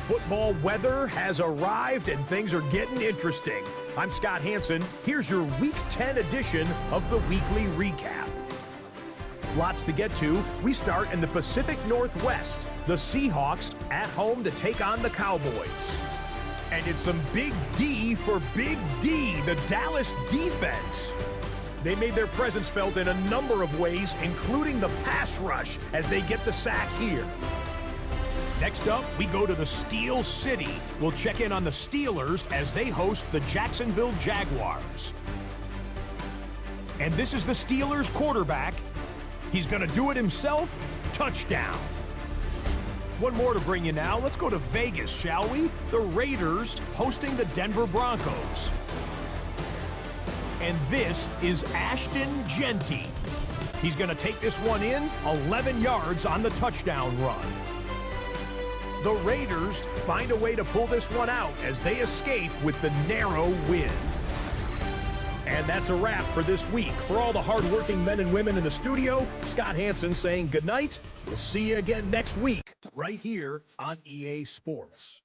Football weather has arrived and things are getting interesting. I'm Scott Hansen. Here's your Week 10 edition of the Weekly Recap. Lots to get to. We start in the Pacific Northwest. The Seahawks at home to take on the Cowboys. And it's some big D for Big D, the Dallas defense. They made their presence felt in a number of ways, including the pass rush as they get the sack here. Next up, we go to the Steel City. We'll check in on the Steelers as they host the Jacksonville Jaguars. And this is the Steelers quarterback. He's going to do it himself. Touchdown. One more to bring you now. Let's go to Vegas, shall we? The Raiders hosting the Denver Broncos. And this is Ashton Genty. He's going to take this one in, 11 yards on the touchdown run. The Raiders find a way to pull this one out as they escape with the narrow win. And that's a wrap for this week. For all the hardworking men and women in the studio, Scott Hansen saying goodnight. We'll see you again next week, right here on EA Sports.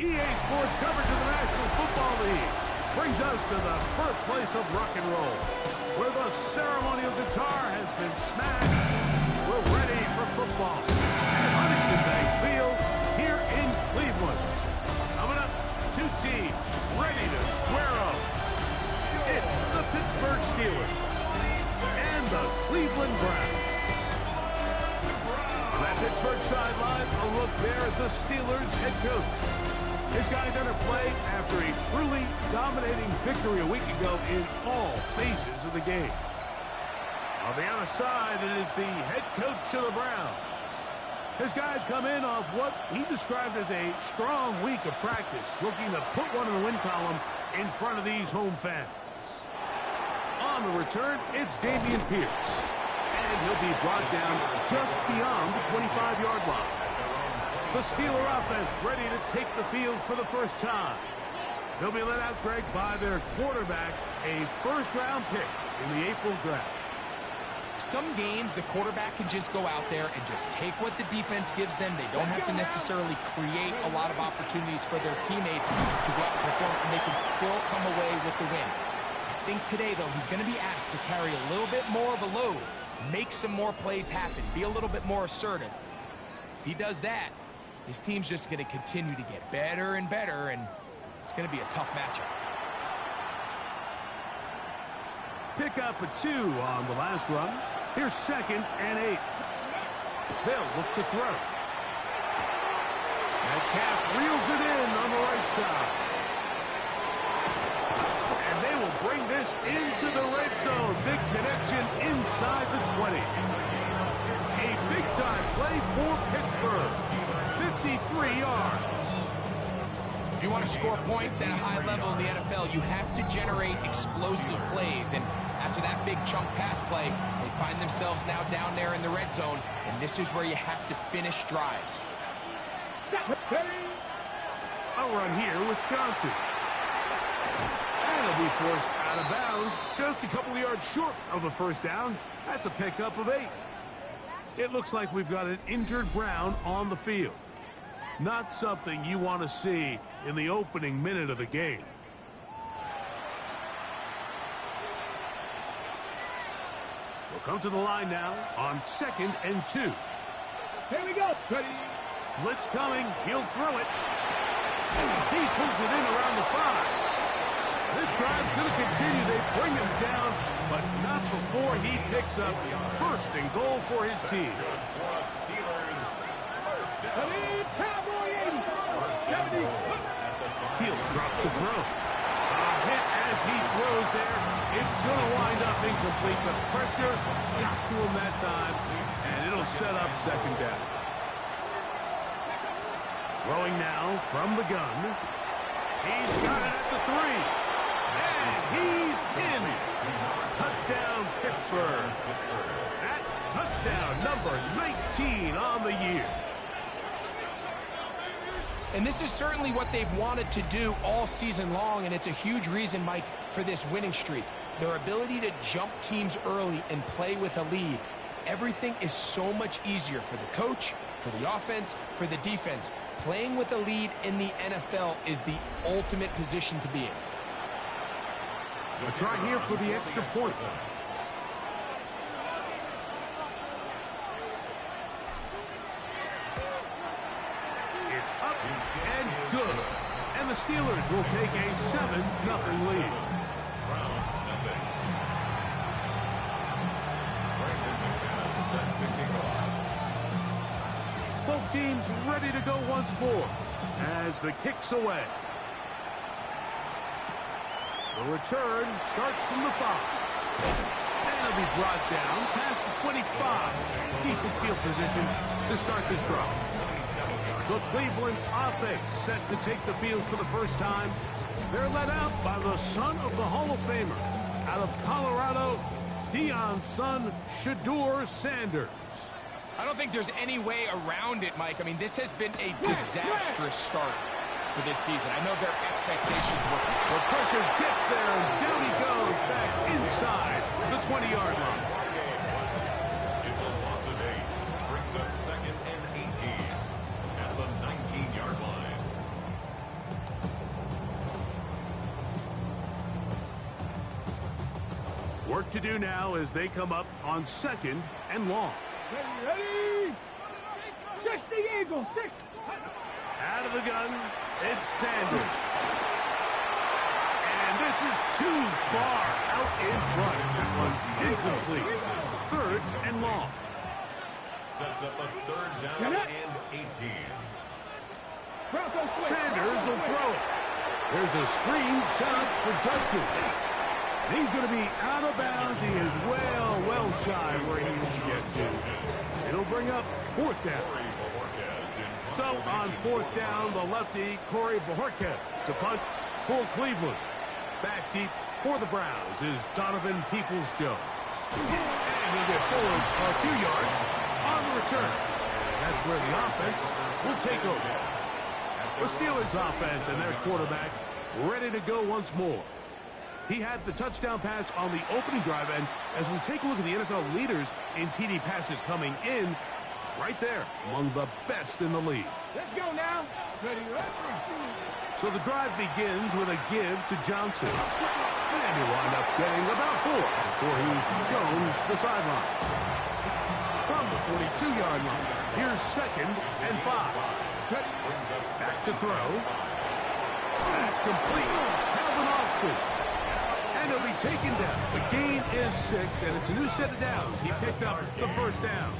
EA Sports coverage of the National Football League brings us to the birthplace of rock and roll, where the ceremonial guitar has been smashed. We're ready for football at Huntington Bank Field here in Cleveland. Coming up, two teams ready to square up. It's the Pittsburgh Steelers and the Cleveland Browns. On that Pittsburgh sideline, a look there at the Steelers head coach. His guys enter play after a truly dominating victory a week ago in all phases of the game. On the other side, it is the head coach of the Browns. His guys come in off what he described as a strong week of practice, looking to put one in the win column in front of these home fans. On the return, it's Dameon Pierce, and he'll be brought down just beyond the 25-yard line. The Steeler offense ready to take the field for the first time. They'll be let out, Greg, by their quarterback, a first-round pick in the April draft. Some games, the quarterback can just go out there and just take what the defense gives them. They don't have to necessarily create a lot of opportunities for their teammates to go out and perform, and they can still come away with the win. I think today, though, he's going to be asked to carry a little bit more of a load, make some more plays happen, be a little bit more assertive. If he does that, his team's just going to continue to get better and better, and it's going to be a tough matchup. Pick up a 2 on the last run. Here's 2nd and 8. They'll look to throw. Metcalf reels it in on the right side. And they will bring this into the red zone. Big connection inside the 20. A big-time play for Pittsburgh. 53 yards. If you want to score points at a high level in the NFL, you have to generate explosive plays. And after that big chunk pass play, they find themselves now down there in the red zone. And this is where you have to finish drives. A run here with Johnson. And he'll be forced out of bounds just a couple of yards short of a first down. That's a pickup of 8. It looks like we've got an injured Brown on the field. Not something you want to see in the opening minute of the game. We'll come to the line now on 2nd and 2. Here we go. Ready. Blitz coming. He'll throw it. He pulls it in around the 5. This drive's going to continue. They bring him down, but not before he picks up first and goal for his team. He'll drop the throw. A hit as he throws there. It's going to wind up incomplete. The pressure got to him that time, and it'll set up second down. Throwing now from the gun. He's got it at the 3. And he's in. Touchdown, Pittsburgh. That touchdown, number 19 on the year. And this is certainly what they've wanted to do all season long, and it's a huge reason, Mike, for this winning streak. Their ability to jump teams early and play with a lead. Everything is so much easier for the coach, for the offense, for the defense. Playing with a lead in the NFL is the ultimate position to be in. A try here for the extra point. It's up and good. And the Steelers will take a 7-0 lead. Both teams ready to go once more as the kick's away. The return starts from the 5. And it'll be brought down past the 25. Decent field position to start this drive. The Cleveland offense set to take the field for the first time. They're led out by the son of the Hall of Famer. Out of Colorado, Deion's son, Shedeur Sanders. I don't think there's any way around it, Mike. I mean, this has been a disastrous start for this season. I know their expectations were... The pressure gets there, and down he goes back inside the 20-yard line. It's a loss of 8. Brings up 2nd and 18 at the 19-yard line. Work to do now as they come up on 2nd and long. Ready? 60 Eagles, 6. Out of the gun, it's Sanders. And this is too far out in front. That one's incomplete. 3rd and long. Sets up a 3rd down and 18. Sanders will throw it. There's a screen set up for Judkins. He's going to be out of bounds. He is well shy where he needs to get to. It'll bring up 4th down. So on 4th down, the lefty, Corey Bojorquez to punt for Cleveland. Back deep for the Browns is Donovan Peoples-Jones. And he'll get forward a few yards on the return. That's where the offense will take over. The Steelers offense and their quarterback ready to go once more. He had the touchdown pass on the opening drive, and as we take a look at the NFL leaders in TD passes coming in, it's right there among the best in the league. Let's go now. Ready. So the drive begins with a give to Johnson. And he'll wind up getting about 4 before he's shown the sideline. From the 42-yard line, here's 2nd and 5. Back to throw. That's complete. Calvin Austin. And he'll be taken down. The gain is 6, and it's a new set of downs. He picked up the 1st down.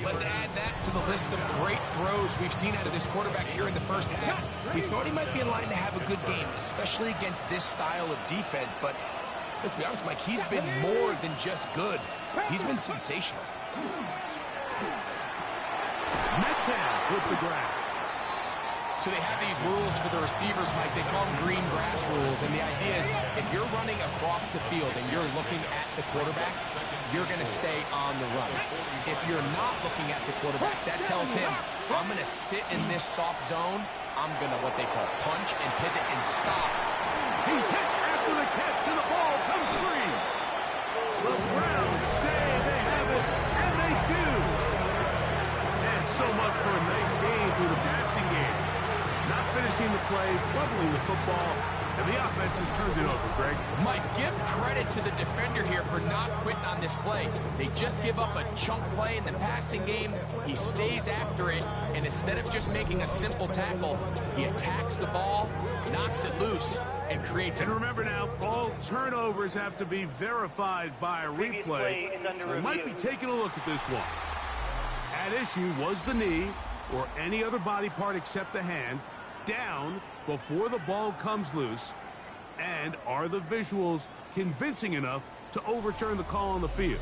Let's add that to the list of great throws we've seen out of this quarterback here in the first half. We thought he might be in line to have a good game, especially against this style of defense. But let's be honest, Mike, he's been more than just good. He's been sensational. Metcalf with the grab. So they have these rules for the receivers, Mike. They call them green grass rules. And the idea is if you're running across the field and you're looking at the quarterback, you're going to stay on the run. If you're not looking at the quarterback, that tells him, I'm going to sit in this soft zone. I'm going to what they call punch and pivot and stop. He's hit after the catch, and the ball comes free. The Browns say they have it, and they do. And so much for a nice game through the passing game. Not finishing the play, fumbling the football, and the offense has turned it over, Greg. Mike, give credit to the defender here for not quitting on this play. They just give up a chunk play in the passing game. He stays after it, and And instead of just making a simple tackle, he attacks the ball, knocks it loose, and creates it. And remember now, all turnovers have to be verified by a replay. So we might be taking a look at this one. At issue was the knee, or any other body part except the hand, down before the ball comes loose. And are the visuals convincing enough to overturn the call on the field?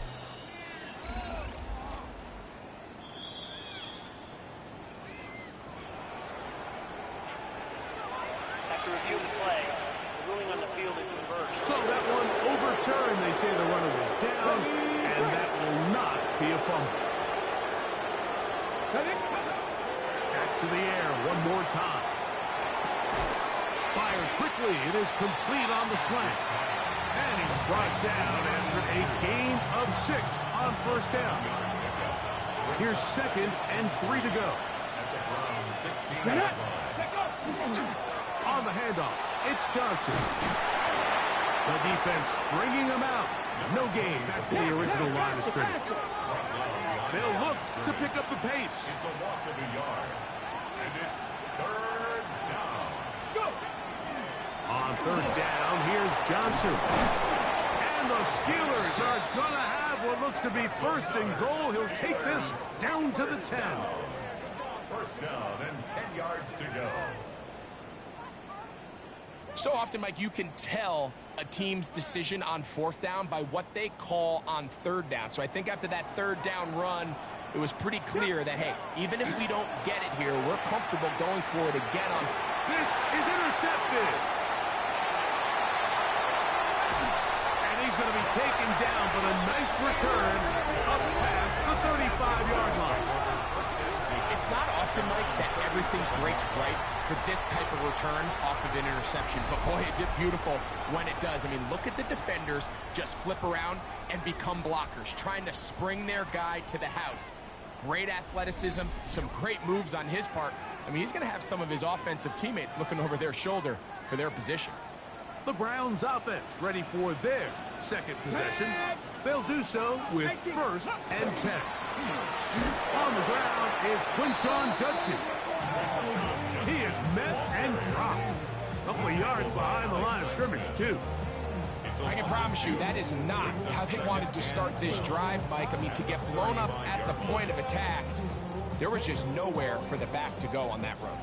After reviewing the play, the ruling on the field is reversed. So that one overturned. They say the runner was down, and that will not be a fumble. Back to the air one more time. Fires quickly. It is complete on the slant. And he's brought down after a gain of 6 on first down. Here's 2nd and 3 to go. On the handoff, it's Johnson. The defense stringing him out. No gain. Back to the original line of scrimmage. They'll look to pick up the pace. It's a loss of a yard. And it's 3rd down. On 3rd down, here's Johnson. And the Steelers are going to have what looks to be 1st and goal. He'll take this down to the 10. 1st down and 10 yards to go. So often, Mike, you can tell a team's decision on 4th down by what they call on 3rd down. So I think after that 3rd down run, it was pretty clear that, hey, even if we don't get it here, we're comfortable going for it again on. This is intercepted. And he's going to be taken down, but a nice return up past the 35-yard line. It's not often, Mike, that everything breaks right for this type of return off of an interception. But, boy, is it beautiful when it does. I mean, look at the defenders just flip around and become blockers, trying to spring their guy to the house. Great athleticism, some great moves on his part. I mean, he's going to have some of his offensive teammates looking over their shoulder for their position. The Browns offense ready for their 2nd possession. They'll do so with 1st and 10. On the ground, it's Quinshawn Judkins. He is met and dropped. A couple of yards behind the line of scrimmage, too. I can promise you that is not how they wanted to start this drive, Mike. I mean, to get blown up at the point of attack, there was just nowhere for the back to go on that run.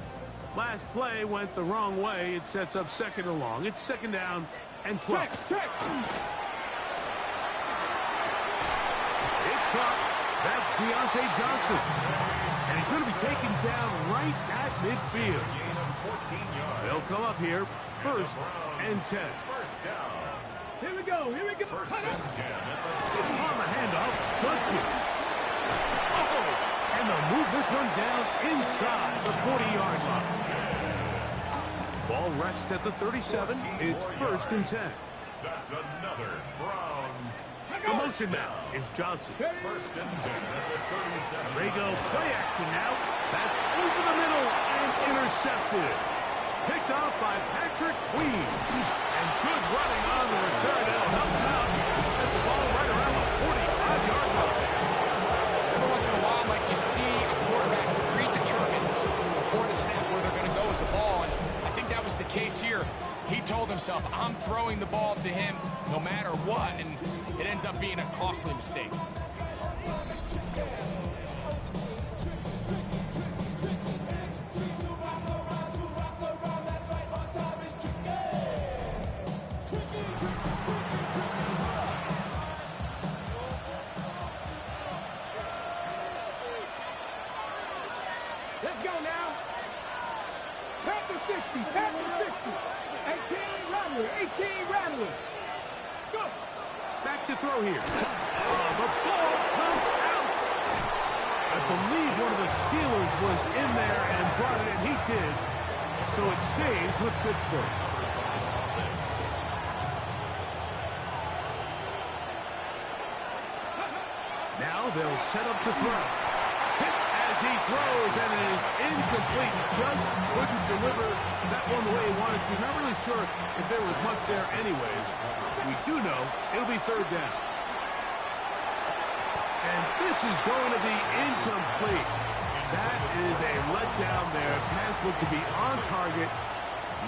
Last play went the wrong way. It sets up 2nd and long. It's 2nd down and 12. It's caught. That's Deontay Johnson. And he's going to be taken down right at midfield. They'll come up here, 1st and 10. 1st down. Here we go. Here we go. 1st and 10. It's on the handoff. Judkins. And they'll move this one down inside the 40-yard line. Ball rests at the 37. It's 1st and 10. That's another Browns. The motion now is Johnson. 1st and 10 at the 37. They go play action now. That's over the middle and intercepted. Picked off by Patrick Queen. And good running on the return. That'll help him out. That's the ball right around the 45-yard line. Every once in a while, Mike, you see a quarterback predetermined before the snap where they're going to go with the ball. And I think that was the case here. He told himself, I'm throwing the ball to him no matter what, and it ends up being a costly mistake. Let's go now. Tap the 60. Tap the 60. 18 Rattler. Let's go. Back to throw here. The ball comes out. I believe one of the Steelers was in there and brought it in. He did. So it stays with Pittsburgh. Now they'll set up to throw. Hit as he throws, and it is incomplete. Just couldn't deliver that one the way he wanted to. Not really sure if there was much there anyways. We do know it'll be 3rd down. And this is going to be incomplete. That is a letdown there. Pass looked to be on target.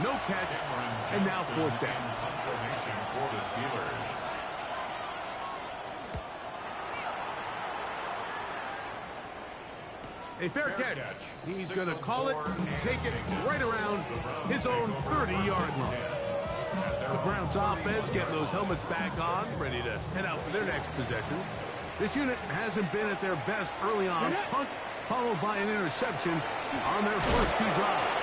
No catch. And now fourth down. Confirmation for the Steelers. A fair catch. He's going to call it and take it right around his own 30-yard line. The Browns offense getting those helmets back on, ready to head out for their next possession. This unit hasn't been at their best early on. Punt followed by an interception on their first two drives.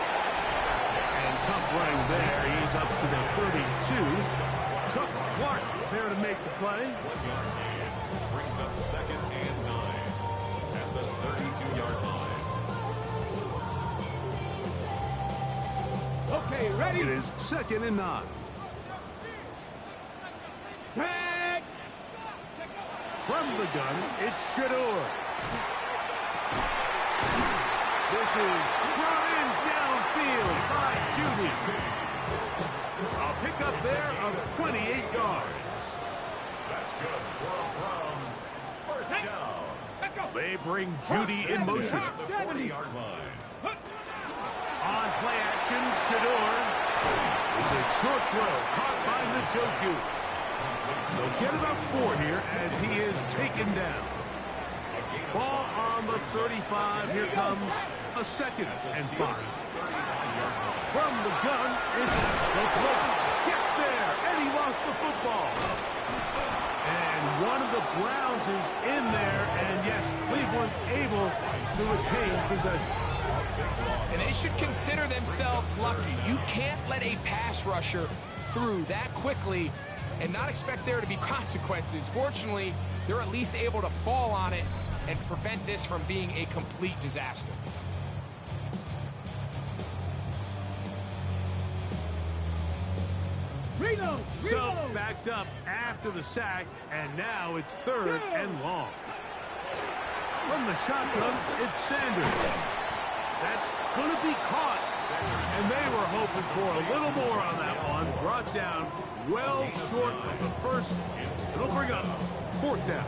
And tough running there. He's up to the 32. Chuck Clark there to make the play. 1 yard gain brings up second and 9 at the 32-yard line. Okay, ready? It is second and 9. Tag! From the gun, it's Shador. This is brought in downfield by Judy. A pickup there of 28 yards. That's good for a Browns first down. They bring Judy in motion. At the 40-yard line. On play action, Shador. It's a short throw caught by Njoku. They'll get about 4 here as he is taken down. Ball on the 35. Here comes a second and 5. From the gun, it's Lopez. Gets there, and he lost the football. And one of the Browns is in there, and yes, Cleveland able to retain possession. And they should consider themselves lucky. You can't let a pass rusher through that quickly and not expect there to be consequences. Fortunately, they're at least able to fall on it and prevent this from being a complete disaster. Reload! So backed up after the sack, and now it's third and long. From the shotgun, it's Sanders. That's going to be caught. And they were hoping for a little more on that one. Brought down well short of the first. It'll bring up fourth down.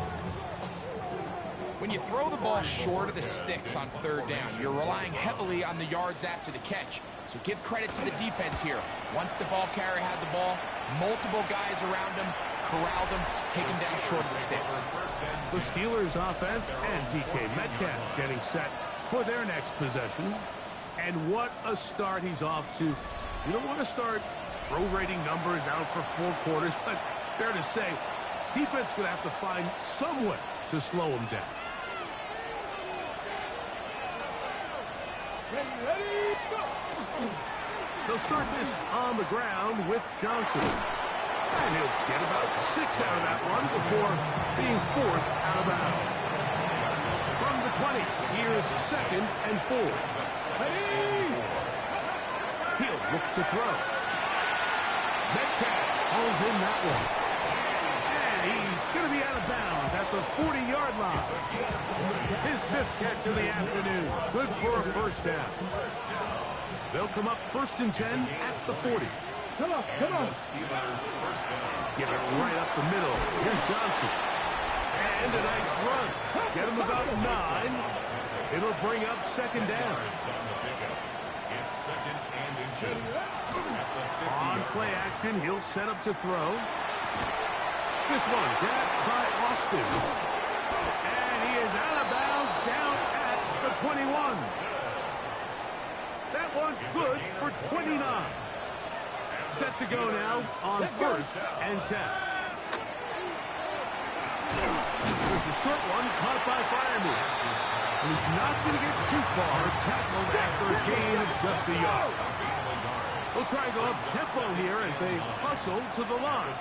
When you throw the ball short of the sticks on third down, you're relying heavily on the yards after the catch. So give credit to the defense here. Once the ball carrier had the ball, multiple guys around him, corralled him, take him down short of the sticks. The Steelers offense and DK Metcalf getting set for their next possession. And what a start he's off to. You don't want to start prorating numbers out for 4 quarters, but fair to say, this defense going to have to find some way to slow him down. Ready, go! They'll start this on the ground with Johnson. And he'll get about 6 out of that one before being forced out of bounds. From the 20, here's second and 4. He'll look to throw. Metcalf pulls in that one. And he's going to be out of bounds at the 40-yard line. His 5th catch of the afternoon. Good for a first down. They'll come up first and 10 at the 40. Come on, come on. Give it right up the middle. Here's Johnson. And a nice run. Get him about 9. It'll bring up second down. It's second and inches. On play action, he'll set up to throw. This one grabbed by Austin. And he is out of bounds down at the 21. That one good for 29. Set to go now on first and 10. There's a short one caught by Fireman. He's not going to get too far, tackled after a gain of just a yard. They'll try to go up tempo here as they hustle to the line.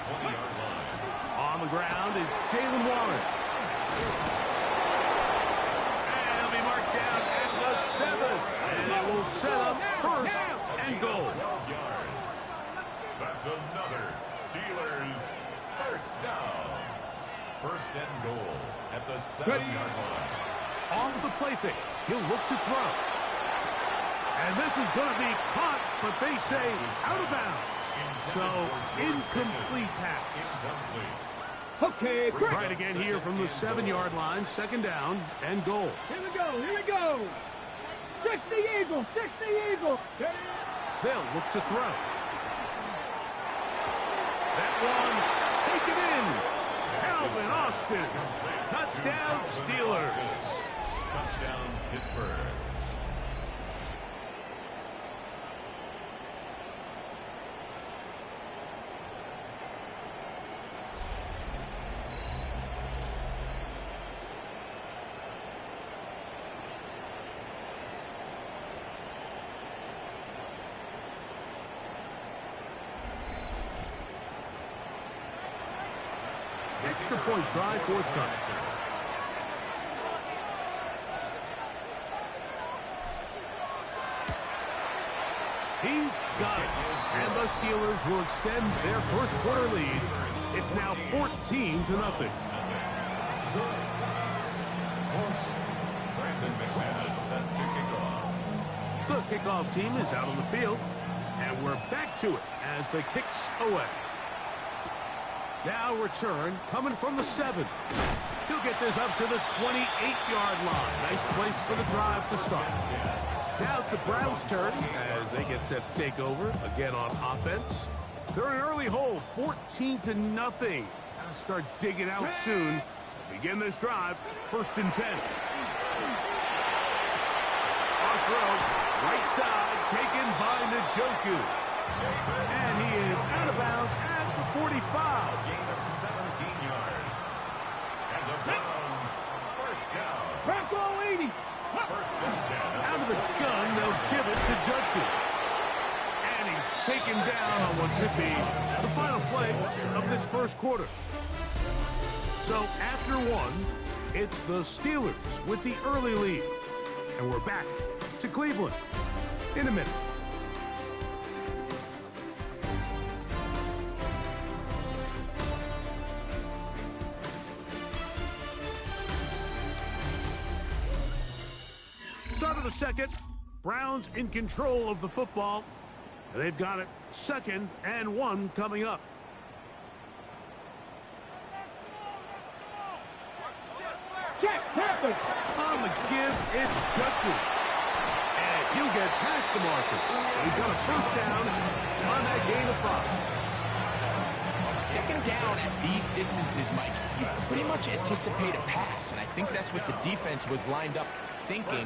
On the ground is Jalen Warren. And he'll be marked down at the 7. And it will set up first and goal. That's another Steelers first down. First and goal at the 7-yard line. Off the play fake, he'll look to throw. And this is going to be caught, but they say out of bounds. So, incomplete pass. Okay, quick. Try it again here from the 7-yard line, second down and goal. Here we go, here we go. 60 Eagles, 60 Eagles. They'll look to throw. That one, take it in. Calvin Austin. Touchdown, Steelers. Touchdown, Pittsburgh. Extra point try forthcoming. He's got it. And the Steelers will extend their first quarter lead. It's now 14-0. Brandon McManus set to kick off. The kickoff team is out on the field. And we're back to it as the kick's away. Now return coming from the 7. He'll get this up to the 28-yard line. Nice place for the drive to start. Now it's the Browns' turn as they get set to take over again on offense. They're in an early hole, 14-0. Gotta start digging out soon. Begin this drive, 1st and 10. On throw, right side, taken by Njoku. And he is out of bounds at the 45. Gain of 17 yards. And the Browns, first down. Crack all 80. First and 10. Out of the gun, they'll give it to Njoku. And he's taken down on what should be the final play of this first quarter. So after one, it's the Steelers with the early lead. And we're back to Cleveland in a minute. Start of the second. Browns in control of the football. They've got it 2nd and 1 coming up. Check, happens. On the give, it's Njoku. And he'll get past the marker. So he's got a first down on that gain of 5. 2nd down at these distances, Mike, you pretty much anticipate a pass, and I think that's what the defense was lined up thinking.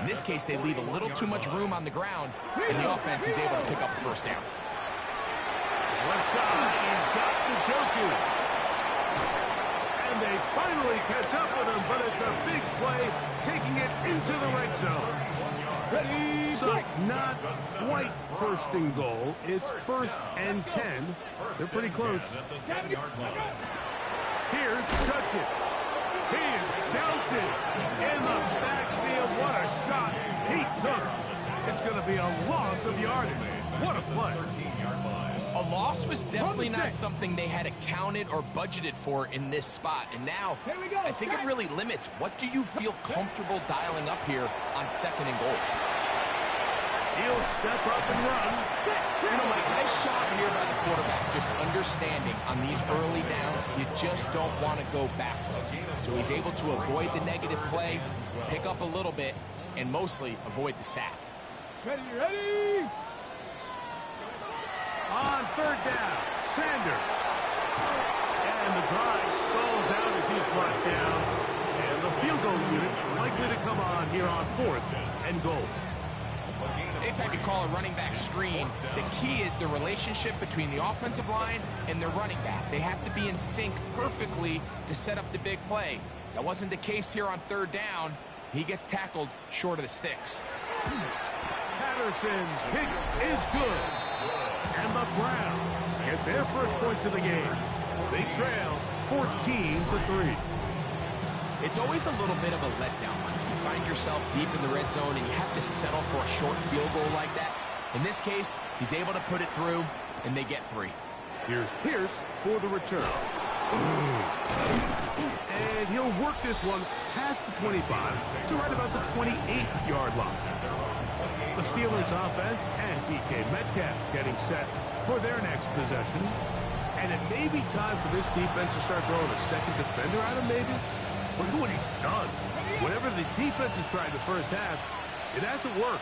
In this case, they leave a little too much room on the ground, and the offense is able to pick up a first down. Left side, he's got Njoku. And they finally catch up with him, but it's a big play, taking it into the red zone. Ready, So not quite 1st and goal. It's 1st and 10. They're pretty close. At the 10-yard line. Here's Njoku. He is belted in the backfield. What a shot he took. It's going to be a loss of yardage. What a play. 13-yard line. A loss was definitely not something they had accounted or budgeted for in this spot. And now, Here we go. I think it really limits. What do you feel comfortable dialing up here on 2nd and goal? He'll step up and run. You know, Mike, nice job here by the quarterback, just understanding on these early downs, you just don't want to go backwards. So he's able to avoid the negative play, pick up a little bit, and mostly avoid the sack. Ready, ready. On 3rd down, Sanders. And the drive stalls out as he's brought down. And the field goal unit likely to come on here on 4th and goal. Anytime you call a running back screen, the key is the relationship between the offensive line and the running back. They have to be in sync perfectly to set up the big play. That wasn't the case here on 3rd down. He gets tackled short of the sticks. Patterson's kick is good. And the Browns get their first points of the game. They trail 14-3. It's always a little bit of a letdown, Mike. You find yourself deep in the red zone and you have to settle for a short field goal like that. In this case, he's able to put it through, and they get 3. Here's Pierce for the return. And he'll work this one past the 25 to right about the 28-yard line. The Steelers offense and DK Metcalf getting set for their next possession. And it may be time for this defense to start throwing a second defender at him, maybe. Look at what he's done. Whatever the defense has tried the first half, It hasn't worked.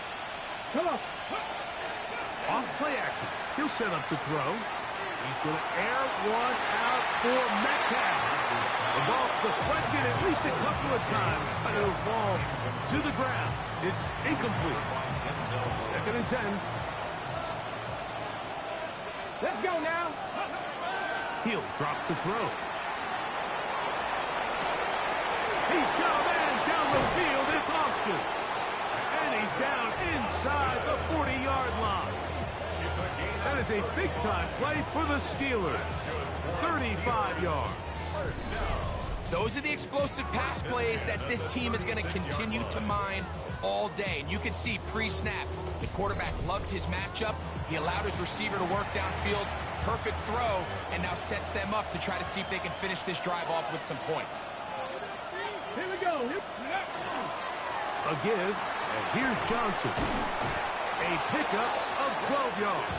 Come on. Off play action. He'll set up to throw. He's going to air one out for Metcalf. The ball deflected at least a couple of times, but it'll fall to the ground. It's incomplete. 2nd and 10. Let's go now. He'll drop to throw. He's got a man down the field. It's Austin. And he's down inside the 40-yard line. That is a big-time play for the Steelers. 35 yards. Those are the explosive pass plays that this team is going to continue to mine all day. And you can see pre-snap, the quarterback loved his matchup. He allowed his receiver to work downfield. Perfect throw, and now sets them up to try to see if they can finish this drive off with some points. Here we go. Again, and here's Johnson. A pickup of 12 yards.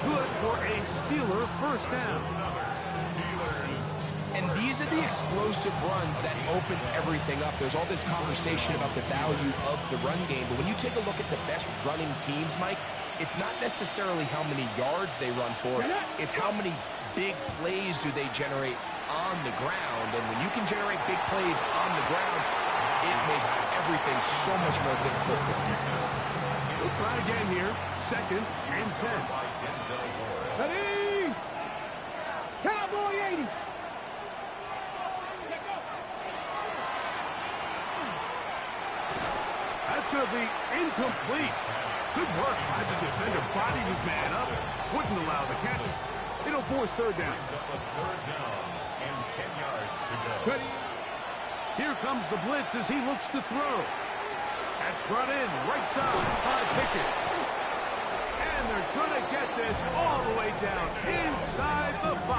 Good for a Steeler first down. And these are the explosive runs that open everything up. There's all this conversation about the value of the run game, but when you take a look at the best running teams, Mike, it's not necessarily how many yards they run for. It's how many big plays do they generate on the ground. And when you can generate big plays on the ground, it makes everything so much more difficult for the defense. We'll try again here. 2nd and 10. Ready. Cowboy 80. That's going to be incomplete. Good work by the defender. Bodied his man up. Wouldn't allow the catch. It'll force 3rd down. And 10 yards to go. Ready. Here comes the blitz as he looks to throw. That's brought in right side by Pickett. And they're going to get this all the way down inside the 5.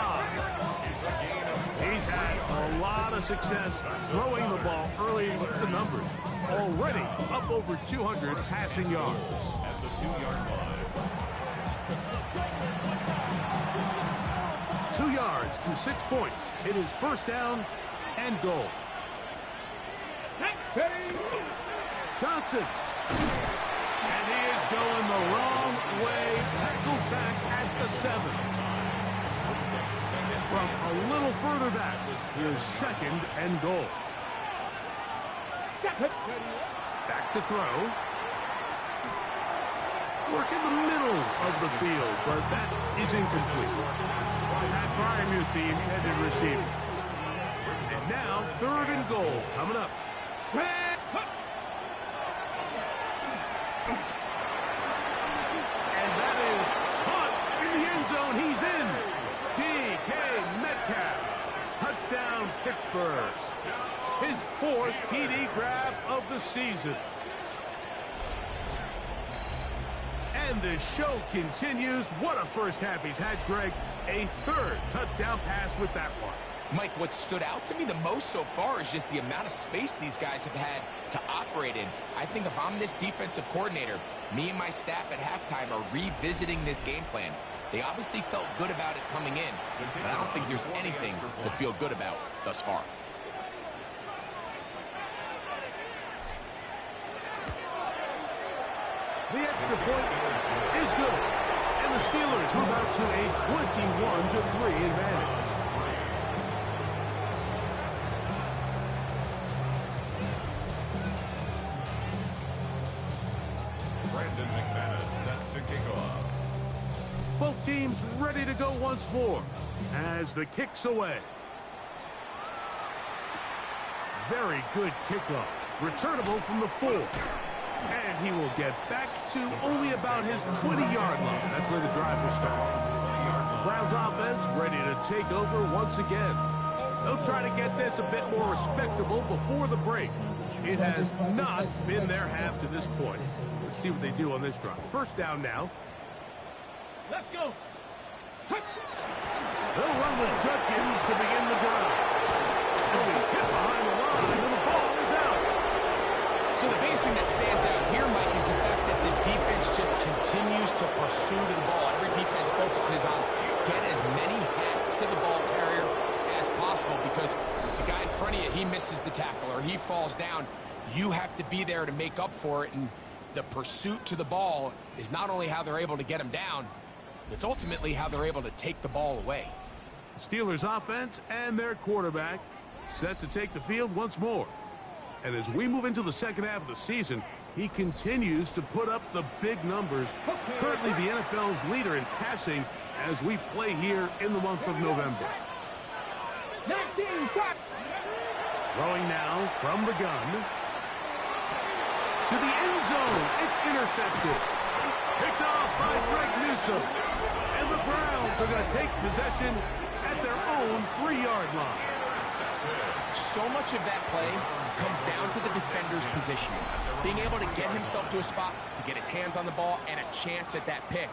He's had a lot of success throwing the ball early with the numbers. Already up over 200 passing yards. At the 2-yard line. 2 yards from 6 points. It is first down and goal. Ready. Johnson. And he is going the wrong way. Tackled back at the 7. From a little further back, here's 2nd and goal. Back to throw. Work in the middle of the field, but that is incomplete. Pat Fryermuth, the intended receiver. And now 3rd and goal coming up. And that is caught in the end zone. He's in. DK Metcalf. Touchdown, Pittsburgh. His 4th TD grab of the season. And the show continues. What a first half he's had, Greg. A 3rd touchdown pass with that one. Mike, what stood out to me the most so far is just the amount of space these guys have had to operate in. I think if I'm this defensive coordinator, me and my staff at halftime are revisiting this game plan. They obviously felt good about it coming in, but I don't think there's anything to feel good about thus far. The extra point is good. And the Steelers move out to a 21-3 advantage. Brandon McManus set to kick off. Both teams ready to go once more as the kick's away. Very good kickoff. Returnable from the 4. And he will get back to only about his 20-yard line. That's where the drive will start. Browns offense ready to take over once again. They'll try to get this a bit more respectable before the break. It has not been their half to this point. Let's see what they do on this drive. First down now. Let's go. They'll run with Judkins to begin the drive. And he's hit behind the line, and the ball is out. So the biggest thing that stands out here, Mike, is the fact that the defense just continues to pursue the ball. Every defense focuses on get as many hats to the ball carrier as possible because the guy in front of you, he misses the tackle or he falls down. You have to be there to make up for it, and the pursuit to the ball is not only how they're able to get him down, it's ultimately how they're able to take the ball away. Steelers offense and their quarterback set to take the field once more. And as we move into the second half of the season, he continues to put up the big numbers. Currently the NFL's leader in passing as we play here in the month of November. 19, stop. Throwing now from the gun. To the end zone. It's intercepted. Picked off by Greg Newsome. And the Browns are going to take possession at their own 3-yard line. So much of that play comes down to the defender's positioning. Being able to get himself to a spot, to get his hands on the ball, and a chance at that pick.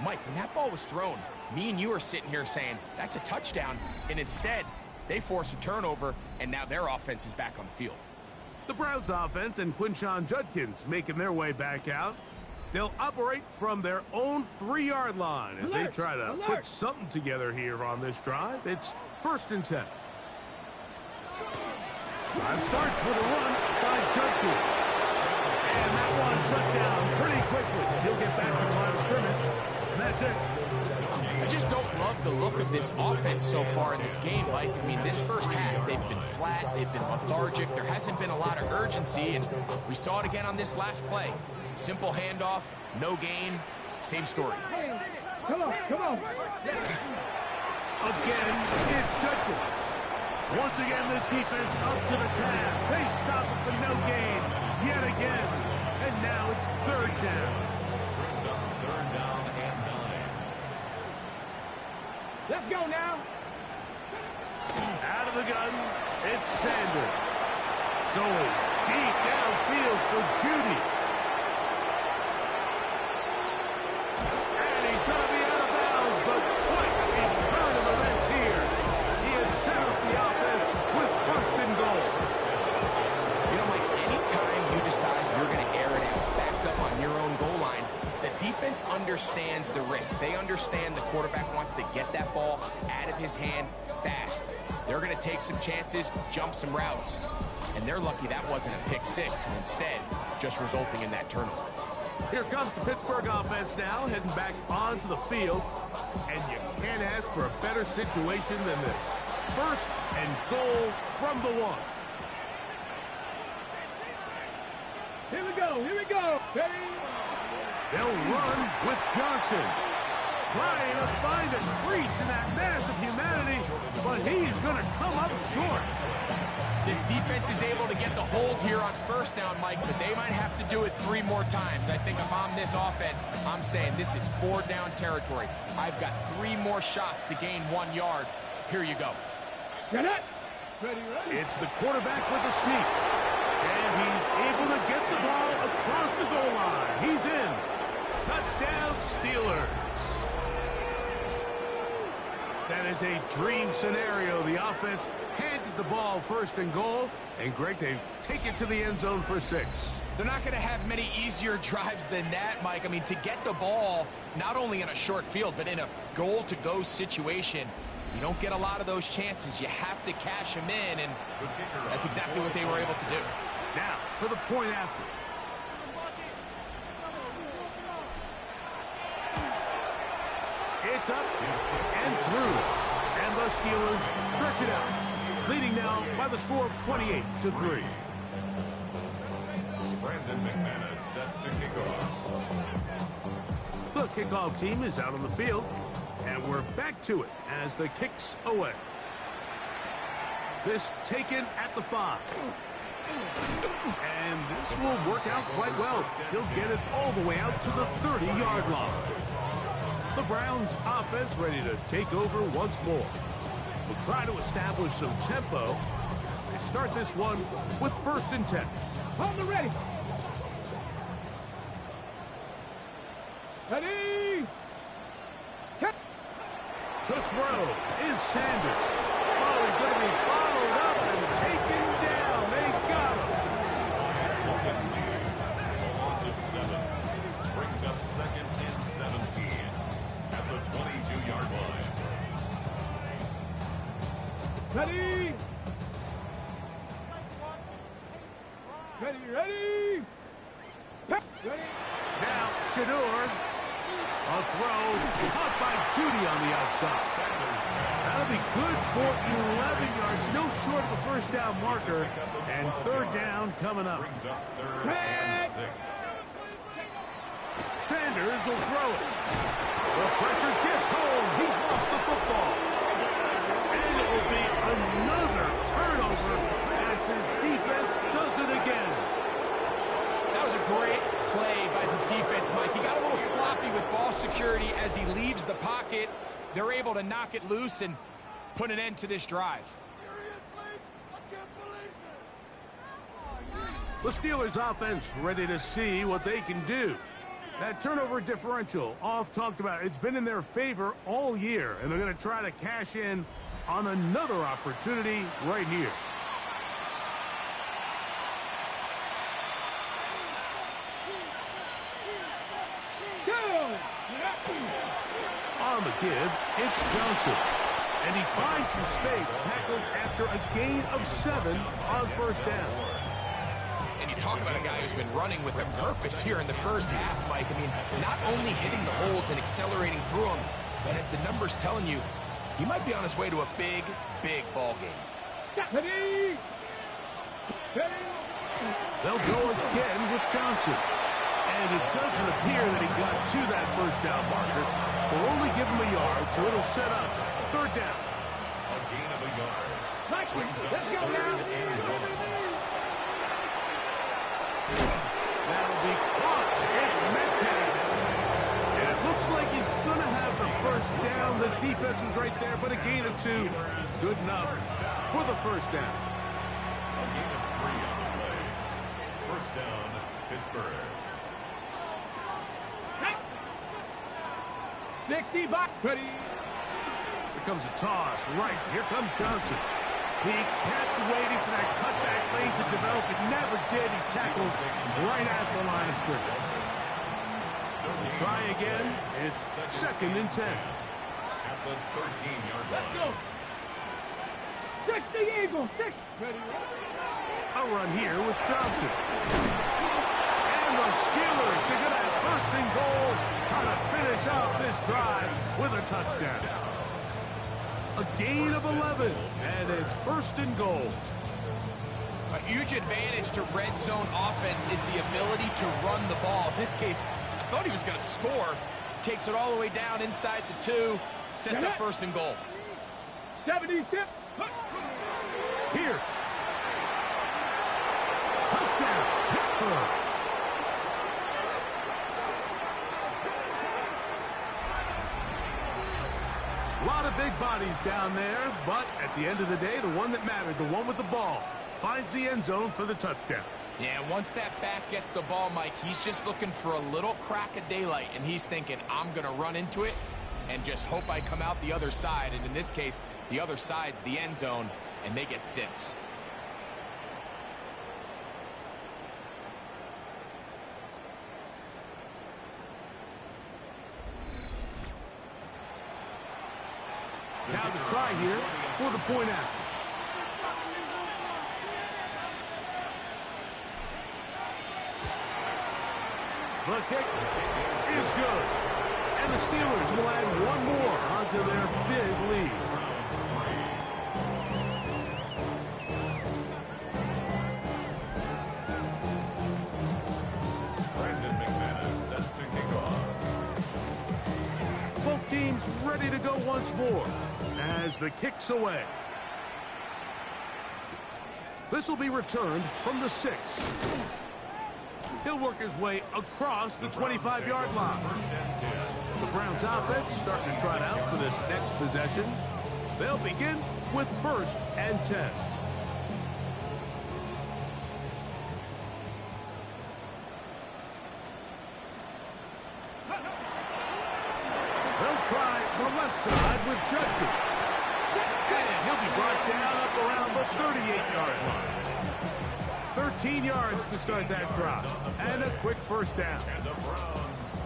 Mike, when that ball was thrown, me and you are sitting here saying, that's a touchdown. And instead, they force a turnover, and now their offense is back on the field. The Browns offense and Quinshon Judkins making their way back out. They'll operate from their own 3-yard line as they try to put something together here on this drive. It's 1st and 10. Drive starts with a run by Judkins. And that one shut down pretty quickly. He'll get back to the line of scrimmage. And that's it. I just don't love the look of this offense so far in this game, Mike. I mean, this first half, they've been flat, they've been lethargic. There hasn't been a lot of urgency, and we saw it again on this last play. Simple handoff, no gain, same story. Come on, come on. Again, it's Judkins. Once again, this defense up to the task. They stop it for no gain yet again. And now it's 3rd down. Brings up 3rd down and 9. Let's go now. Out of the gun, it's Sanders. Going deep downfield for Judy. And he's going to be out of bounds, but what a turn of events here. He has set up the offense with 1st and goal. You know, Mike, anytime you decide you're going to air it out, backed up on your own goal line, the defense understands the risk. They understand the quarterback wants to get that ball out of his hand fast. They're going to take some chances, jump some routes. And they're lucky that wasn't a pick 6, and instead, just resulting in that turnover. Here comes the Pittsburgh offense now, heading back onto the field. And you can't ask for a better situation than this. 1st and goal from the 1. Here we go, here we go. Ready? They'll run with Johnson. Trying to find a crease in that mass of humanity, but he's going to come up short. This defense is able to get the hold here on 1st down, Mike, but they might have to do it 3 more times. I think if I'm this offense, I'm saying this is 4 down territory. I've got 3 more shots to gain 1 yard. Here you go. Get it. Ready, ready. It's the quarterback with the sneak. And he's able to get the ball across the goal line. He's in. Touchdown, Steelers. That is a dream scenario. The offense handed the ball 1st and goal. And, Greg, they take it to the end zone for 6. They're not going to have many easier drives than that, Mike. I mean, to get the ball, not only in a short field, but in a goal-to-go situation, you don't get a lot of those chances. You have to cash them in, and that's exactly what they were able to do. Now, for the point after. It's up and through. And the Steelers stretch it out. Leading now by the score of 28-3. Brandon McManus set to kick off. The kickoff team is out on the field. And we're back to it as the kick's away. This taken at the 5. And this will work out quite well. He'll get it all the way out to the 30-yard line. The Browns offense ready to take over once more. We'll try to establish some tempo as they start this one with 1st and 10. Hold the ready. Ready. To throw is Sanders. Oh, he's going to be followed up and taken down. They got him. A loss of 7. Brings up 2nd and 17 at the 22-yard line. Ready. Ready, ready. Now, Shador. A throw caught by Judy on the outside. That'll be good for 11 yards. Still short of the first down marker. And third down coming up. Sanders will throw it. The pressure gets home. He's lost the football. And it will be another turnover as this defense does it again. That was a great play by the defense, Mike. He got a little sloppy with ball security as he leaves the pocket. They're able to knock it loose and put an end to this drive. The Steelers offense ready to see what they can do. That turnover differential, oft talked about, it's been in their favor all year, and they're going to try to cash in on another opportunity right here. On the give, it's Johnson. And he finds some space, tackled after a gain of 7 on first down. And you talk about a guy who's been running with a purpose here in the first half, Mike. I mean, not only hitting the holes and accelerating through them, but as the numbers telling you, he might be on his way to a big, big ball game. They'll go again with Johnson. And it doesn't appear that he got to that first down marker. They'll only give him a yard, so it'll set up third down. A gain of a yard. Let's go now. That'll be caught. It's Metcalf. And it looks like he's going to have the first down. The defense was right there, but a gain of 2. Good enough for the first down. A gain of 3 on the play. First down, Pittsburgh. 60 back. Ready. Here comes a toss. Right. Here comes Johnson. He kept waiting for that cutback lane to develop. It never did. He's tackled right at the line of scrimmage. Try again. It's second and 10. At the 13-yard line. Let's go. 60 Eagles. 6. Ready. A run here with Johnson. And the Steelers are going to have first and goal, trying to finish out this drive with a touchdown. A gain of 11, and it's first and goal. A huge advantage to red zone offense is the ability to run the ball. In this case, I thought he was going to score. Takes it all the way down inside the 2, sets up first and goal. 76. Pierce. Touchdown, Pittsburgh. A lot of big bodies down there, but at the end of the day, the one that mattered, the one with the ball, finds the end zone for the touchdown. Yeah, once that back gets the ball, Mike, he's just looking for a little crack of daylight, and he's thinking, I'm going to run into it and just hope I come out the other side. And in this case, the other side's the end zone, and they get 6. Now the try here for the point after. The kick is good. And the Steelers will add one more onto their big lead. Set to kick off. Both teams ready to go once more as the kick's away. This will be returned from the 6. He'll work his way across the 25-yard line. The Browns offense starting to trot out for this next possession. They'll begin with first and 10. They'll try the left side with Judkins. And he'll be brought down up around the 38-yard line. 13 yards to start that drive. And a quick first down.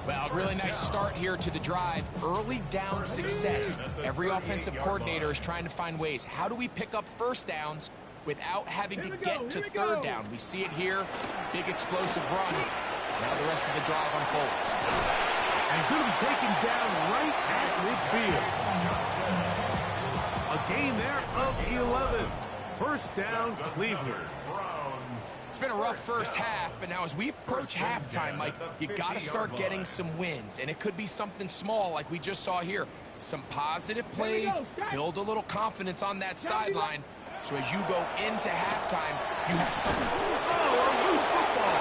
Well, really nice start here to the drive. Early down success. Every offensive coordinator is trying to find ways. How do we pick up first downs without having to get to third down? We see it here. Big explosive run. Now the rest of the drive unfolds. And he's going to be taken down right at midfield. A gain there of 11. First down, Cleveland. It's been a rough first half, but now as we approach halftime, Mike, you got to start getting some wins. And it could be something small like we just saw here. Some positive plays, build a little confidence on that sideline. So as you go into halftime, you have something. Oh, a loose football.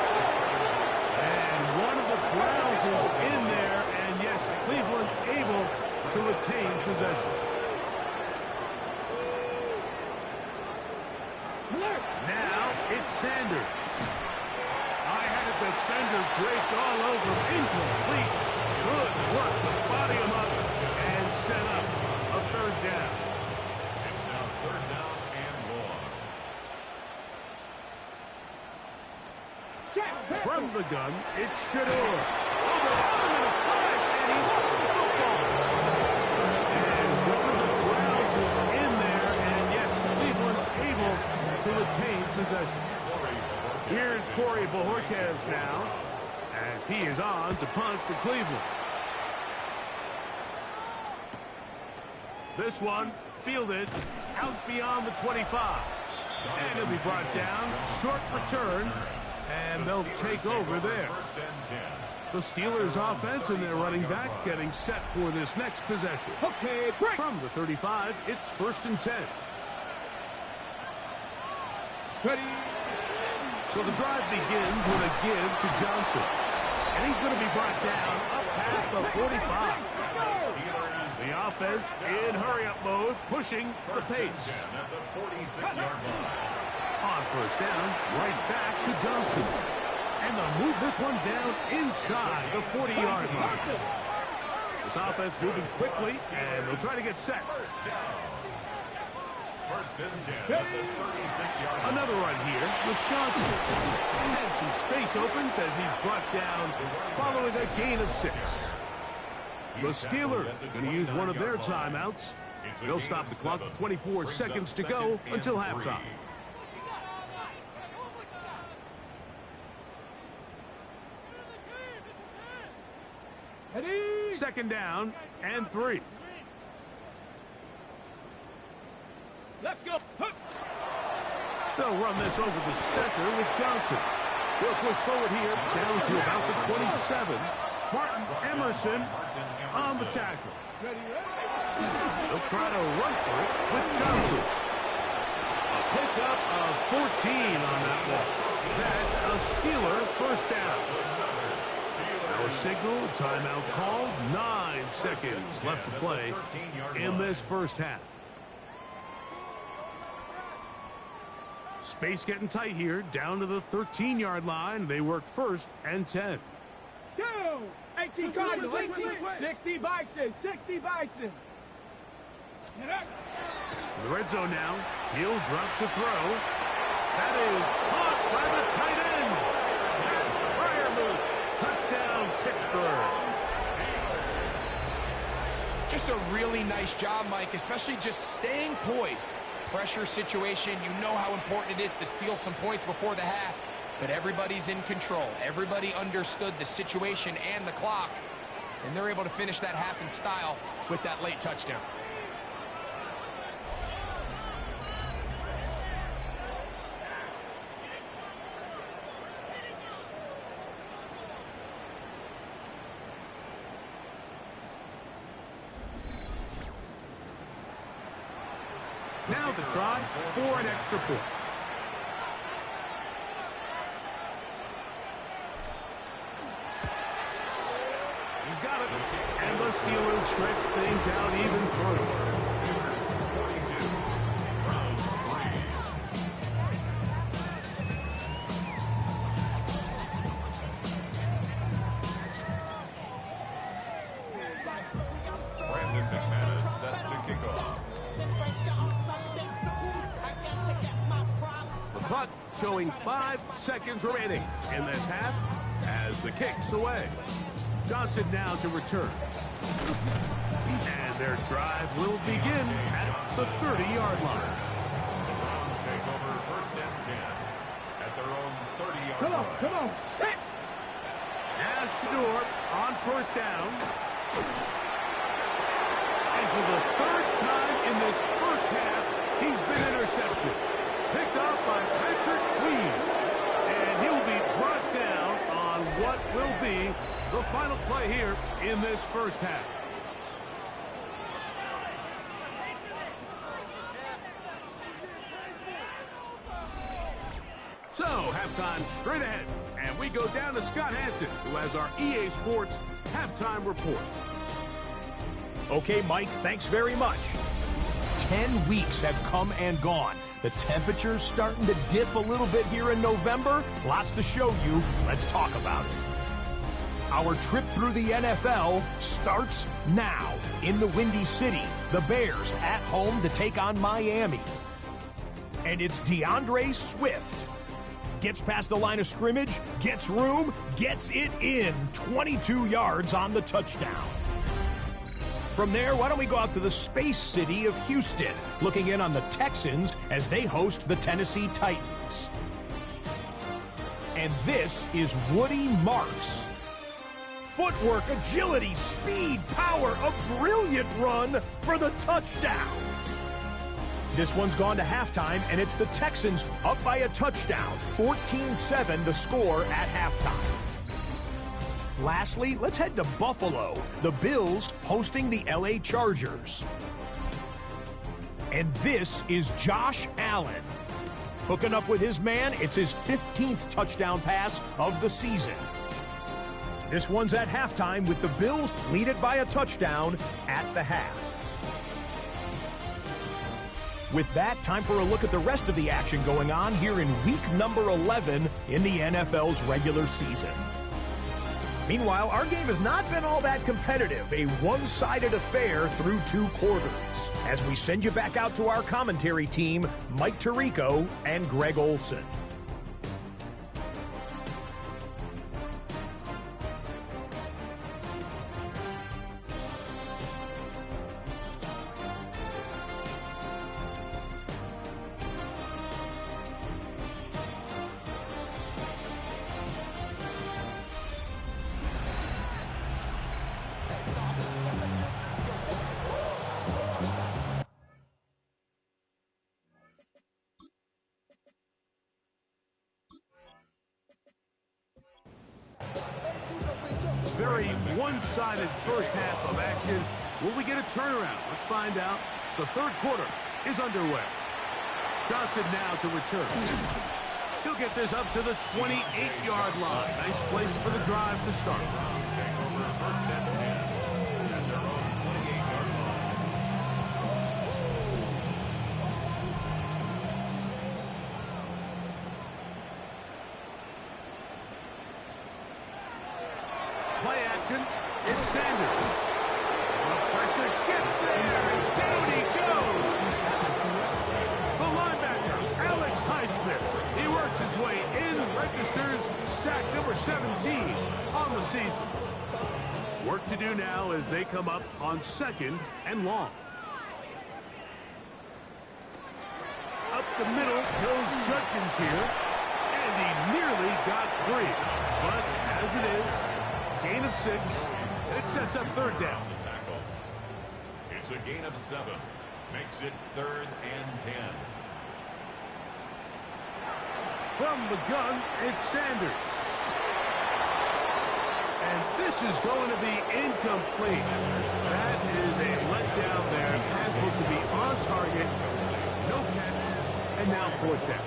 And one of the Browns is in there. And yes, Cleveland able to retain possession. Now it's Sanders. I had a defender draped all over him. Incomplete. Good work to body him up and set up a third down. It's now third down and long. From the gun, it's Shador. Overrun in a flash, and he lost the football. And one of the Browns is in there, and yes, Cleveland able to retain possession. Here's Corey Bojorquez now, as he is on to punt for Cleveland. This one fielded out beyond the 25. And he'll be brought down. Short return. And they'll take over there. The Steelers offense and their running back getting set for this next possession. Okay, break. From the 35, it's 1st and 10. Ready. So the drive begins with a give to Johnson. And he's going to be brought down up past the 45. The offense in hurry-up mode, pushing the pace. At the 46-yard line. On first down, right back to Johnson. And they'll move this one down inside the 40-yard line. This offense moving quickly, and they'll try to get set. First and 10 at the 36-yard line. Another run here with Johnson. And some space opens as he's brought down following a gain of 6. The Steelers going to use one of their timeouts. They'll stop the clock with 24 seconds to go until halftime. Ready. Second down and 3. Let's go. They'll run this over the center with Johnson. They'll push forward here down to about the 27. Martin Emerson on the tackle. Ready. They'll try to run for it with Johnson. A pickup of 14 on that one. That's a Steeler first down. Our signal, timeout called. 9 seconds left to play in this first half. Space getting tight here, down to the 13-yard line. They work 1st and 10. 2. 18 Cardinals. 60 Bison. 60 Bison. The red zone now. He'll drop to throw. That is caught by the tight end. And fire move. Touchdown, Pittsburgh. Just a really nice job, Mike, especially just staying poised. Pressure situation, you know how important it is to steal some points before the half, but everybody's in control. Everybody understood the situation and the clock, and they're able to finish that half in style with that late touchdown. Now the try for an extra point. He's got it. And the Steelers stretch things out even further. Brandon McManus set to kick off. The clock showing 5 seconds remaining in this half as the kick's away. Johnson now to return. And their drive will begin at the 30-yard line. The Browns take over 1st and 10 at their own 30-yard Come on, line. come on. Set. Now Shador on first down. And for the third time in this first half, he's been intercepted. Picked off by Patrick Queen. And he'll be brought down on what will be the final play here in this first half. So, halftime straight ahead. And we go down to Scott Hanson, who has our EA Sports halftime report. Okay, Mike, thanks very much. 10 weeks have come and gone. The temperature's starting to dip a little bit here in November. Lots to show you. Let's talk about it. Our trip through the NFL starts now. In the Windy City, the Bears at home to take on Miami. And it's DeAndre Swift. Gets past the line of scrimmage, gets room, gets it in. 22 yards on the touchdown. From there, why don't we go out to the space city of Houston, looking in on the Texans as they host the Tennessee Titans. And this is Woody Marks. Footwork, agility, speed, power, a brilliant run for the touchdown. This one's gone to halftime, and it's the Texans up by a touchdown. 14-7 the score at halftime. Lastly, let's head to Buffalo. The Bills hosting the LA Chargers. And this is Josh Allen. Hooking up with his man, it's his 15th touchdown pass of the season. This one's at halftime with the Bills lead it by a touchdown at the half. With that, time for a look at the rest of the action going on here in week number 11 in the NFL's regular season. Meanwhile, our game has not been all that competitive, a one-sided affair through 2 quarters. As we send you back out to our commentary team, Mike Tirico and Greg Olson. Very one-sided first half of action. Will we get a turnaround? Let's find out. The third quarter is underway. Johnson now to return. He'll get this up to the 28-yard line. Nice place for the drive to start. First and 10 at their own 28-yard line. Play action. It's Sanders. The pressure gets there, and down he goes. The linebacker, Alex Highsmith. He works his way in, registers sack number 17 on the season. Work to do now as they come up on 2nd and long. Up the middle goes Judkins here, and he nearly got free. But as it is, gain of 6, and it sets up 3rd down. Tackle. It's a gain of 7. Makes it 3rd and 10. From the gun, it's Sanders. And this is going to be incomplete. That is a letdown there. Pass looked to be on target. No catch. And now 4th down.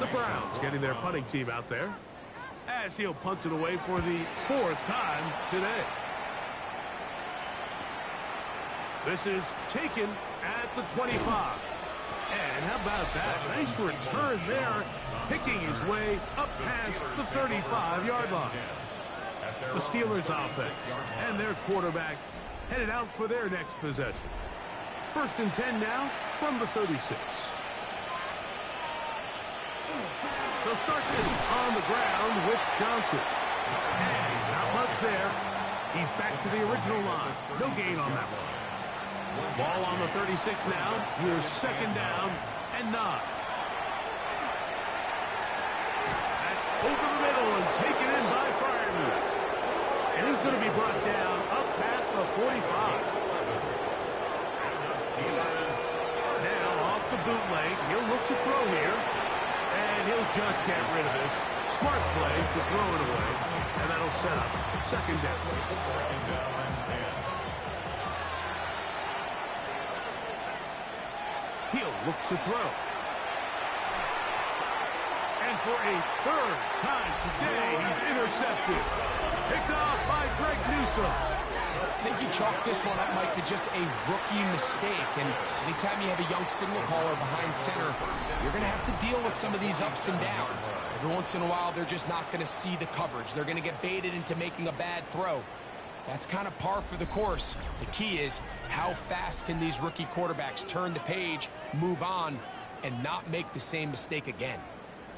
The Browns getting their punting team out there, as he'll punt it away for the 4th time today. This is taken at the 25. And how about that? Nice return there, picking his way up past the 35-yard line. The Steelers offense and their quarterback headed out for their next possession. 1st and 10 now from the 36. They'll start this on the ground with Johnson. And not much there. He's back to the original line. No gain on that one. Ball on the 36 now. Here's 2nd down and 9. That's over the middle and taken in by Freiermuth. And he's going to be brought down up past the 45. Now off the bootleg. He'll look to throw here. And he'll just get rid of this. Smart play to throw it away. And that'll set up second down. Second down and 10. He'll look to throw. And for a third time today, he's intercepted. Picked off by Greg Newsome. I think you chalk this one up, Mike, to just a rookie mistake. And anytime you have a young signal caller behind center, you're going to have to deal with some of these ups and downs. Every once in a while, they're just not going to see the coverage. They're going to get baited into making a bad throw. That's kind of par for the course. The key is how fast can these rookie quarterbacks turn the page, move on, and not make the same mistake again.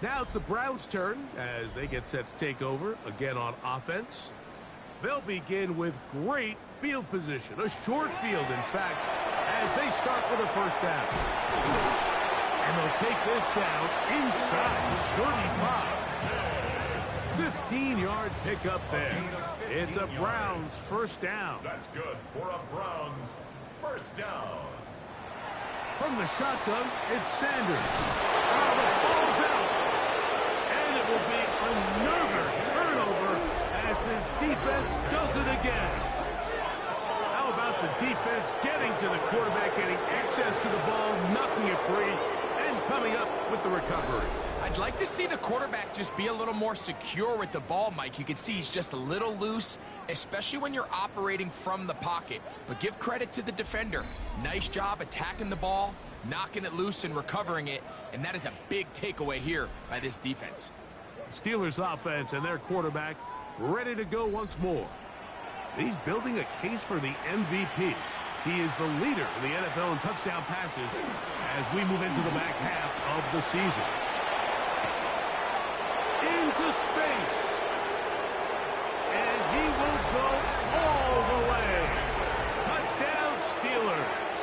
Now it's the Browns' turn as they get set to take over again on offense. They'll begin with great field position, a short field, in fact, as they start with a first down. And they'll take this down inside 35. 15-yard pickup there. It's a Browns first down. That's good for a Browns first down. From the shotgun, it's Sanders. Oh, the ball's out. And it will be another turnover as this defense does it again. How about the defense getting to the quarterback, getting access to the ball, knocking it free, and coming up with the recovery? I'd like to see the quarterback just be a little more secure with the ball, Mike. You can see he's just a little loose, especially when you're operating from the pocket. But give credit to the defender. Nice job attacking the ball, knocking it loose and recovering it, and that is a big takeaway here by this defense. Steelers offense and their quarterback ready to go once more. He's building a case for the MVP. He is the leader in the NFL in touchdown passes as we move into the back half of the season. Into space. And he will go all the way. Touchdown, Steelers.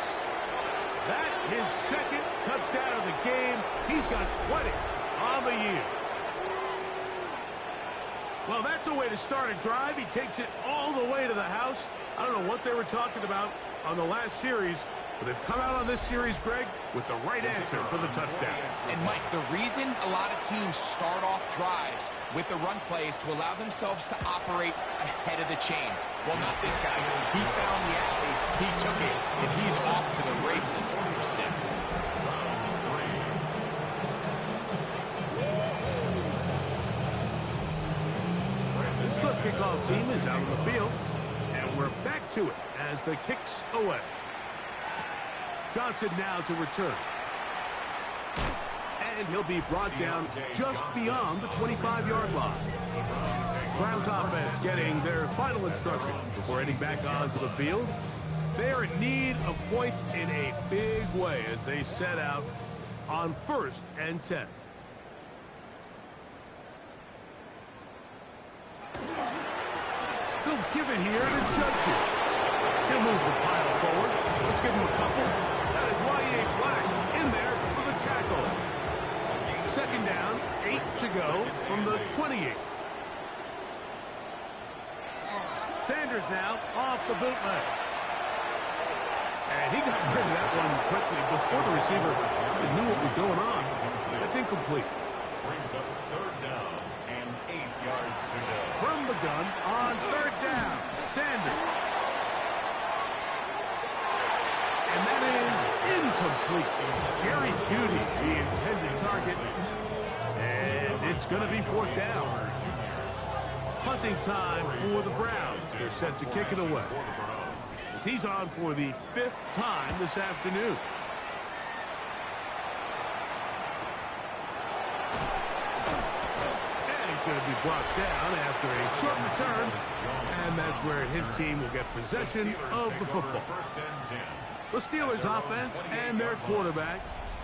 That his second touchdown of the game. He's got 20 on the year. Well, that's a way to start a drive. He takes it all the way to the house. I don't know what they were talking about on the last series, but they've come out on this series, Greg, with the right answer for the touchdown. And, Mike, the reason a lot of teams start off drives with the run play is to allow themselves to operate ahead of the chains. Well, not this guy. He found the athlete, he took it, and he's off to the races for 6. The kickoff team is out on the field, and we're back to it as the kick's away. Johnson now to return. And he'll be brought down just beyond the 25-yard line. Browns offense getting their final instruction before heading back onto the field. They are in need of points in a big way as they set out on 1st and 10. They'll give it here to Judkins. He'll move the pile forward. Let's give him a couple. That is Y.A. Black in there for the tackle. Second down, 8 to go from the 28. Sanders now off the bootleg. And he got rid of that one quickly before the receiver even knew what was going on. That's incomplete. Brings up 3rd down and 8 yards to go. From the gun on 3rd down, Sanders. And that is incomplete. Jerry Jeudy, the intended target. And it's going to be 4th down. Punting time for the Browns. They're set to kick it away. As he's on for the 5th time this afternoon. Going to be brought down after a short return, and that's where his team will get possession of the football. The Steelers offense and their quarterback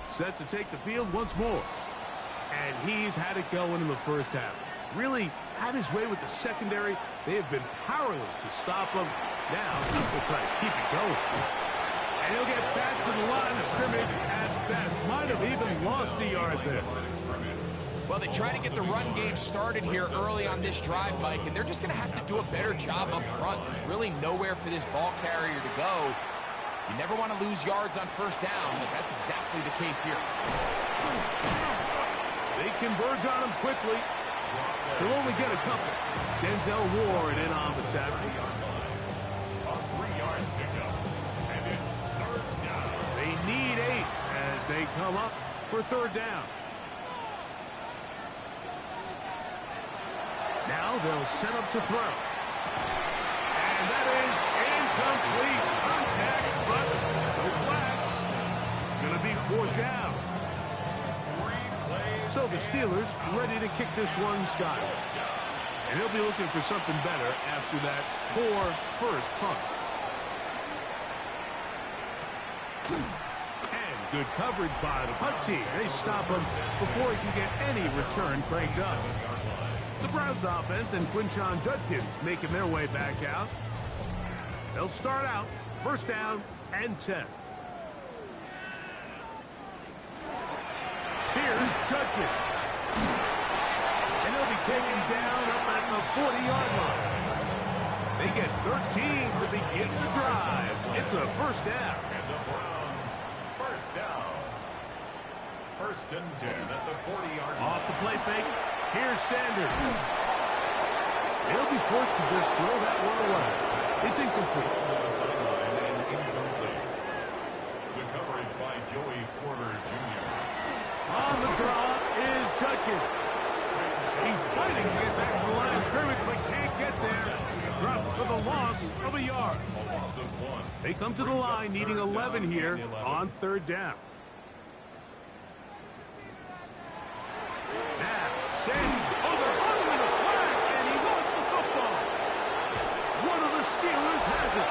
set to take the field once more, and he's had it going in the first half. Really had his way with the secondary. They have been powerless to stop him. Now they'll try to keep it going, and he'll get back to the line of scrimmage at best. Might have even lost a yard there. Well, they try to get the run game started here early on this drive, Mike, and they're just going to have to do a better job up front. There's really nowhere for this ball carrier to go. You never want to lose yards on first down, but that's exactly the case here. They converge on him quickly. They'll only get a couple. Denzel Ward in on the tackle. A 3-yard pickup. And it's third down. They need 8 as they come up for third down. Now they'll set up to throw. And that is incomplete. Contact, but no flags. It's going to be fourth down. So the Steelers ready to kick this one, Scott. And he'll be looking for something better after that poor first punt. And good coverage by the punt team. They stop him before he can get any return cranked up. The Browns offense and Quinshon Judkins making their way back out. They'll start out first down and 10. Here's Judkins. And he'll be taken down up at the 40-yard line. They get 13 to begin the drive. It's a first down. And the Browns, first down. First and 10 at the 40-yard line. Off the play fake. Here's Sanders. He'll be forced to just throw that one away. It's incomplete. Sideline and incomplete. The coverage by Joey Porter Jr. On the draw is Judkins. He's fighting to get back to the line of scrimmage, but can't get there. Dropped for the loss of a yard. A loss of 1. They come to the line needing 11 here on third down. Now, Sanders. Oh, they're running in a flash, and he lost the football. One of the Steelers has it.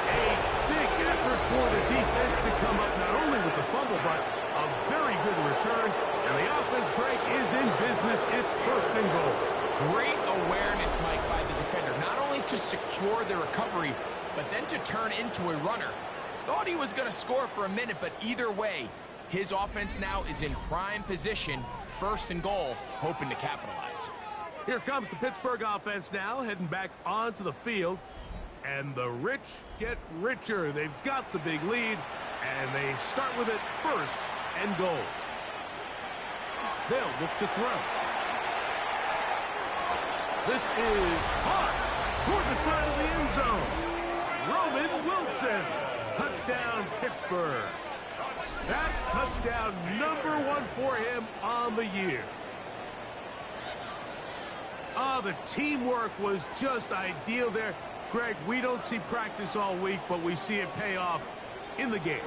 A big effort for the defense to come up not only with the fumble, but a very good return. And the offense, Greg, is in business. It's first and goal. Great awareness, Mike, by the defender. Not only to secure the recovery, but then to turn into a runner. Thought he was going to score for a minute, but either way, his offense now is in prime position, first and goal, hoping to capitalize. Here comes the Pittsburgh offense now, heading back onto the field. And the rich get richer. They've got the big lead, and they start with it first and goal. They'll look to throw. This is hot toward the side of the end zone. Roman Wilson. Touchdown, Pittsburgh. That touchdown, #1 for him on the year. The teamwork was just ideal there. Greg, we don't see practice all week, but we see it pay off in the game.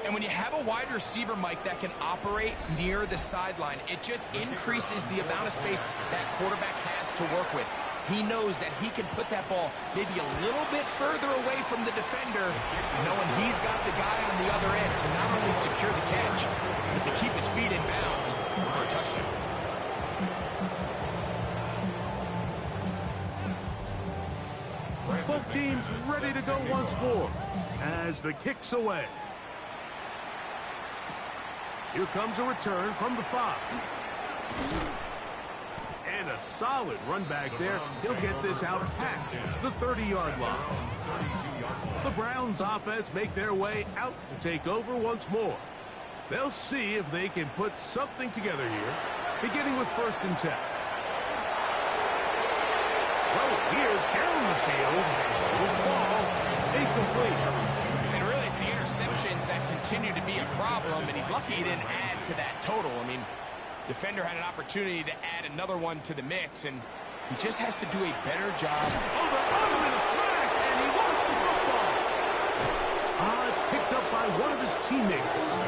And when you have a wide receiver, Mike, that can operate near the sideline, it just increases the amount of space that quarterback has to work with. He knows that he can put that ball maybe a little bit further away from the defender, knowing he's got the guy on the other end to not only secure the catch, but to keep his feet in bounds for a touchdown. Both teams ready to go once more as the kick's away. Here comes a return from the 5. And a solid run back there. He'll get this out past the 30-yard line. The Browns offense make their way out to take over once more. They'll see if they can put something together here, beginning with first and 10. Well, here down the field will fall incomplete. And really, it's the interceptions that continue to be a problem, and he's lucky he didn't add to that total. I mean, defender had an opportunity to add another one to the mix, and he just has to do a better job. Over in a flash, and he lost the football. It's picked up by one of his teammates.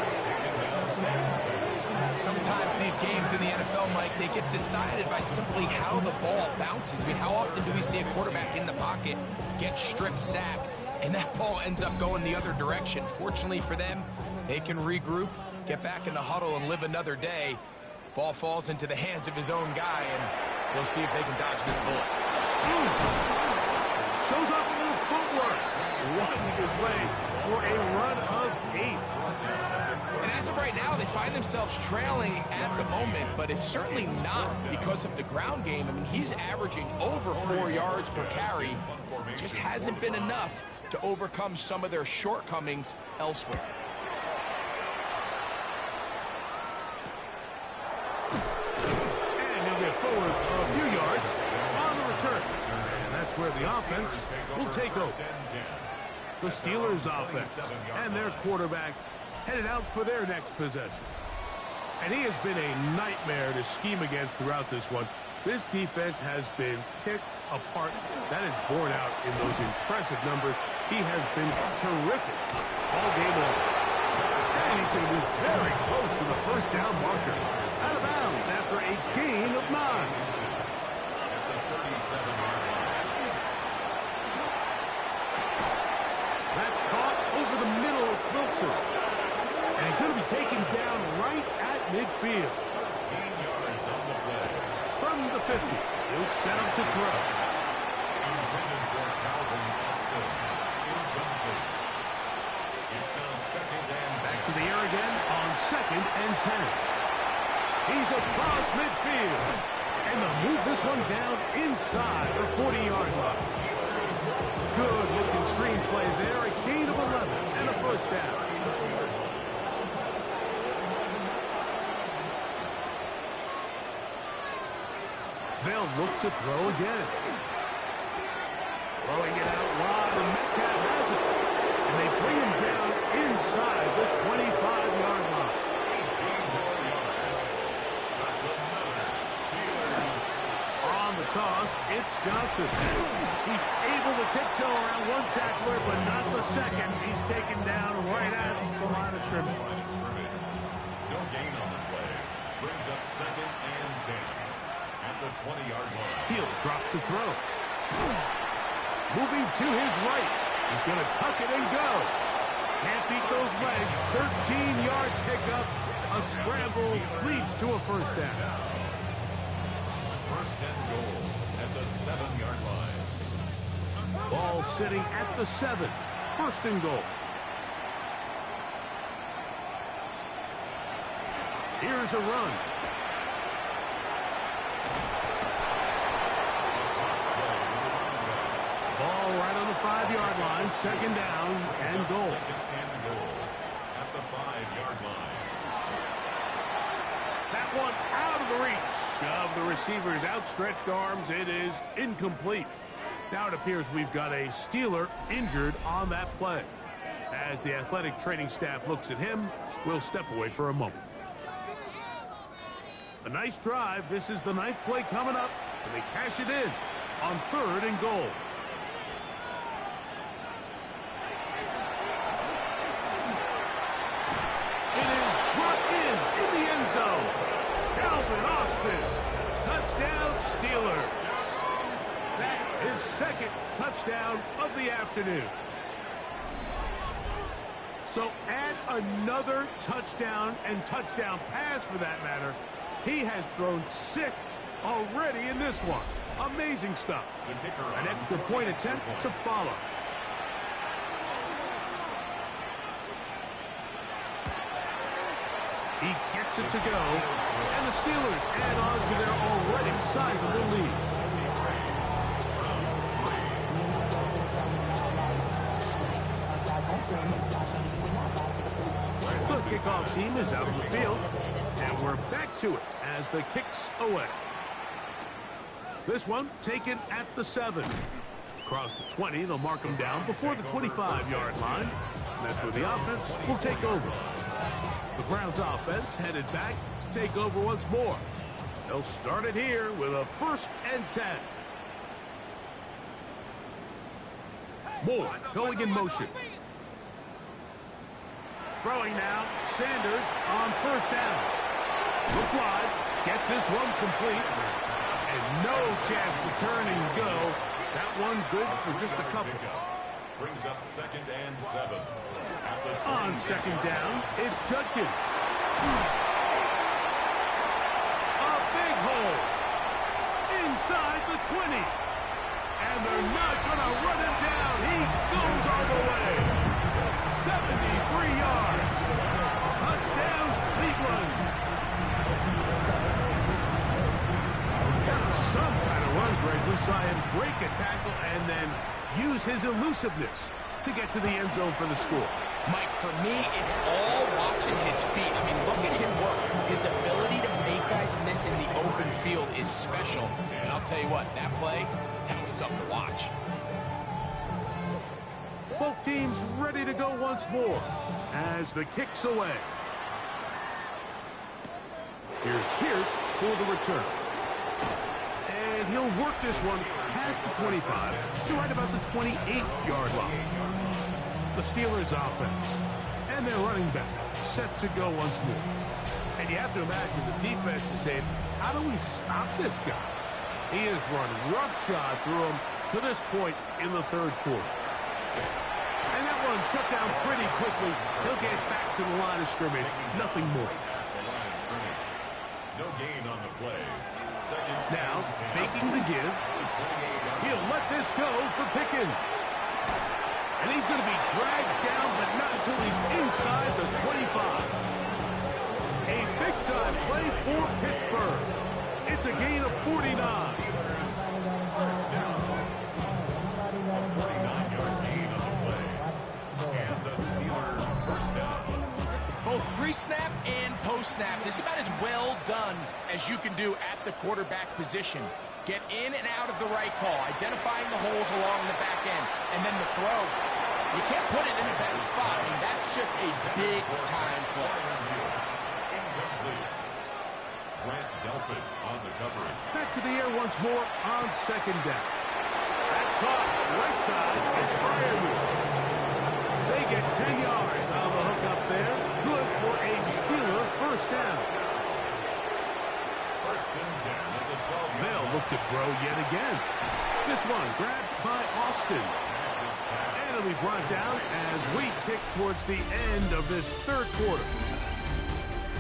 Sometimes these games in the NFL, Mike, they get decided by simply how the ball bounces. I mean, how often do we see a quarterback in the pocket get strip sacked, and that ball ends up going the other direction? Fortunately for them, they can regroup, get back in the huddle, and live another day. Ball falls into the hands of his own guy, and we'll see if they can dodge this bullet. Shows off a little footwork, winding his way for a run of And as of right now, they find themselves trailing at the moment, but it's certainly not because of the ground game. I mean, he's averaging over 4 yards per carry. Just hasn't been enough to overcome some of their shortcomings elsewhere. And he'll get forward a few yards on the return. And that's where the offense will take over. The Steelers offense and their quarterback headed out for their next possession. And he has been a nightmare to scheme against throughout this one. This defense has been picked apart. That is borne out in those impressive numbers. He has been terrific all game long. And he's going to be very close to the first down marker. Out of bounds after a gain of 9. At the 37-yard line. That's caught over the middle. It's Wilson. And he's going to be taken down right at midfield. 13 yards on the play. From the 50, he'll set up to throw. Intended for Calvin Austin. Incomplete. It's now second and Back to the air again on 2nd and 10. He's across midfield. And they'll move this one down inside the 40-yard line. Good looking screenplay there. A gain of 11 and a first down. They'll look to throw again. Throwing it out wide, and Metcalf has it. And they bring him down inside the 25-yard line. 18 more yards. That's another Steelers. On the toss, it's Johnson. He's able to tiptoe around one tackler, but not the second. He's taken down right at the line of scrimmage. No gain on the play. Brings up second and 10. At the 20-yard line. He'll drop to throw. Moving to his right. He's going to tuck it and go. Can't beat those legs. 13-yard pickup. A scramble leads to a first down. First and goal at the 7-yard line. Ball sitting at the 7. First and goal. Here's a run. Ball right on the 5-yard line. Second down and goal. Second and goal at the 5-yard line. That one out of the reach of the receiver's outstretched arms. It is incomplete. Now it appears we've got a Steeler injured on that play. As the athletic training staff looks at him, we'll step away for a moment. A nice drive. This is the 9th play coming up, and they cash it in on 3rd and goal. It is brought in the end zone. Calvin Austin. Touchdown, Steelers. That is 2nd touchdown of the afternoon. So add another touchdown and touchdown pass for that matter. He has thrown 6 already in this one. Amazing stuff. An extra point attempt to follow. He gets it to go, and the Steelers add on to their already sizable lead. The kickoff team is out on the field, and we're back to it as the kicks away. This one taken at the 7. Across the 20, they'll mark them down before the 25-yard line. And that's where the offense will take over. The Browns offense headed back to take over once more. They'll start it here with a 1st and 10. Moore going in motion. Throwing now, Sanders on 1st down. Look wide, get this one complete. And no chance to turn and go. That one good for just a couple. Brings up 2nd and 7. On 2nd down, it's Judkins. A big hole. Inside the 20. And they're not going to run him down. He goes all the way. 73 yards. break a tackle and then use his elusiveness to get to the end zone for the score. Mike, for me, it's all watching his feet. I mean, look at him work. His ability to make guys miss in the open field is special. And I'll tell you what, that play, that was something to watch. Both teams ready to go once more as the kick's away. Here's Pierce for the return. And he'll work this one past the 25 to right about the 28-yard line. The Steelers offense and their running back set to go once more. And you have to imagine the defense is saying, how do we stop this guy? He has run roughshod through him to this point in the third quarter. And that one shut down pretty quickly. He'll get back to the line of scrimmage. Nothing more. No gain on the play. Now, faking the give. He'll let this go for Pickens. And he's going to be dragged down, but not until he's inside the 25. A big-time play for Pittsburgh. It's a gain of 49. First down. A 49-yard gain on the play. And the Steelers first down. Both pre-snap and post-snap is about as well done as you can do at the quarterback position. Get in and out of the right call, identifying the holes along the back end, and then the throw. You can't put it in a better spot. I mean, that's just a big-time play. Incomplete. Grant Delpit on the coverage. Back to the air once more on second down. That's caught. Right side. It's fired. They get 10 yards out of the hook up there. Good for a Steeler first down. First and 10 at the 12-yard. They'll look to throw yet again. This one grabbed by Austin. And it'll be brought down as we tick towards the end of this third quarter.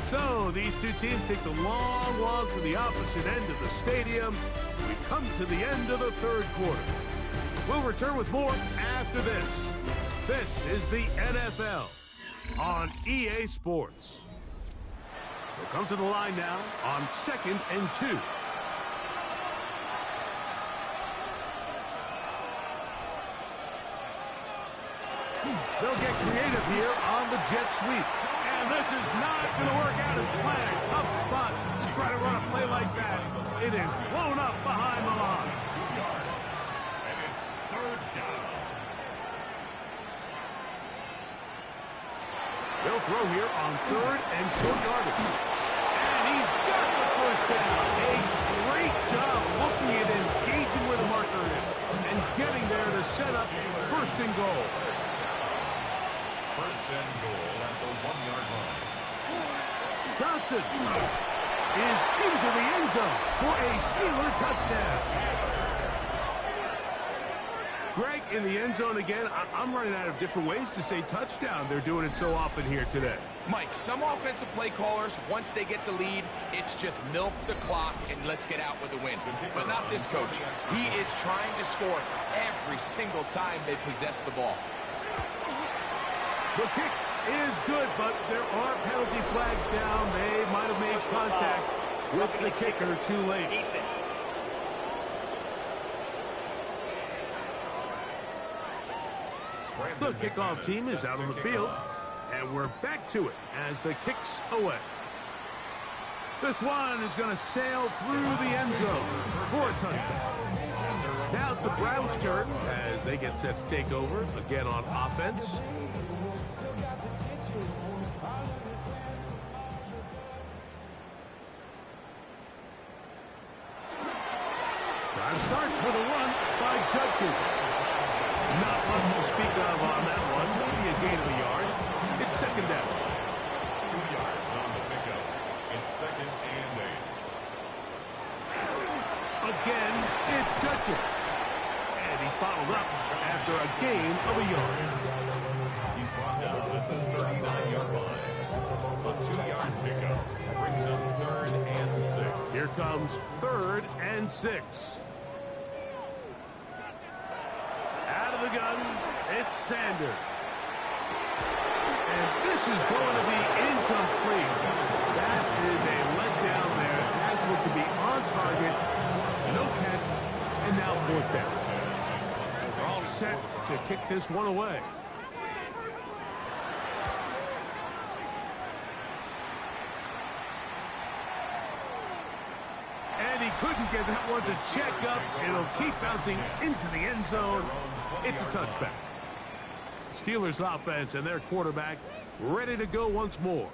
So these two teams take the long walk to the opposite end of the stadium. We've come to the end of the third quarter. We'll return with more after this. This is the NFL on EA Sports. We'll come to the line now on 2nd and 2. They'll get creative here on the jet sweep. And this is not going to work out as planned. Tough spot to try to run a play like that. It is blown up behind the line. 2 yards. And it's third down. They'll throw here on third and short yardage. And he's got the first down. A great job looking at engaging where the marker is and getting there to set up first and goal. First and goal at the 1-yard line. Johnson is into the end zone for a Steeler touchdown. Greg, in the end zone again. I'm running out of different ways to say touchdown. They're doing it so often here today. Mike, some offensive play callers, once they get the lead, it's just milk the clock and let's get out with a win. But not this coach. He is trying to score every single time they possess the ball. The kick is good, but there are penalty flags down. They might have made contact with the kicker too late. The kickoff team is out on the field, and we're back to it as the kick's away. This one is going to sail through the end zone for a touchdown. Now it's the Browns' turn as they get set to take over again on offense. Drive starts with a run by Judkins. Not much to speak of on that one. Maybe a gain of a yard. It's second down. 2 yards on the pickup. It's second and 8. Again, it's Judkins. And he's bottled up after a gain of a yard. He's brought down at the 39-yard line. A 2-yard pickup brings up third and 6. Here comes third and 6. Out of the gun, it's Sanders. And this is going to be incomplete. That is a letdown there. Has looked to be on target. No catch. And now fourth down. They're all set to kick this one away. And he couldn't get that one to check up. It'll keep bouncing into the end zone. It's a touchback. Steelers offense and their quarterback ready to go once more.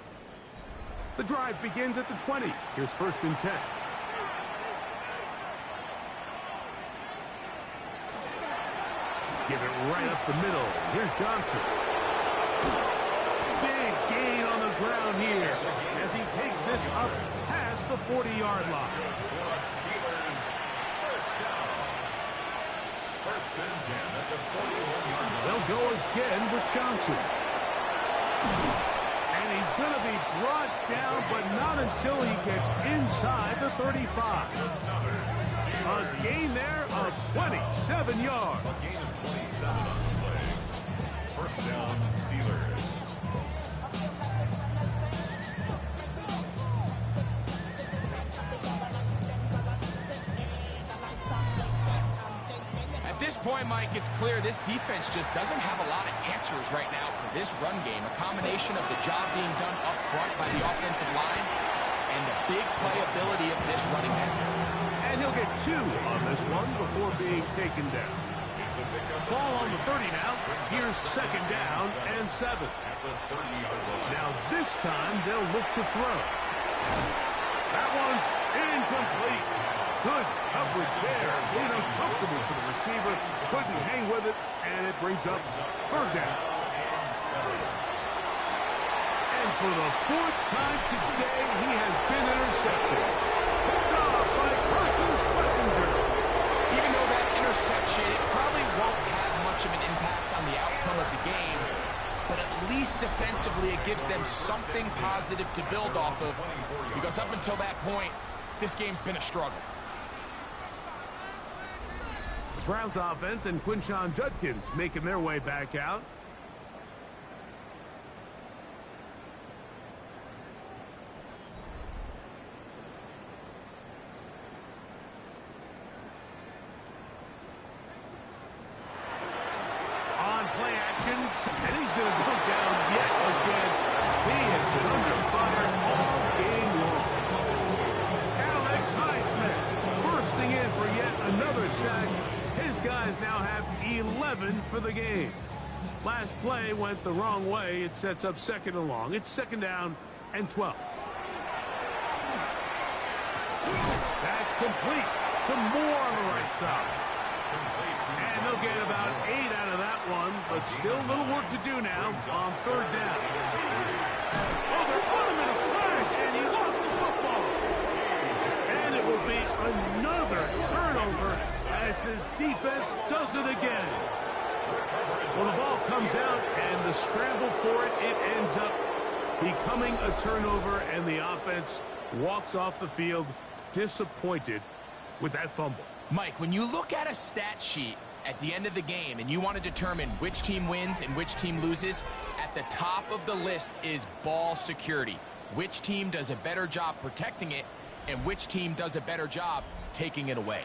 The drive begins at the 20. Here's 1st and 10. Give it right up the middle. Here's Johnson. Big gain on the ground here as he takes this up past the 40-yard line. They'll go again with Johnson. And he's going to be brought down, but not until he gets inside the 35. A gain there of 27 yards. A gain of 27 on the play. 1st down, Steelers. At this point, Mike, it's clear this defense just doesn't have a lot of answers right now for this run game. A combination of the job being done up front by the offensive line and the big playability of this running back. And he'll get 2 on this one before being taken down. Ball on the 30 now. Here's 2nd down and 7. Now this time they'll look to throw. That one's incomplete. Good coverage there. Made uncomfortable for the receiver. Couldn't hang with it, and it brings up 3rd down. And for the 4th time today, he has been intercepted. Picked off by Carson Schlesinger. Even though that interception, it probably won't have much of an impact on the outcome of the game, but at least defensively it gives them something positive to build off of, because up until that point, this game's been a struggle. Browns offense and Quinshon Judkins making their way back out. On play action, and he's going to go down yet again. He has been under fire all game long. Alex Highsmith bursting in for yet another sack. His guys now have 11 for the game. Last play went the wrong way. It sets up 2nd and long. It's 2nd down and 12. That's complete. Some more on the right side. And they'll get about 8 out of that one, but still a little work to do now on 3rd down. Oh, they're put him in a flash, and he lost the football. And it will be another turnover as this defense does it again. Well, the ball comes out, and the scramble for it ends up becoming a turnover, and the offense walks off the field disappointed with that fumble. Mike, when you look at a stat sheet at the end of the game and you want to determine which team wins and which team loses, at the top of the list is ball security. Which team does a better job protecting it and which team does a better job taking it away.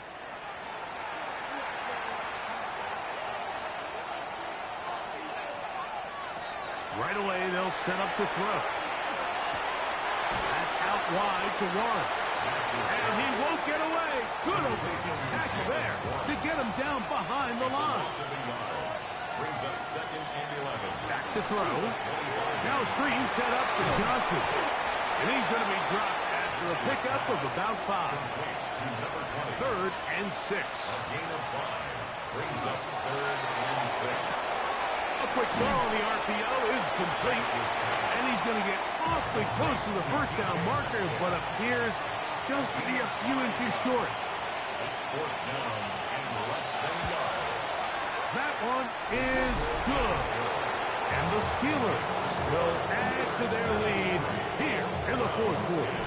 Right away, they'll set up to throw. That's out wide to Warren. And he won't get away. Good open tackle there to get him down behind the line. Brings up 2nd and 11. Back to throw. Now a screen set up for Johnson. And he's going to be dropped after a pickup of about 5. 3rd and 6. A gain of 5. Brings up 3rd and 6. A quick throw on the RPO is complete. And he's going to get awfully close to the 1st down marker, but appears just to be a few inches short. It's 4th down and less than a yard. That one is good. And the Steelers will add to their lead here in the 4th quarter.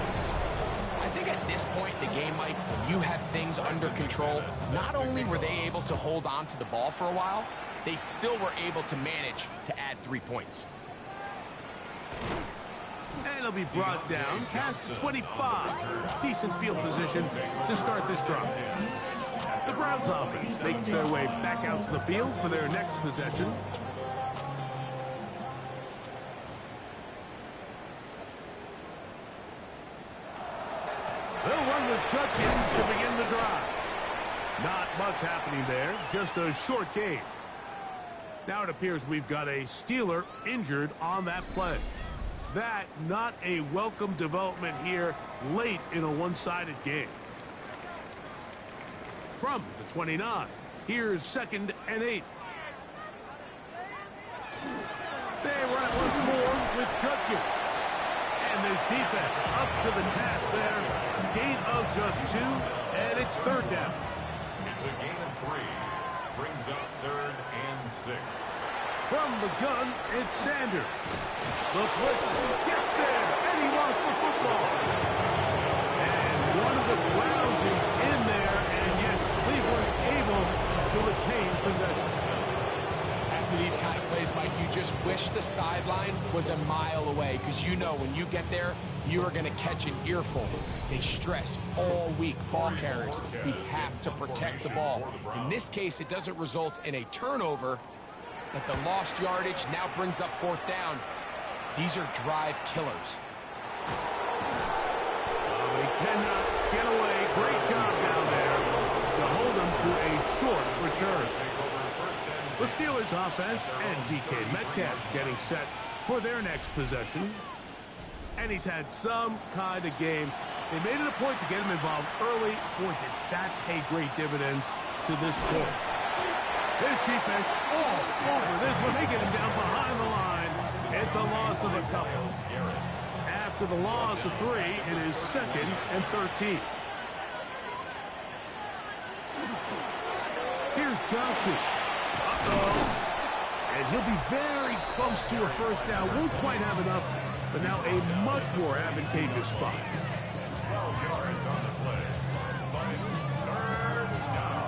I think at this point in the game, Mike, when you have things under control, not only were they able to hold on to the ball for a while, they still were able to manage to add 3 points. And he'll be brought down past 25. Decent field position to start this drive. The Browns offense makes their way back out to the field for their next possession. They'll run with Judkins to begin the drive. Not much happening there, just a short game. Now it appears we've got a Steeler injured on that play. That not a welcome development here late in a one-sided game. From the 29, here's 2nd and 8. They run it once more with Judkins. And this defense up to the task there. Gain of just 2, and it's 3rd down. It's a gain of 3. Brings up 3rd and 6. From the gun, it's Sanders. The blitz gets there, and he lost the football. And one of the Browns is in there, and yes, Cleveland able to retain possession. After these kind of plays, Mike, you just wish the sideline was a mile away, because you know when you get there, you are going to catch an earful. They stress all week, ball carriers. We have to protect the ball. In this case, it doesn't result in a turnover, but the lost yardage now brings up 4th down. These are drive killers. They cannot get away. Great job down there to hold them to a short return. The Steelers offense and DK Metcalf getting set for their next possession. And he's had some kind of game. They made it a point to get him involved early. Boy, did that pay great dividends to this point. His defense all over this one. They get him down behind the line. It's a loss of a couple. After the loss of 3, it is 2nd and 13. Here's Johnson. And he'll be very close to a 1st down. Won't quite have enough, but now a much more advantageous spot. 12 yards on the play. But it's 3rd down.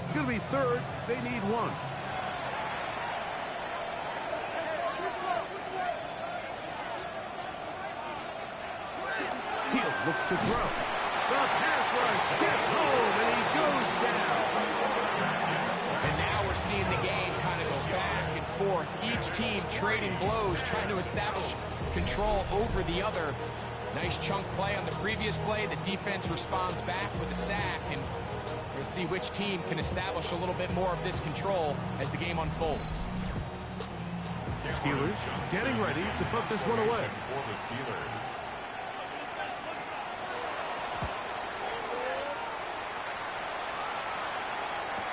It's going to be 3rd. They need 1. He'll look to throw. The pass rush gets home, and he goes down. And now we're seeing the game kind of go back and forth. Each team trading blows, trying to establish control over the other. Nice chunk play on the previous play. The defense responds back with a sack, and we'll see which team can establish a little bit more of this control as the game unfolds. Steelers getting ready to put this one away. For the Steelers.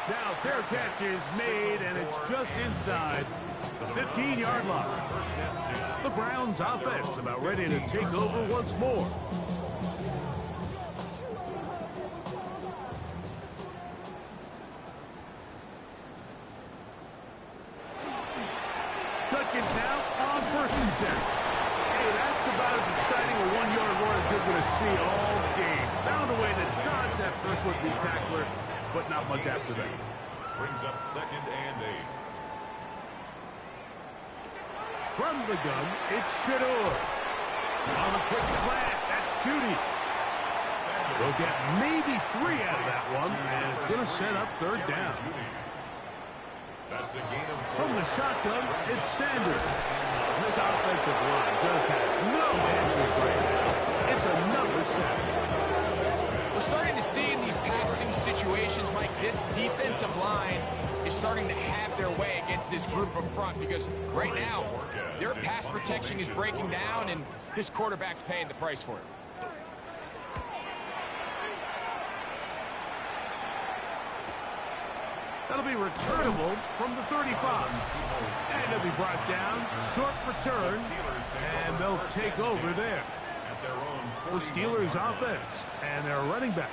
Now fair catch is made, and it's just inside the 15-yard line. The Browns offense about ready to take over once more. Judkins now on 1st and 10. Hey, that's about as exciting a 1-yard run as you're going to see all game. Found a way to dodge that first would-be tackler, but not much after that. Brings up 2nd and 8. From the gun, it's Shador. On a quick slant, that's Judy. They'll get maybe 3 out of that one, and it's going to set up 3rd down. That's a gain of 4. From the shotgun, it's Sanders. This offensive line just has no answers right now. It's another sack. We're starting to see in these passing situations, Mike, this defensive line is starting to have their way against this group up front, because right now their pass protection is breaking down, and this quarterback's paying the price for it. That'll be returnable from the 35. And it'll be brought down. Short return. And they'll take over there. The Steelers offense and their running back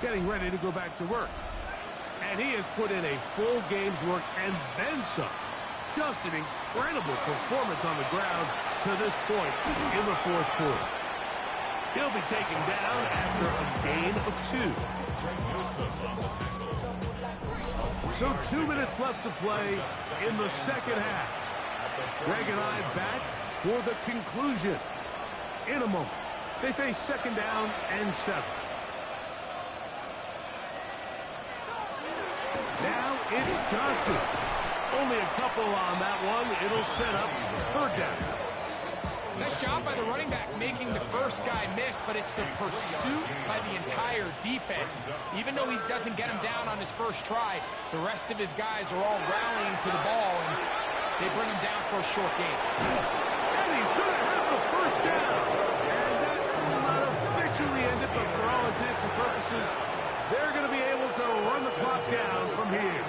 getting ready to go back to work. And he has put in a full game's work and then some. Just an incredible performance on the ground to this point in the 4th quarter. He'll be taken down after a gain of 2. So 2 minutes left to play in the 2nd half. Greg and I back for the conclusion in a moment. They face 2nd down and 7. Now it's Johnson. Only a couple on that one. It'll set up third down. Nice job by the running back making the first guy miss, but it's the pursuit by the entire defense. Even though he doesn't get him down on his first try, the rest of his guys are all rallying to the ball, and they bring him down for a short gain. And he's going to have the first down. And that's not officially ended, but for all intents and purposes, they're going to be able to run the clock down from here.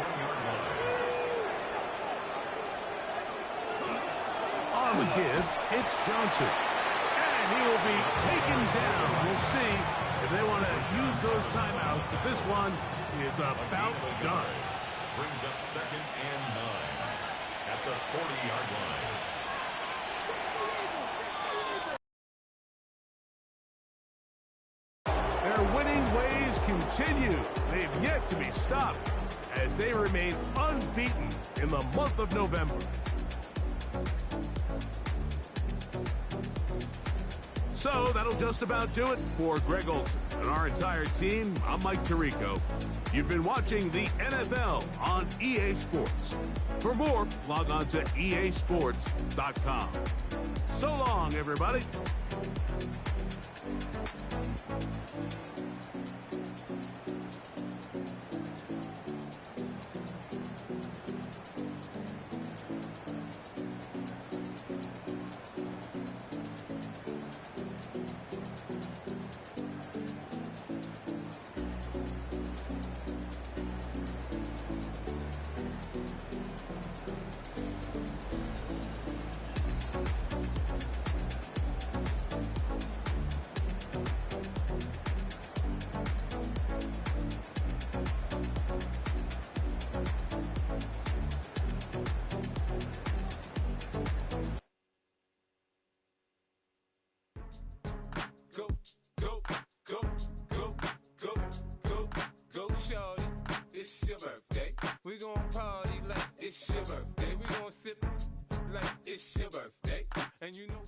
On the give, it's Johnson. And he will be taken down. We'll see if they want to use those timeouts, but this one is about done. Brings up 2nd and 9 at the 40-yard line. Their winning ways continue. They've yet to be stopped as they remain unbeaten in the month of November. So that'll just about do it for Greg Olsen and our entire team. I'm Mike Tirico. You've been watching the NFL on EA Sports. For more, log on to easports.com. So long, everybody. It's your birthday. We gon' party like it's your birthday. We gon' sip like it's your birthday. And you know we...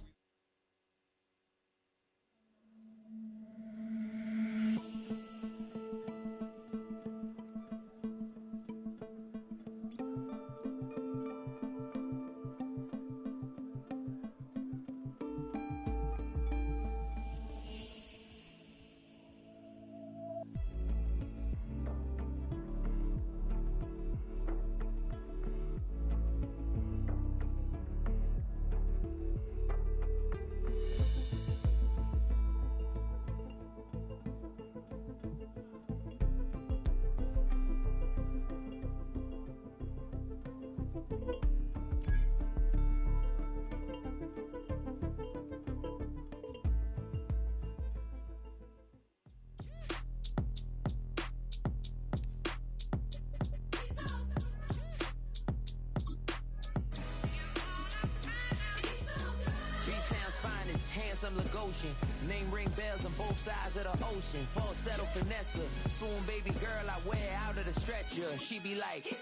B-Town's finest, handsome Lagosian. Name ring bells on both sides of the ocean. Falsetto finesse, swoon baby girl I wear out of the stretcher. She be like...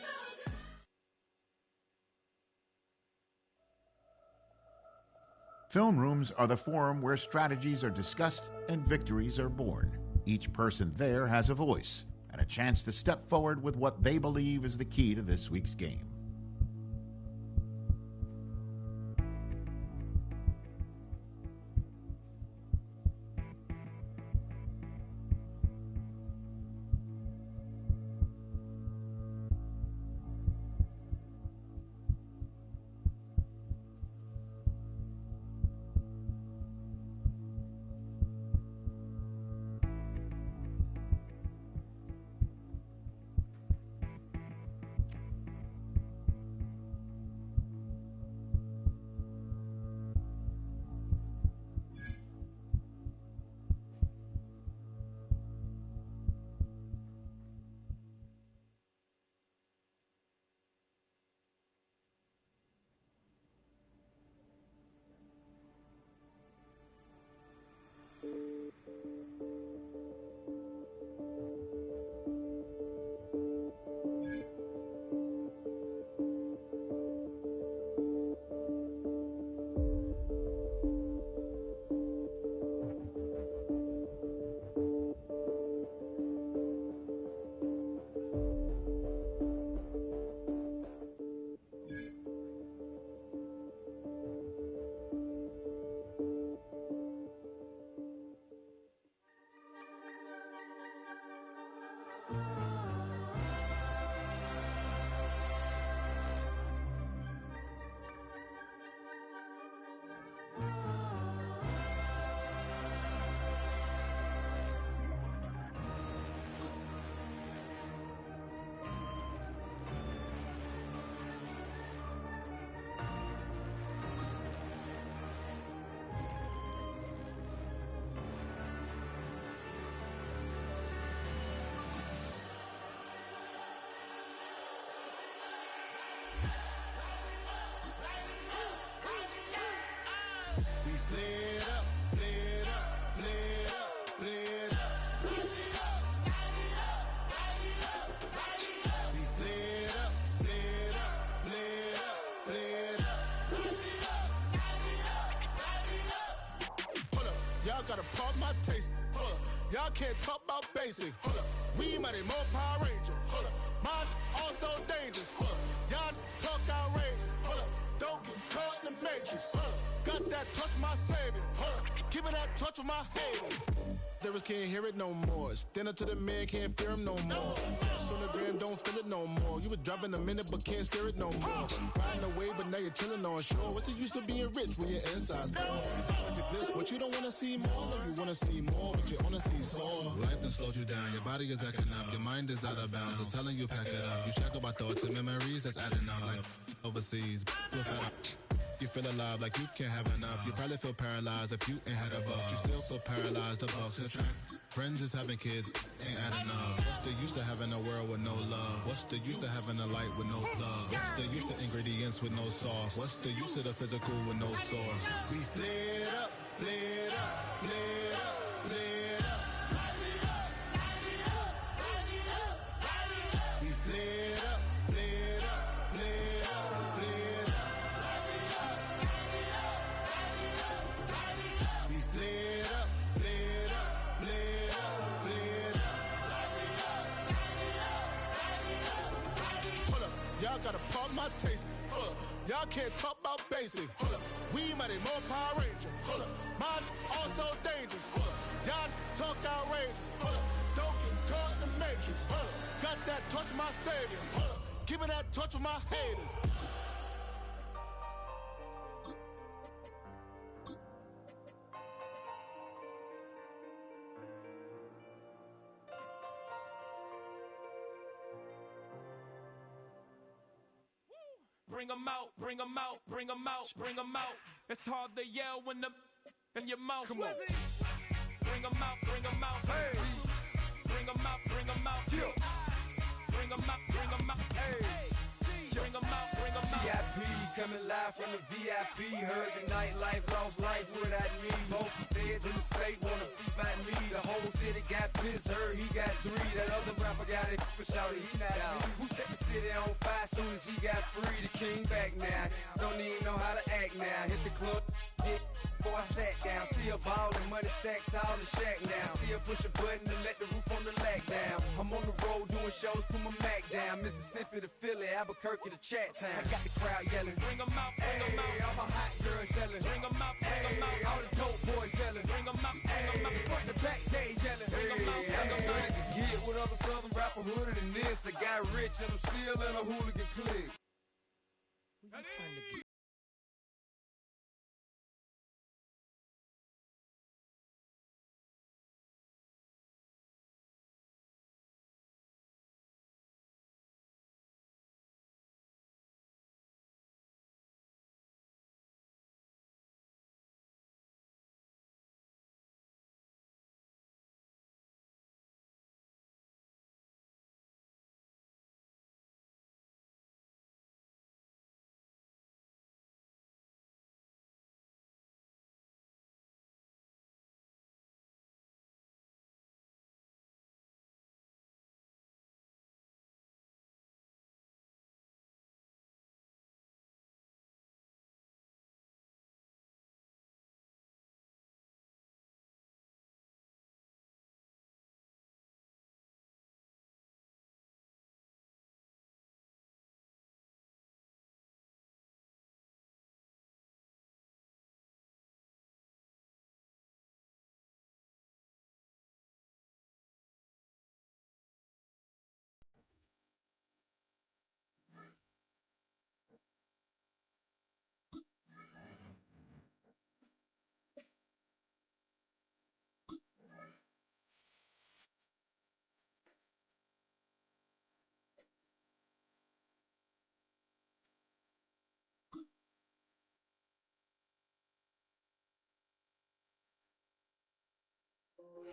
Film rooms are the forum where strategies are discussed and victories are born. Each person there has a voice and a chance to step forward with what they believe is the key to this week's game. taste. Hold up. Y'all can't talk about basic. Hold up. We mighty more Power Ranger. Hold up. Mine also dangerous. Hold up. Y'all talk outrageous. Hold up. Don't get caught in the matrix. Hold up. Got that touch my savior. Hold up. Give me that touch of my haters. Lyrics can't hear it no more. Stand up to the man, can't fear him no more. Sonogram don't feel it no more. You were driving a minute but can't steer it no more. Riding away but now you're chilling on shore. What's the use of being rich when your inside's poor? Is it this what you don't wanna see more? No, you wanna see more, but you wanna see soar. Life done slowed you down. Your body is acting up. Your mind is out of bounds. It's telling you pack it up. You shackle by thoughts and memories that's adding up. Like overseas, feel fed up. You feel alive like you can't have enough. You probably feel paralyzed if you ain't had a buck. You still feel paralyzed, the bucks and track. Friends is having kids, ain't adding up. What's the use of having a world with no love? What's the use of having a light with no plug? What's the use of ingredients with no sauce? What's the use of the physical with no source? We flared up, flared up, flared up, flared up. Light me up, light me up, light me up, light me up. We flared up, flared up, flared up, flared up. Light me up, light me up, light me up, light me up. We flared up, flared up, flared up, flared up. Light me up, light me up, light me up, light me up. Hold up, y'all gotta pump my taste. Hold up, y'all can't talk about basic. Hold up, we mighty more Power Ranger. Hold up, mine also dangerous. Hold up, y'all talk outrageous. Hold up, don't get caught in the matrix. Hold up, got that touch of my savior. Hold up, give me that touch of my haters. Bring 'em out, bring 'em out, bring 'em out, bring 'em out. It's hard to yell when the in your mouth. Come on. Bring 'em out, bring 'em out. Hey. Bring 'em out, bring 'em out. Yeah. Bring 'em out, bring 'em out. Hey. Bring 'em out, bring 'em out. VIP coming live from the VIP. Heard the nightlife, lost life without me. Both feds in the state wanna see by me. The whole city got pissed, heard he got 3. That other rapper got it, but shouted he not out. Who set the city on fire soon as he got free? The king back now, don't even know how to act now. Hit the club, hit before I sat down. Still ballin', money stacked tall and shack now. Still push a button to let the roof on the lack down. I'm on the road doing shows, put my Mac down. Mississippi to Philly, Albuquerque to Chat Town. I got the crowd yelling, bring 'em out, bring 'em out. All my hot girls yelling, bring 'em out, bring 'em out. All the dope boys yelling, bring 'em out, bring 'em out. Front to back, they yelling, bring 'em out, bring 'em out. To get with other southern rapper hooded than this. I got rich and I'm still in a hooligan clique.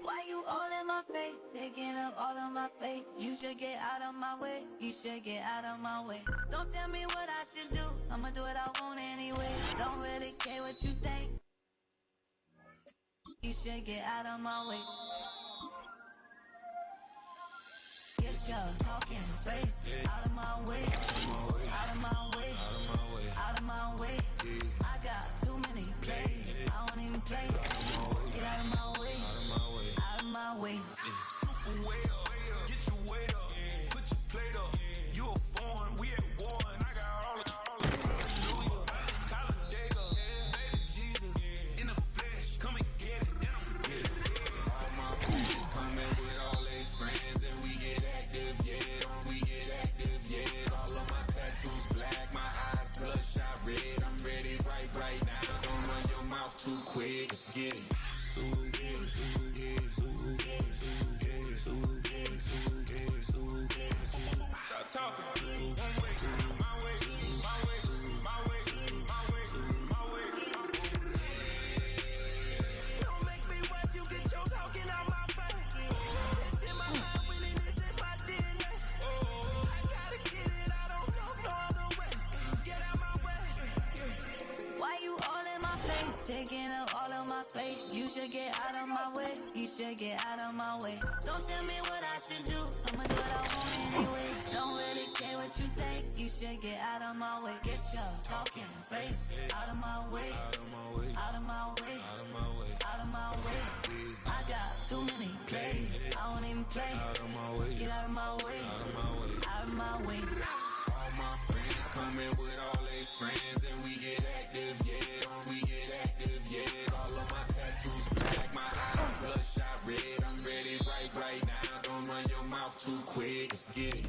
Why you all in my face, taking up all of my face? You should get out of my way, you should get out of my way. Don't tell me what I should do, I'ma do what I want anyway. Don't really care what you think. You should get out of my way. Get your talking face out of my way, out of my way, out of my way. I got too many plays, I don't even play. Get out of my way. taking up all of my space. You should get out of my way. You should get out of my way. Don't tell me what I should do. I'ma do what I want anyway. Don't really care what you think. You should get out of my way. Get your talking face out of my way. Out of my way. Out of my way. Out of my way. Out of my way. I got too many plays. I won't even play. Out of my way. Get out of my way. Out of my way. Out of my way. All my friends coming with all their friends, and we get active, yeah. We get active, yeah. All of my tattoos black, my eyes bloodshot red. I'm ready right now. Don't run your mouth too quick. Let's get it.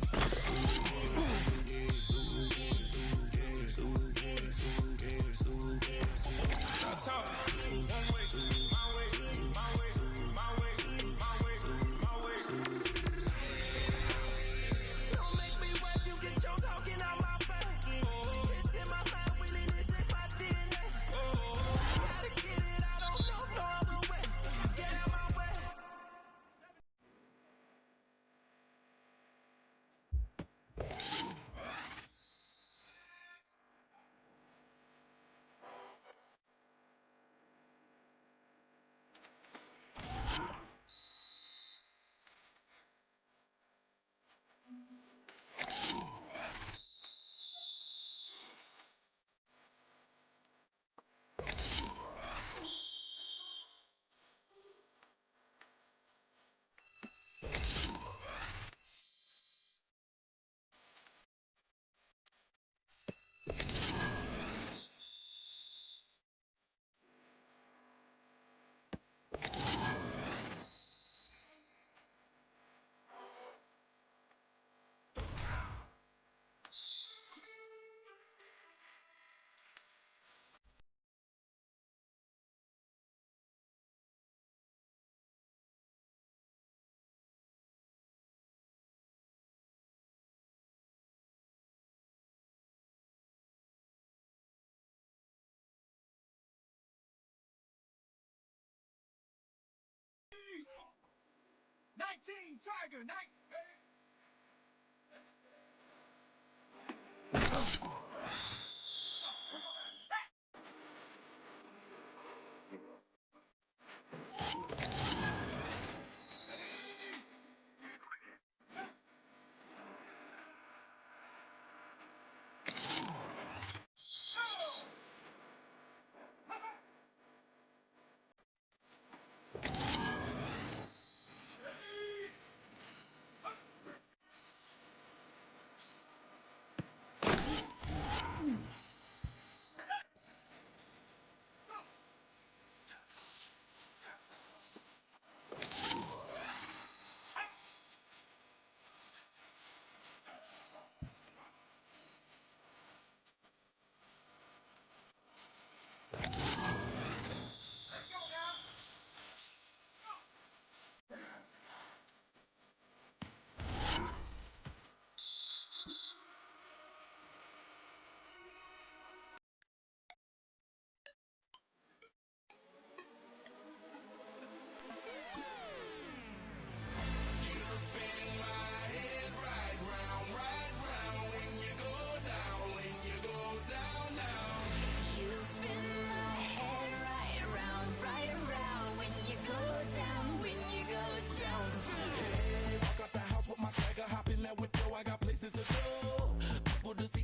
Tiger,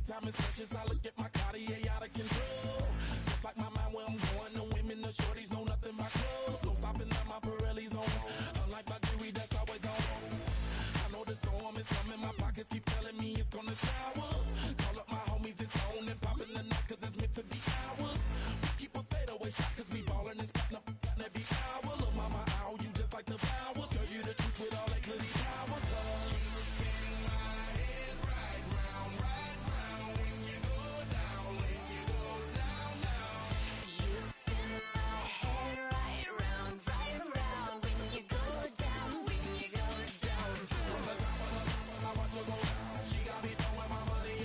time is precious. I look at my Cartier out of control. Just like my mind where I'm going. The women, the shorties know nothing but clothes. No stopping at my Pirelli's on. Unlike my jewelry that's always on. I know the storm is coming. My pockets keep telling me it's gonna shower. Call up my homies, it's on and popping the night cause it's meant to be ours. We keep a fadeaway shot cause we ballin' and spittin' up every hour. Look mama, ow, you just like the flowers. Girl, you the truth with all that goody power. You spin my head right round when you go down, when you go down, down. You spin my head right round when you go down, when you go down, down. From the top of the top, I watch her go down. She got me throwing my money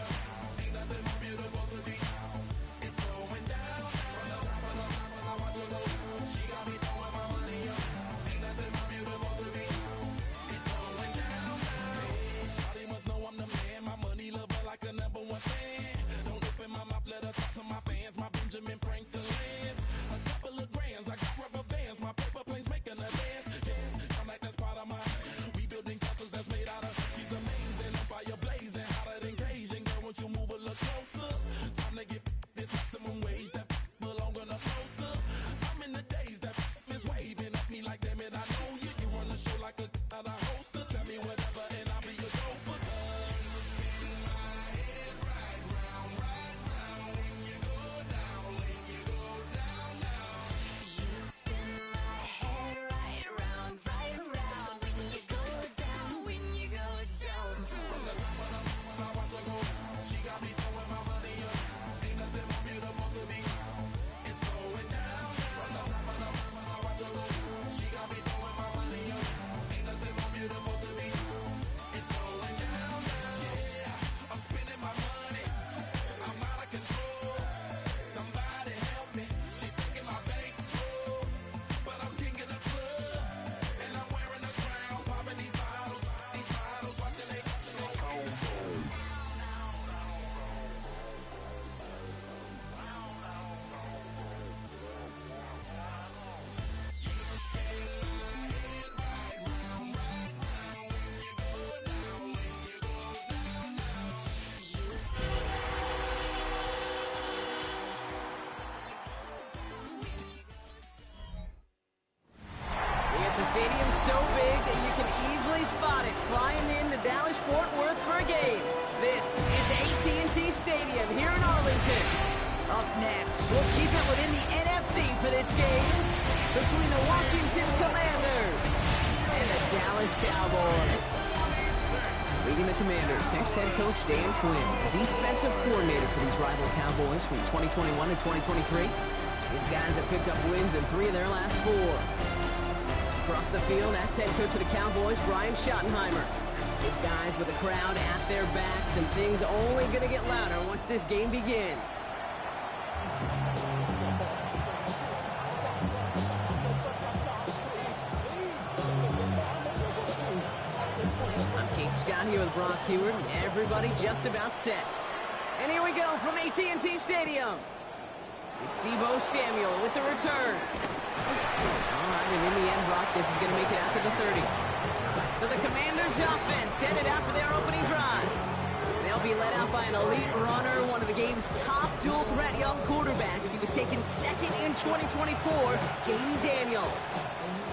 The stadium's so big that you can easily spot it flying in to Dallas-Fort Worth for a game. This is AT&T Stadium here in Arlington. Up next, we'll keep it within the NFC for this game between the Washington Commanders and the Dallas Cowboys. Leading the Commanders, ex-head coach Dan Quinn, defensive coordinator for these rival Cowboys from 2021 to 2023. These guys have picked up wins in 3 of their last 4. Across the field, that's head coach of the Cowboys, Brian Schottenheimer. His guys with the crowd at their backs, and things only going to get louder once this game begins. Scott here with Brock Heward. Everybody just about set. And here we go from AT&T Stadium. It's Deebo Samuel with the return. All right, and in the end, Brock, this is going to make it out to the 30. So the Commanders' offense headed out for their opening drive. They'll be led out by an elite runner, one of the game's top dual-threat young quarterbacks. He was taken second in 2024, J.D. Daniels.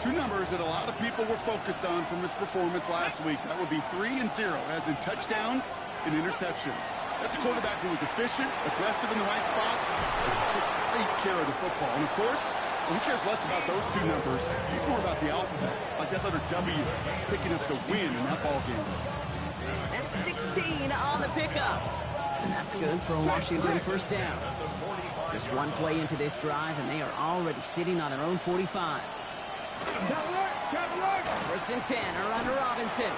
2 numbers that a lot of people were focused on from his performance last week. That would be 3 and 0, as in touchdowns and interceptions. That's a quarterback who was efficient, aggressive in the right spots, and took great care of the football. And of course, he cares less about those 2 numbers. He's more about the alphabet, like that letter W, picking up the win in that ball game. That's 16 on the pickup. And that's good for a Washington first down. Just one play into this drive, and they are already sitting on their own 45. First and 10, around to Robinson.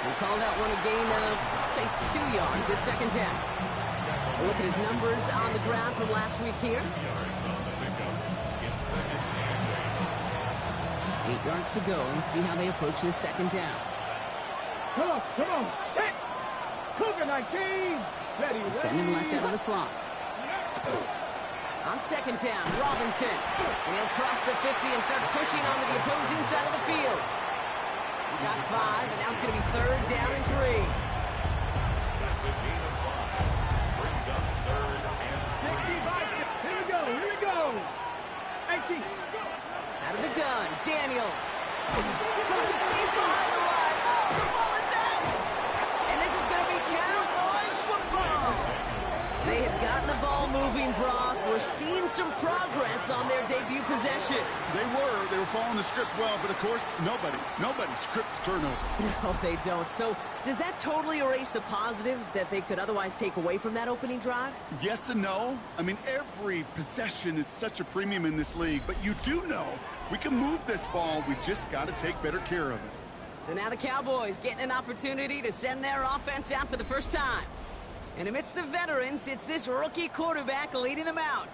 He called out one a gain of, let's say, 2 yards at second down. We'll look at his numbers on the ground from last week here. 8 yards to go. Let's see how they approach this second down. Come on. Hit! Cougar 19! Ready. Send him left out of the slot. On second down, Robinson. And he'll cross the 50 and start pushing onto the opposing side of the field. He got 5, and now it's going to be 3rd down and 3. That's a gain of 5. Brings up 3rd and 3. Here we go. 18. Out of the gun, Daniels. Coming deep behind the line. Oh, the ball is out! And this is going to be Cowboys football. They had gotten the ball moving, Brock. We're seeing some progress on their debut possession. They were following the script well, but of course, nobody scripts turnover. No, they don't. So does that totally erase the positives that they could otherwise take away from that opening drive? Yes and no. I mean, every possession is such a premium in this league, but you do know we can move this ball. We just got to take better care of it. So now the Cowboys getting an opportunity to send their offense out for the first time. And amidst the veterans, it's this rookie quarterback leading them out.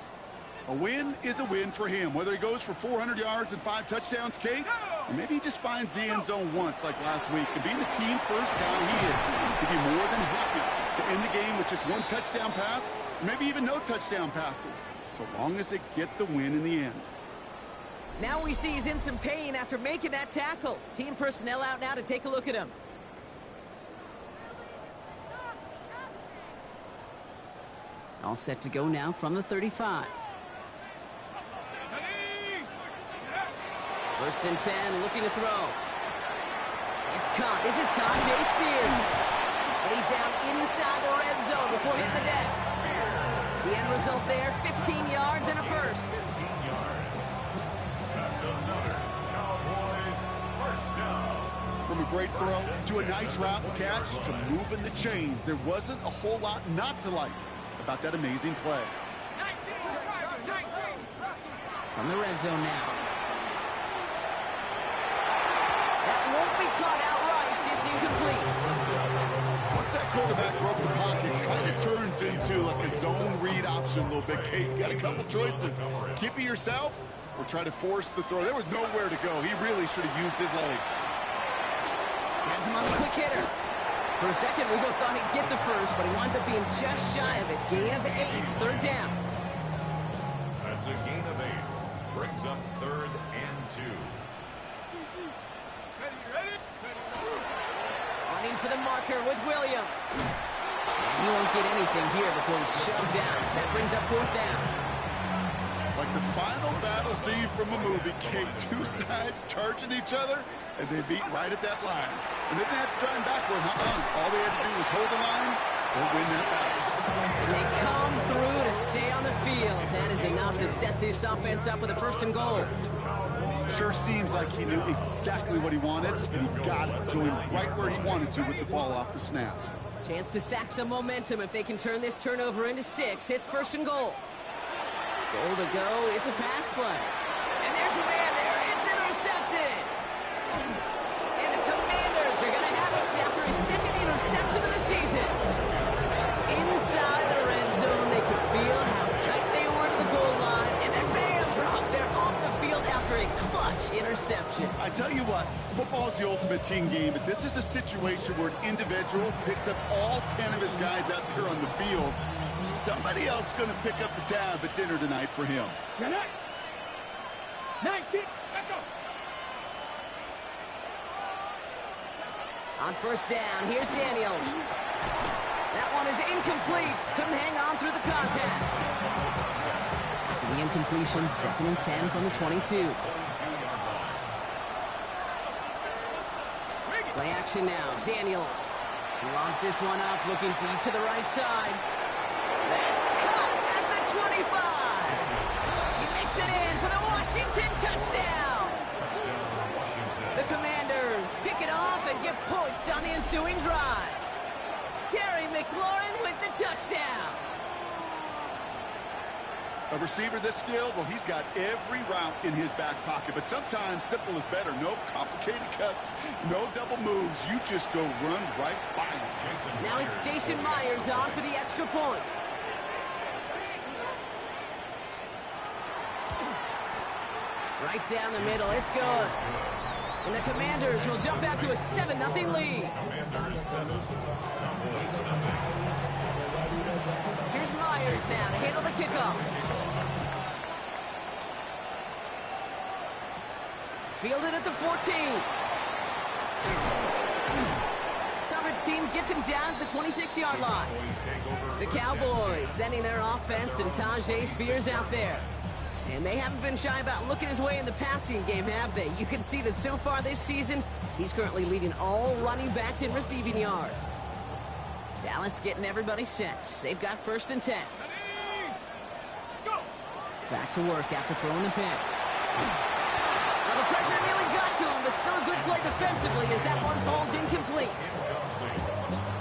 A win is a win for him, whether he goes for 400 yards and 5 touchdowns, Kate, or maybe he just finds the end zone once like last week. And being the team first guy he is, he'd be more than happy to end the game with just 1 touchdown pass, or maybe even no touchdown passes, so long as they get the win in the end. Now we see he's in some pain after making that tackle. Team personnel out now to take a look at him. All set to go now from the 35. First and 10, looking to throw. It's caught. This is Tajay Spears. But he's down inside the red zone before hitting the deck. The end result there, 15 yards and a first. 15 yards. That's another Cowboys first down. From a great throw to a nice route and catch to moving the chains, there wasn't a whole lot not to like about that amazing play. From the red zone now. That won't be caught outright. It's incomplete. Once that quarterback broke the pocket, it kind of turns into like a zone read option a little bit. Kate, you got a couple choices. Keep it yourself or try to force the throw. There was nowhere to go. He really should have used his legs. Has him on the quick hitter. For a second, we both thought he'd get the first, but he winds up being just shy of it. Gain of 8, 3rd down. That's a gain of 8. Brings up 3rd and 2. Running for the marker with Williams. And he won't get anything here before he's shoved out. So that brings up 4th down. Like The final battle scene from a movie came two sides charging each other, and they beat right at that line. And they didn't have to drive backward, all they had to do was hold the line or win that battle. And they come through to stay on the field. That is enough to set this offense up with a 1st and goal. Sure seems like he knew exactly what he wanted, and he got it, going right where he wanted to with the ball off the snap. Chance to stack some momentum if they can turn this turnover into 6. It's 1st and goal. Goal to go. It's a pass play. And there's a man there. It's intercepted. And the Commanders are going to have it after his 2nd interception of the season. Inside the red zone, they could feel how tight they were to the goal line. And then bam, Brock, they're off the field after a clutch interception. I tell you what, football is the ultimate team game, but this is a situation where an individual picks up all 10 of his guys out there on the field. Somebody else is going to pick up the tab at dinner tonight for him. 19. Let's go. On 1st down, here's Daniels. That one is incomplete. Couldn't hang on through the contact. After the incompletion, 2nd and 10 from the 22. Play action now. Daniels lobs this one up, looking deep to the right side. That's cut at the 25. He makes it in for the Washington touchdown. The Commanders pick it off and get points on the ensuing drive. Terry McLaurin with the touchdown. A receiver this skilled, well, he's got every route in his back pocket, but sometimes simple is better. No complicated cuts, no double moves. You just go run right by him. Now it's Jason Myers on for the extra point. Right down the middle, it's good. And the Commanders will jump out to a 7-0 lead. Here's Myers now to handle the kickoff. Fielded at the 14. Coverage team gets him down at the 26-yard line. The Cowboys sending their offense and Tajay Spears out there. And they haven't been shy about looking his way in the passing game, have they? You can see that so far this season, he's currently leading all running backs in receiving yards. Dallas getting everybody set. They've got 1st and 10. Back to work after throwing the pick. Well, the pressure nearly got to him, but still a good play defensively as that one falls incomplete.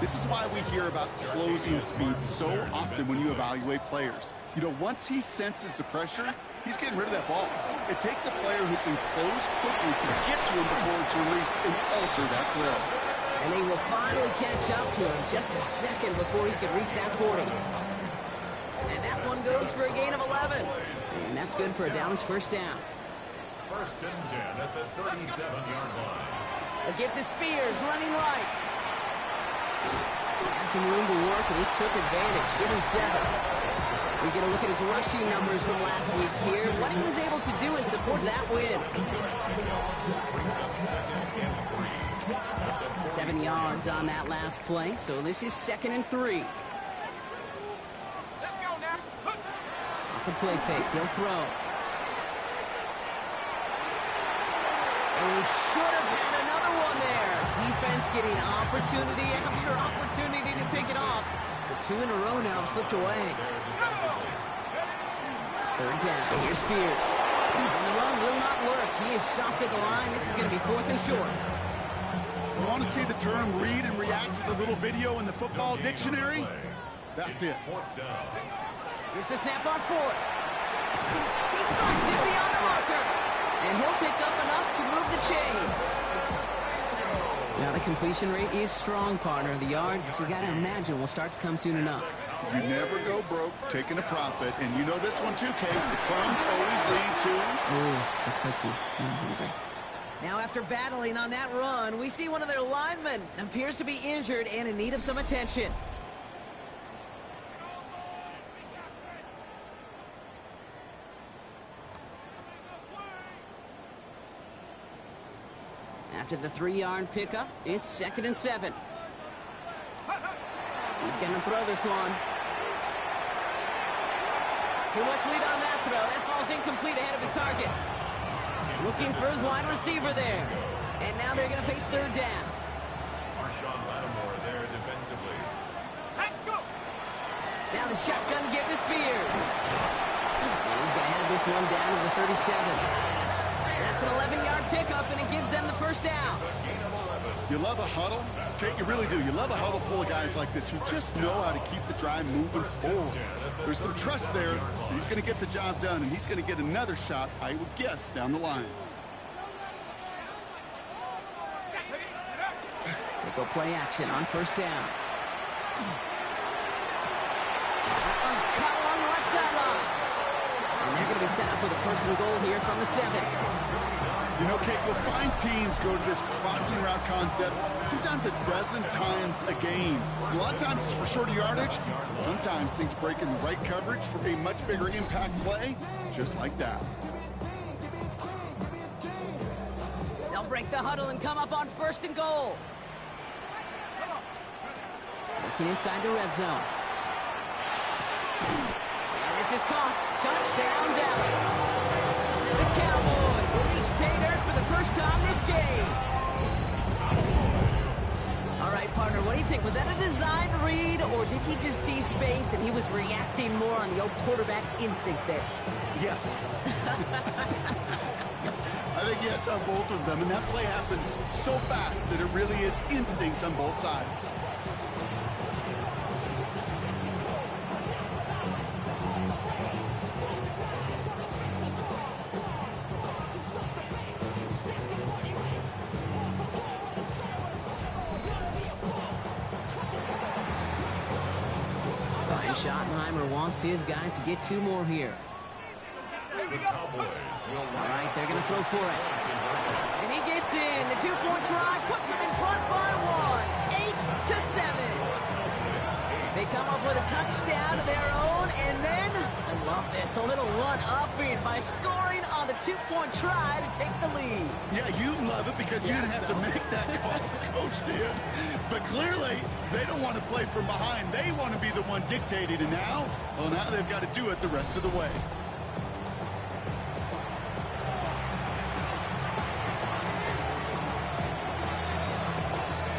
This is why we hear about closing speed so often when you evaluate players. You know, once he senses the pressure, he's getting rid of that ball. It takes a player who can close quickly to get to him before it's released and alter that throw. And they will finally catch up to him just a second before he can reach that 40. And that one goes for a gain of 11. And that's good for a Dallas 1st down. 1st and 10 at the 37-yard line. A gift to Spears, running right. Had some room to work, and he took advantage, getting 7. We get a look at his rushing numbers from last week here, what he was able to do and support that win. 7 yards on that last play, so this is 2nd and 3. Let's go now. Off the play fake, he'll throw. And he should have had another one there. Defense getting opportunity after opportunity to pick it off. But 2 in a row now slipped away. 3rd down. Here's Spears. And the run will not work. He is soft at the line. This is going to be 4th and short. You want to see the term read and react with a little video in the football dictionary? That's it. Here's the snap on 4th. He finds it beyond the marker. And he'll pick up enough to move the chains. Now the completion rate is strong, partner. The yards, you got to imagine, will start to come soon enough. You never go broke taking a profit. And you know this one too, Kate. The crumbs always lead to... Ooh, a cookie. I'm hungry. Now after battling on that run, we see one of their linemen appears to be injured and in need of some attention. After the 3-yard pickup, it's 2nd and 7. He's going to throw this one. Too much lead on that throw. That falls incomplete ahead of his target. Looking for his wide receiver there. And now they're going to face third down. Marshawn Lattimore there defensively. Now the shotgun give to Spears. And he's going to have this one down to the 37. That's an 11-yard pickup, and it gives them the first down. You love a huddle? Okay, you really do. You love a huddle full of guys like this who just know how to keep the drive moving forward. There's some trust there that he's going to get the job done, and he's going to get another shot, I would guess, down the line. They go play action on first down. That one's cut along the left sideline. And they're going to be set up with a first and goal here from the 7. You know, Kate, we'll find teams go to this crossing route concept sometimes a dozen times a game. A lot of times it's for shorter yardage. Sometimes things break in the right coverage for a much bigger impact play, just like that. They'll break the huddle and come up on first and goal. Looking inside the red zone. And this is caught. Touchdown, Dallas. The Cowboys will reach pay dirt for the first time this game. All right, partner, what do you think? Was that a design read, or did he just see space and he was reacting more on the old quarterback instinct there? Yes. I think yes on both of them, and that play happens so fast that it really is instincts on both sides. Schottenheimer wants his guys to get 2 more here. All right, they're going to throw for it. And he gets in. The 2-point try puts them in front by 1. 8-7. They come up with a touchdown of their own, and then, I love this, a little run-upping by scoring on the 2-point try to take the lead. Yeah, you love it because you didn't have to make that call. The coach did. But clearly, they don't want to play from behind. They want to be the one dictating. And now, well, now they've got to do it the rest of the way.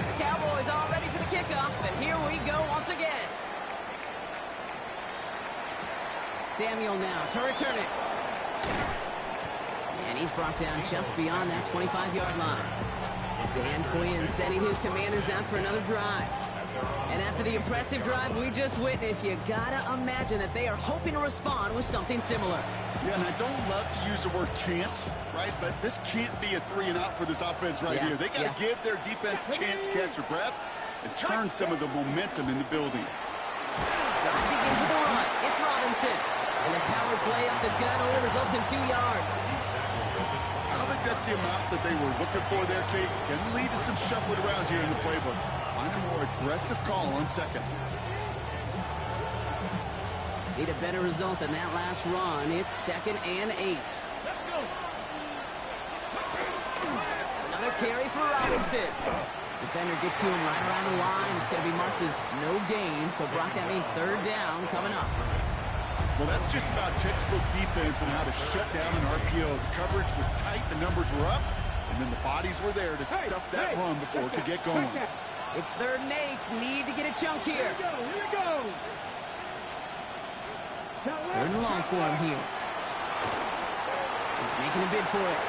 The Cowboys all ready for the kickoff, and here we go once again. Samuel now to return it. And he's brought down just beyond that 25-yard line. Dan Quinn sending his Commanders out for another drive. And after the impressive drive we just witnessed, you gotta imagine that they are hoping to respond with something similar. Yeah, and I don't love to use the word can't, right? But this can't be a 3-and-out for this offense right here. They got to give their defense a chance to catch their breath and turn some of the momentum in the building. Drive begins with a run. It's Robinson. And the power play up the gut only results in 2 yards. I don't think that's the amount that they were looking for there, Kate. Can lead to some shuffling around here in the playbook. Find a more aggressive call on second. Need a better result than that last run. It's 2nd and 8. Another carry for Robinson. Defender gets to him right around the line. It's going to be marked as no gain. So, Brock, that means third down coming up. Well, that's just about textbook defense and how to shut down an RPO. The coverage was tight, the numbers were up, and then the bodies were there to stuff that run before it could get going. It's 3rd and 8. Need to get a chunk here. Here we go. 3rd and long for him here. He's making a bid for it.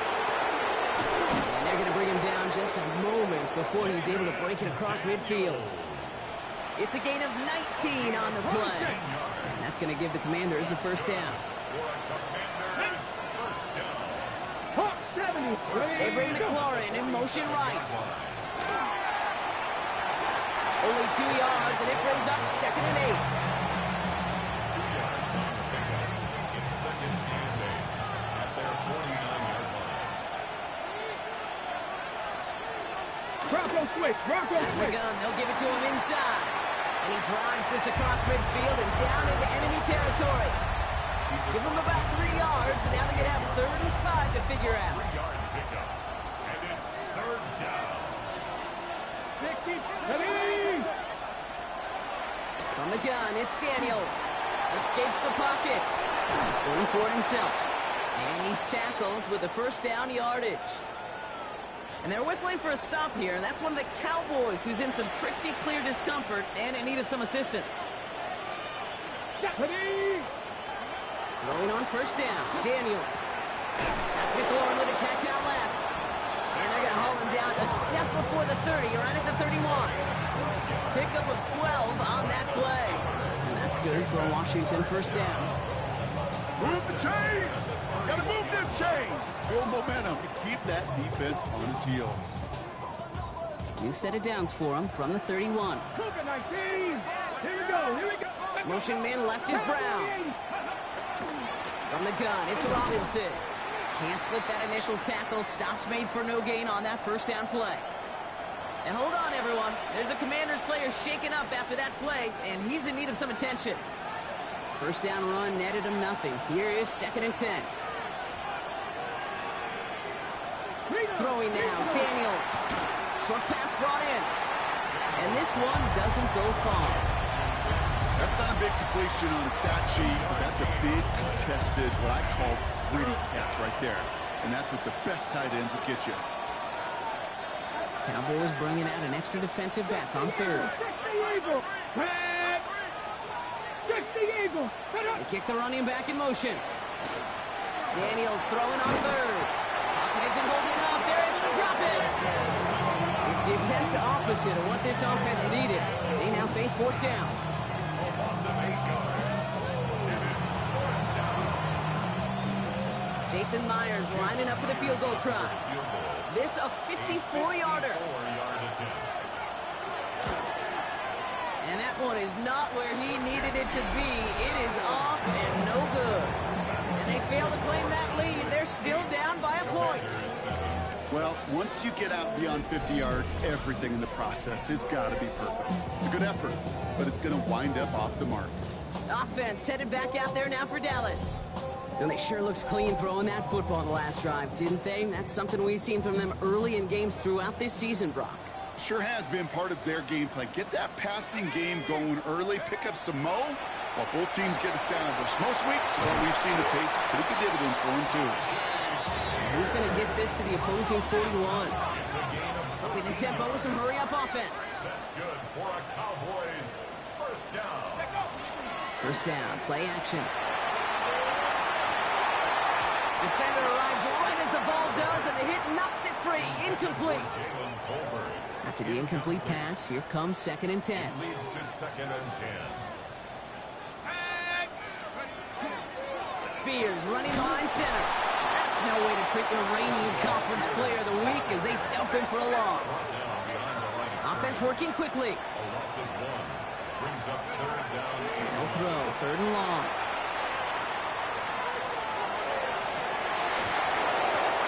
And they're going to bring him down just a moment before he's able to break it across midfield. It's a gain of 19 on the play. And that's going to give the Commanders a first down. They bring McLaurin in motion right. Only 2 yards, and it brings up 2nd and 8. 2 yards on the pickup. It's 2nd and 8 at their 49-yard line. Bronco quick. They'll give it to him inside. And he drives this across midfield and down into enemy territory. Give him about 3 yards, and now they're going to have 3rd and 5 to figure out. 3-yard pickup. And it's 3rd down. From the gun, it's Daniels. Escapes the pocket. He's going for it himself. And he's tackled with the first down yardage. And they're whistling for a stop here, and that's one of the Cowboys who's in some pretty clear discomfort and in need of some assistance. Rolling on first down, Daniels. That's McLaurin with a catch out left. And they're going to haul him down a step before the 30, right at the 31. Pickup of 12 on that play. And that's good for a Washington first down. Move the chains! Gotta move them chains! Build momentum to keep that defense on its heels. New set of downs for him from the 31. Cook 19. Here we go. Here we go. Motion man left is Brown. From the gun, it's Robinson. Can't slip that initial tackle. Stops made for no gain on that first down play. And hold on, everyone. There's a Commanders player shaken up after that play, and he's in need of some attention. First down run netted him nothing. Here is 2nd and 10. Throwing now, Daniels. Short pass brought in. And this one doesn't go far. That's not a big completion on the stat sheet, but that's a big contested, what I call pretty catch right there. And that's what the best tight ends will get you. Cowboys bringing out an extra defensive back on third. They kick the running back in motion. Daniels throwing on third. Pocket isn't holding up. They're able to drop it. It's the exact opposite of what this offense needed. They now face 4th down. Jason Myers lining up for the field goal try. This a 54-yarder. And that one is not where he needed it to be. It is off and no good. And they fail to claim that lead. They're still down by a point. Well, once you get out beyond 50 yards, everything in the process has got to be perfect. It's a good effort, but it's going to wind up off the mark. Offense headed back out there now for Dallas. And they sure looked clean throwing that football the last drive, didn't they? That's something we've seen from them early in games throughout this season, Brock. Sure has been part of their game plan. Get that passing game going early, pick up some mo while both teams get established. Most weeks, well, we've seen the pace pretty good dividends for them, too. He's going to get this to the opposing 41. Upping the tempo with some hurry-up offense. That's good for a Cowboys first down. First down, play action. Defender arrives right as the ball does, and the hit knocks it free. Incomplete. After the incomplete pass, here comes 2nd and 10. Leads to 2nd and 10. Spears running behind center. That's no way to treat your reigning conference player of the week as they dump him for a loss. Offense working quickly. A loss of 1 brings up 3rd down. No throw, 3rd and long.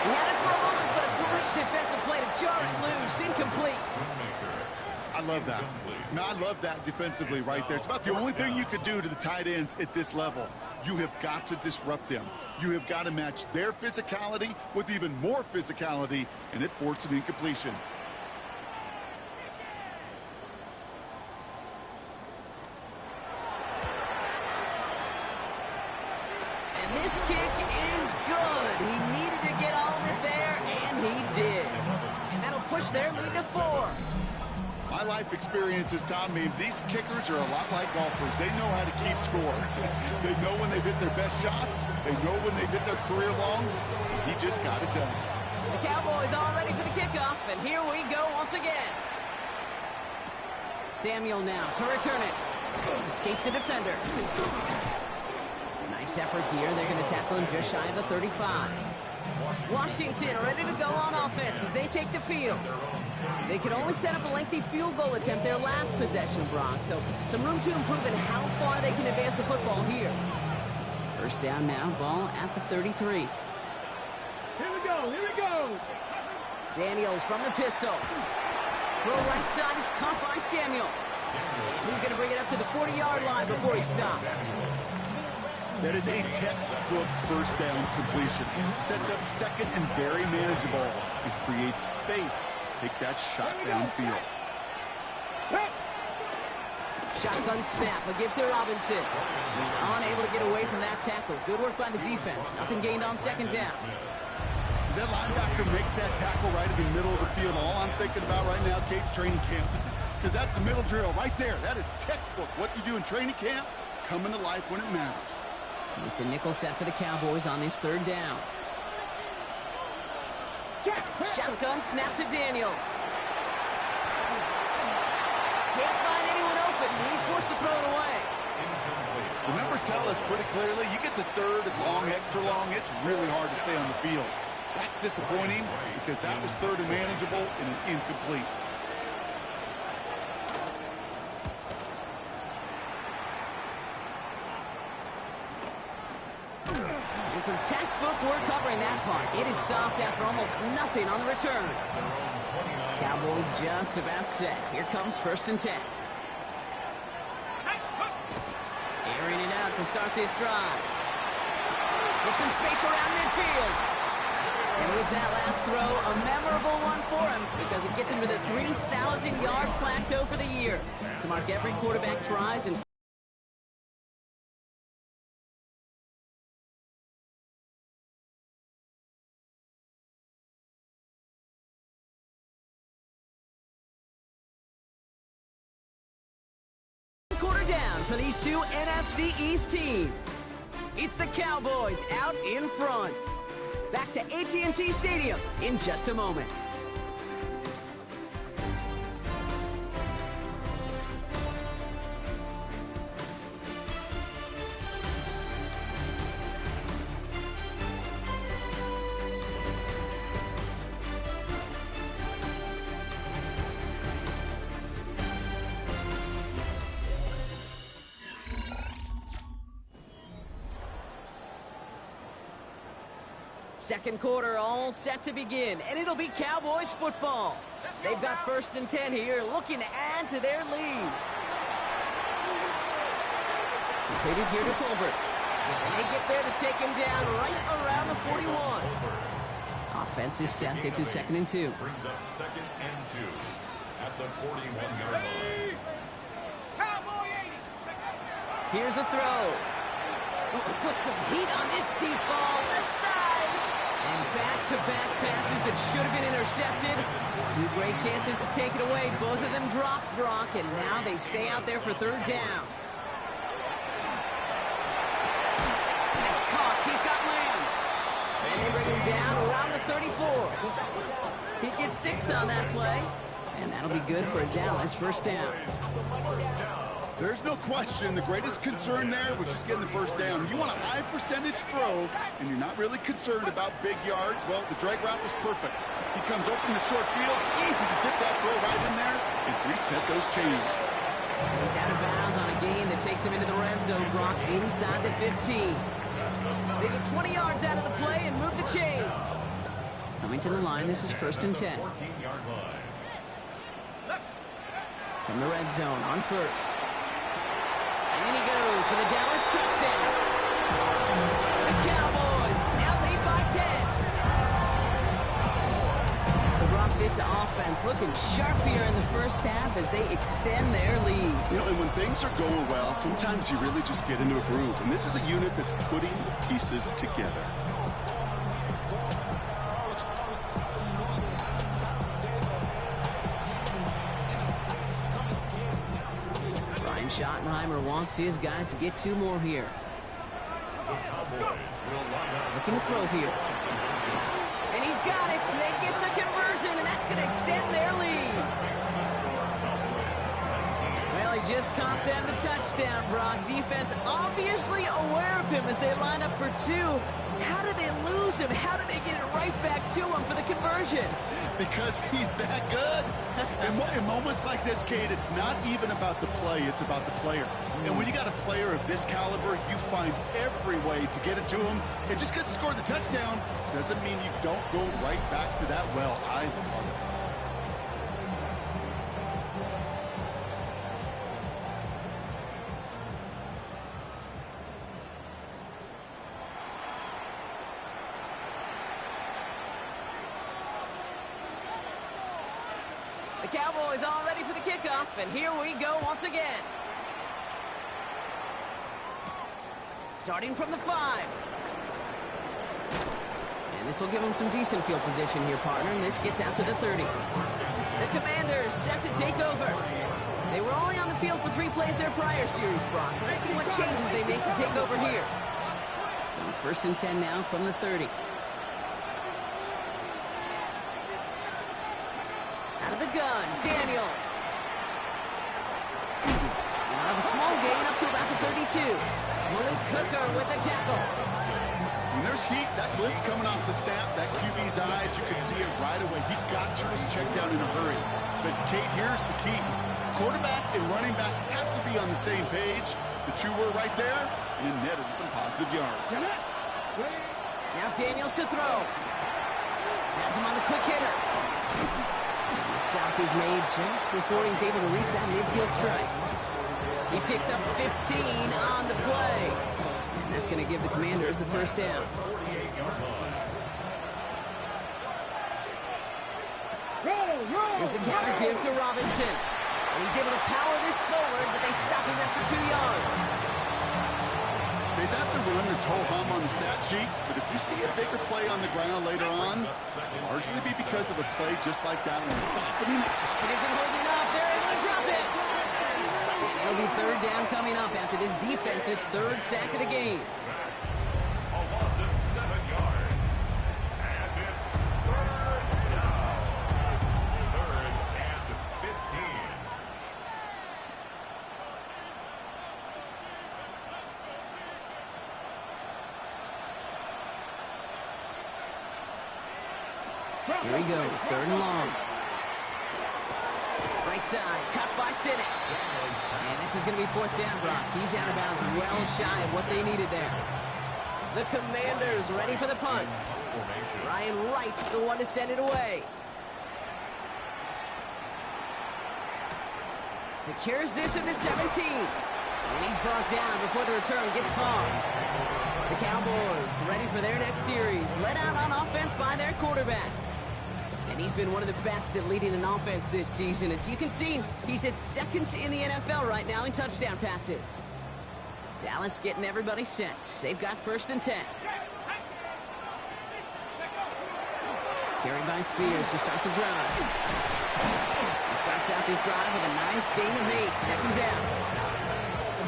He had it for a moment, but a great defensive play to jar it loose. Incomplete. I love that. No, I love that defensively right there. It's about the only thing you could do to the tight ends at this level. You have got to disrupt them. You have got to match their physicality with even more physicality, and it forced an incompletion. And this kick is good. He needed to get all of it there, and he did. And that'll push their lead to 4. My life experience has taught me these kickers are a lot like golfers. They know how to keep score. They know when they've hit their best shots. They know when they've hit their career longs. He just got it done. The Cowboys all ready for the kickoff, and here we go once again. Samuel now to return it. Escapes the defender. Nice effort here. They're going to tackle him just shy of the 35. Washington ready to go on offense as they take the field. They could only set up a lengthy field goal attempt their last possession, Brock. So some room to improve in how far they can advance the football here. First down now, ball at the 33. Here we go, here we go. Daniels from the pistol. Throw right side is caught by Samuel. He's going to bring it up to the 40-yard line before he stops. That is a textbook first down completion. Sets up second and very manageable and creates space to take that shot downfield. Shotgun snap, a give to Robinson. He's unable to get away from that tackle. Good work by the defense. Nothing gained on second down. As that linebacker makes that tackle right in the middle of the field, all I'm thinking about right now, Kate's training camp. Because that's a middle drill right there. That is textbook. What you do in training camp, coming to life when it matters. It's a nickel set for the Cowboys on this third down. Shotgun snap to Daniels. Can't find anyone open. He's forced to throw it away. The numbers tell us pretty clearly, you get to third and long, extra long, it's really hard to stay on the field. That's disappointing because that was third and manageable and an incomplete. And some textbook work covering that punt. It is stopped after almost nothing on the return. Cowboys just about set. Here comes 1st and 10. Airing it out to start this drive. Get some space around midfield. And with that last throw, a memorable one for him because it gets him to the 3,000-yard plateau for the year. To mark every quarterback tries and quarter down for these two NFC East teams. It's the Cowboys out in front. Back to AT&T Stadium in just a moment. Second quarter all set to begin, and it'll be Cowboys football. They've got 1st and 10 here, looking to add to their lead. Completed here to Tolbert. And they get there to take him down right around the 41. Offense is set. This is 2nd and 2. Brings up 2nd and 2 at the 41-yard line. Here's a throw. Oh, put some heat on this deep ball, left side. And back-to-back passes that should have been intercepted. 2 great chances to take it away. Both of them dropped, Brock, and now they stay out there for 3rd down. He's caught. He's got Lamb. And they bring him down around the 34. He gets 6 on that play. And that'll be good for a Dallas 1st down. There's no question the greatest concern there was just getting the 1st down. You want a high percentage throw, and you're not really concerned about big yards. Well, the drag route was perfect. He comes open the short field. It's easy to zip that throw right in there and reset those chains. He's out of bounds on a gain that takes him into the red zone, Brock, inside the 15. They get 20 yards out of the play and move the chains. Coming to the line, this is 1st and 10. 14-yard line. From the red zone on 1st. And in he goes for the Dallas touchdown. The Cowboys now lead by 10. So Brock, this offense looking sharp here in the 1st half as they extend their lead. You know, and when things are going well, sometimes you really just get into a groove. And this is a unit that's putting the pieces together. Schottenheimer wants his guys to get 2 more here. Looking to throw here. And he's got it. They get the conversion, and that's going to extend their lead. Well, he just caught them the touchdown, Brock. Defense obviously aware of him as they line up for 2. How did they lose him? How did they get it right back to him for the conversion? Because he's that good. In moments like this, Kate, it's not even about the play, it's about the player. And when you got a player of this caliber, you find every way to get it to him. And just because he scored the touchdown doesn't mean you don't go right back to that well. I love it. The Cowboys all ready for the kickoff, and here we go once again. starting from the 5. And this will give them some decent field position here, partner, and this gets out to the 30. The Commanders set to take over. They were only on the field for 3 plays their prior series, Brock. Let's see what changes they make to take over here. So 1st and 10 now from the 30. Out of the gun, Daniels. They'll have a small gain up to about the 32. Malik Hooker with the tackle. When there's heat, that blitz coming off the snap, that QB's eyes, you can see it right away. He got to his check down in a hurry. But, Kate, here's the key. Quarterback and running back have to be on the same page. The 2 were right there and netted some positive yards. Now Daniels to throw. Has him on the quick hitter. And the stop is made just before he's able to reach that midfield strike. He picks up 15 on the play. And that's going to give the Commanders a 1st down. Here's a counter give to Robinson. And he's able to power this forward, but they stop him after 2 yards. Okay, that's a run that's ho-hum on the stat sheet, but if you see a bigger play on the ground later on, it'll largely be because of a play just like that one. Softening. It isn't holding up. They're able to drop it. And it'll be 3rd down coming up after this defense's 3rd sack of the game. A loss of 7 yards. And it's 3rd down. 3rd and 15. Here he goes, 3rd and long. Right side, cut by Sinnott. And this is going to be 4th down, Brock. He's out of bounds, well shy of what they needed there. The Commanders ready for the punt. Ryan Wright's the one to send it away. Secures this at the 17. And he's brought down before the return gets far. The Cowboys ready for their next series. Led out on offense by their quarterback. And he's been one of the best at leading an offense this season. As you can see, he's at 2nd in the NFL right now in touchdown passes. Dallas getting everybody set. They've got 1st and 10. Carried by Spears to start the drive. He starts out this drive with a nice gain of 8. 2nd down.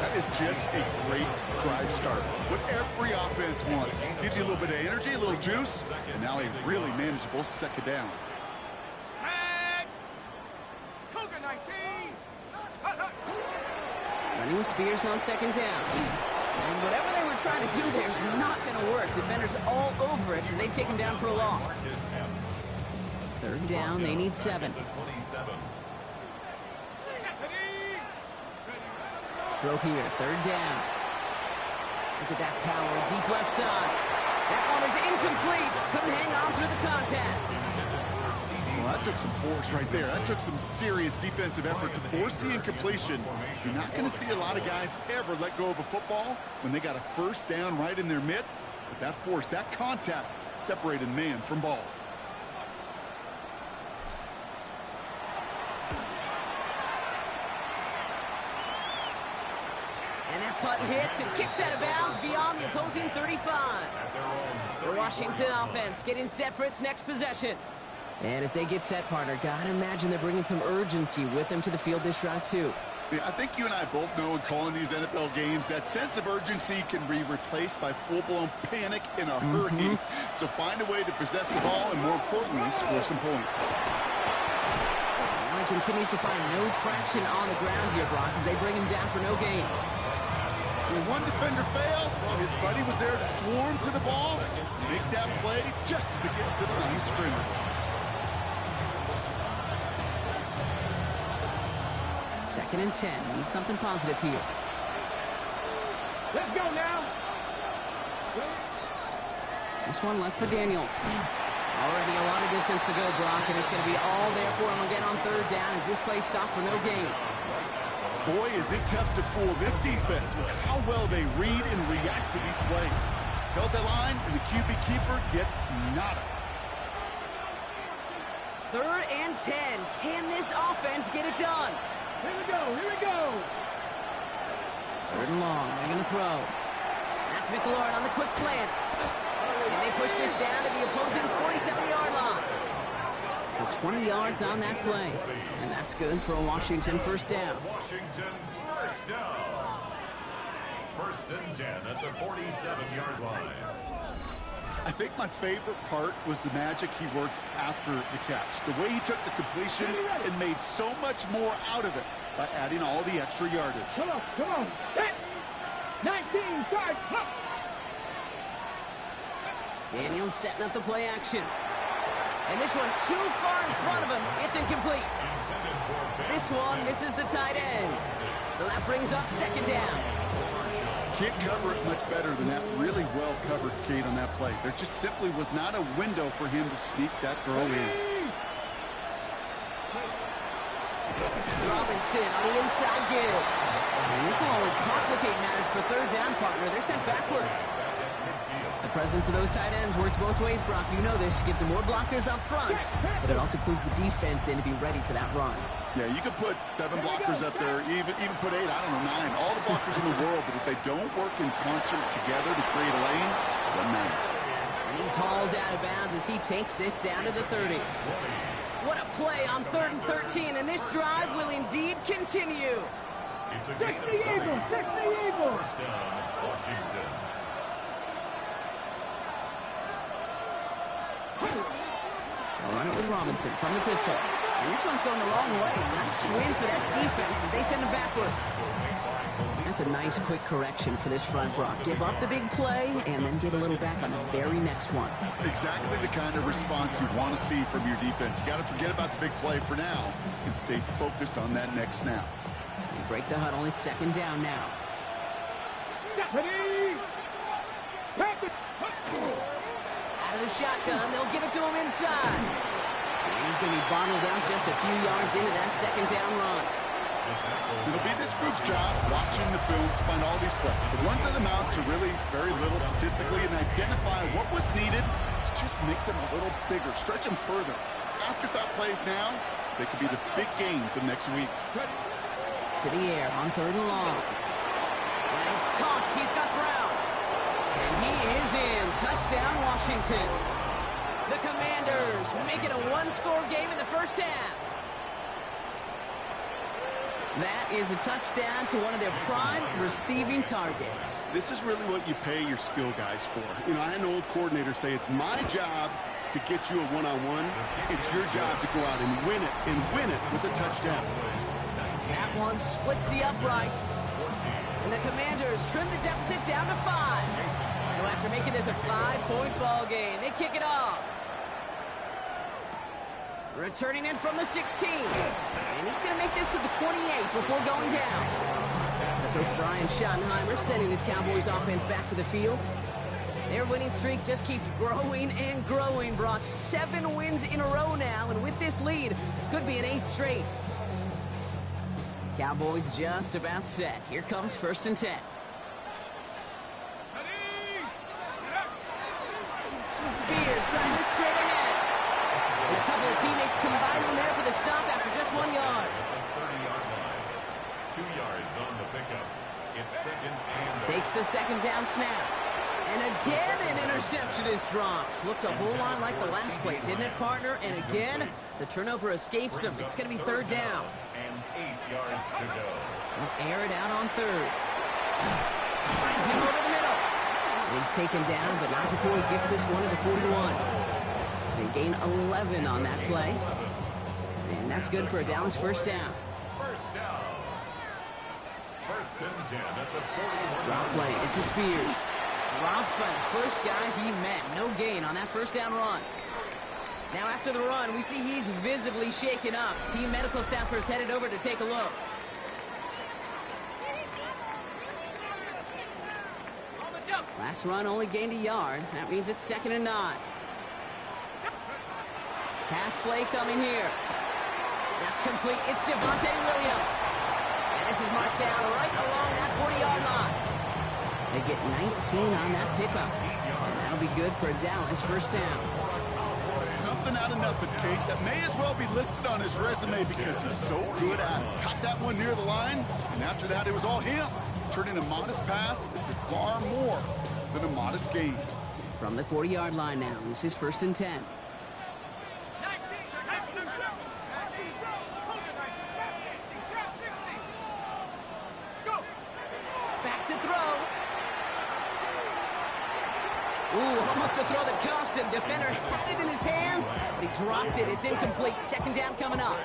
That is just a great drive start. What every offense wants. Gives you a little bit of energy, a little juice, and now a really manageable 2nd down. Running with Spears on 2nd down. And whatever they were trying to do there is not going to work. Defenders all over it, so they take him down for a loss. 3rd down, they need 7. Throw here, 3rd down. Look at that power, deep left side. That one is incomplete. Couldn't hang on through the contact. Well, that took some force right there. That took some serious defensive effort to force the incompletion. You're not going to see a lot of guys ever let go of a football when they got a 1st down right in their midst. But that force, that contact, separated man from ball. And that punt hits and kicks out of bounds beyond the opposing 35. The Washington offense getting set for its next possession. And as they get set, partner, gotta imagine they're bringing some urgency with them to the field this drive, too. Yeah, I think you and I both know in calling these NFL games that sense of urgency can be replaced by full-blown panic in a hurry. So find a way to possess the ball and, more importantly, score some points. Allen continues to find no traction on the ground here, Brock, as they bring him down for no gain. When one defender failed, well, his buddy was there to swarm to the ball, make that play just as it gets to the line of scrimmage. 2nd and 10. Need something positive here. Let's go now. This one left for Daniels. Already a lot of distance to go, Brock, and it's going to be all there for him again on 3rd down as this play stopped for no gain. Boy, is it tough to fool this defense with how well they read and react to these plays. Held the line, and the QB keeper gets nada. 3rd and 10. Can this offense get it done? Here we go, here we go. 3rd and long, they're going to throw. At It's McLaurin on the quick slant. And they push this down to the opposing 47-yard line. So 20 yards on that play. And that's good for a Washington first down. Washington first down. First and 10 at the 47-yard line. I think my favorite part was the magic he worked after the catch. The way he took the completion and made so much more out of it by adding all the extra yardage. Come on, come on. 19, start. Daniels setting up the play action. And this one too far in front of him. It's incomplete. This one misses the tight end. So that brings up second down. Can't cover it much better than that really well-covered Kate on that play. There just simply was not a window for him to sneak that throw in. Robinson on the inside give. And this will only complicate matters for third down, partner. They're sent backwards. The presence of those tight ends works both ways, Brock. You know this. Gives them more blockers up front, but it also clues the defense in to be ready for that run. Yeah, you could put 7 blockers up there, even put 8, I don't know, 9. All the blockers in the world, but if they don't work in concert together to create a lane, it doesn't matter. And he's hauled out of bounds as he takes this down to the 30. What a play on 3rd and 13, and this drive will indeed continue. It's a gain of 30. First down, Washington. They'll run it with Robinson from the pistol. And this one's going the wrong way. Nice win for that defense as they send him backwards. That's a nice quick correction for this front, Brock. Give up the big play and then get a little back on the very next one. Exactly the kind of response you want to see from your defense. You got to forget about the big play for now and stay focused on that next snap. They break the huddle. It's second down now. Out of the shotgun, they'll give it to him inside. And he's going to be bottled up just a few yards into that second down run. It'll be this group's job watching the film to find all these plays. The ones that amount to really very little statistically and identify what was needed to just make them a little bigger, stretch them further. Afterthought plays now, they could be the big gains of next week. To the air on 3rd and long. And he's caught. He's got Brown. And he is in. Touchdown, Washington. The Commanders make it a one-score game in the first half. That is a touchdown to one of their prime receiving targets. This is really what you pay your skill guys for. You know, I had an old coordinator say, it's my job to get you a one-on-one. It's your job to go out and win it with a touchdown. That one splits the uprights. And the Commanders trim the deficit down to 5. So after making this a 5-point ball game, they kick it off. Returning in from the 16. And he's going to make this to the 28 before going down. So Coach Brian Schottenheimer sending his Cowboys offense back to the field. Their winning streak just keeps growing and growing, Brock. 7 wins in a row now, and with this lead, could be an 8th straight. Cowboys just about set. Here comes 1st and 10. Spears trying this straight ahead. And a couple of teammates combining there for the stop after just 1 yard. 30-yard line. 2 yards on the pickup. It's second and... Takes the second down snap. And again, an interception is dropped. Looked a whole lot like the last play, didn't it, partner? And again, the turnover escapes him. It's going to be 3rd down. And 8 yards to go. We'll air it out on 3rd. Finds him over the middle. He's taken down, but not before he gets this one to the 41. They gain 11 on that play. And that's good for a Dallas first down. First down. First and 10 at the 41. Drop play. This is Spears. Dropped by the first guy he met. No gain on that first down run. Now after the run, we see he's visibly shaken up. Team medical staffers headed over to take a look. Last run only gained a yard. That means it's 2nd and 9. Pass play coming here. That's complete. It's Javonte Williams. And this is marked down right along that 40-yard line. They get 19 on that pickup. And that'll be good for a Dallas first down. Something out of nothing, Kate, that may as well be listed on his resume because he's so good at it. Caught that one near the line, and after that, it was all him. Turning a modest pass into far more than a modest gain. From the 40-yard line now, this is 1st and 10. Back to throw. Ooh, almost a throw that cost him. Defender had it in his hands, but he dropped it. It's incomplete. 2nd down coming up.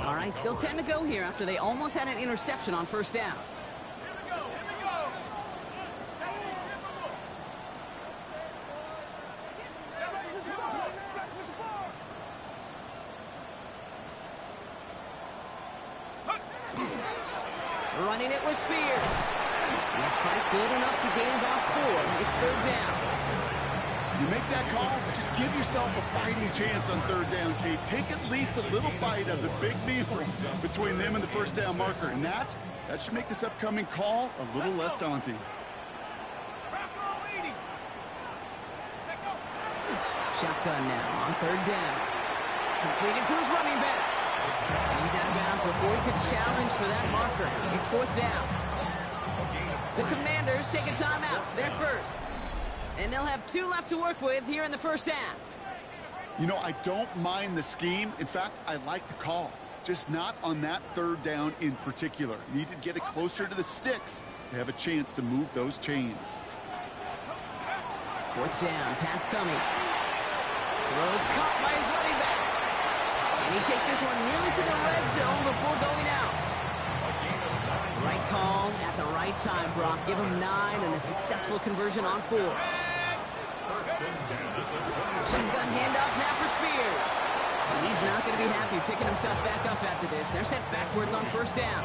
All right, still 10 to go here after they almost had an interception on 1st down. Running it with Spears. He's quite good enough to gain about 4. It's 3rd down. You make that call to just give yourself a fighting chance on 3rd down, Kate. Take at least a little bite of the big meal between them and the 1st down marker. And that should make this upcoming call a little less daunting. Shotgun now on 3rd down. Completed to his running back. He's out of bounds before he could challenge for that marker. It's 4th down. The Commanders take a timeout. They're first. And they'll have 2 left to work with here in the 1st half. You know, I don't mind the scheme. In fact, I like the call. Just not on that 3rd down in particular. Need to get it closer to the sticks to have a chance to move those chains. 4th down. Pass coming. Throw caught by his running back. And he takes this one nearly to the red zone before going out. Right call at the right time, Brock. Give him 9 and a successful conversion on 4. Shotgun handoff now for Spears. And he's not going to be happy picking himself back up after this. They're sent backwards on 1st down.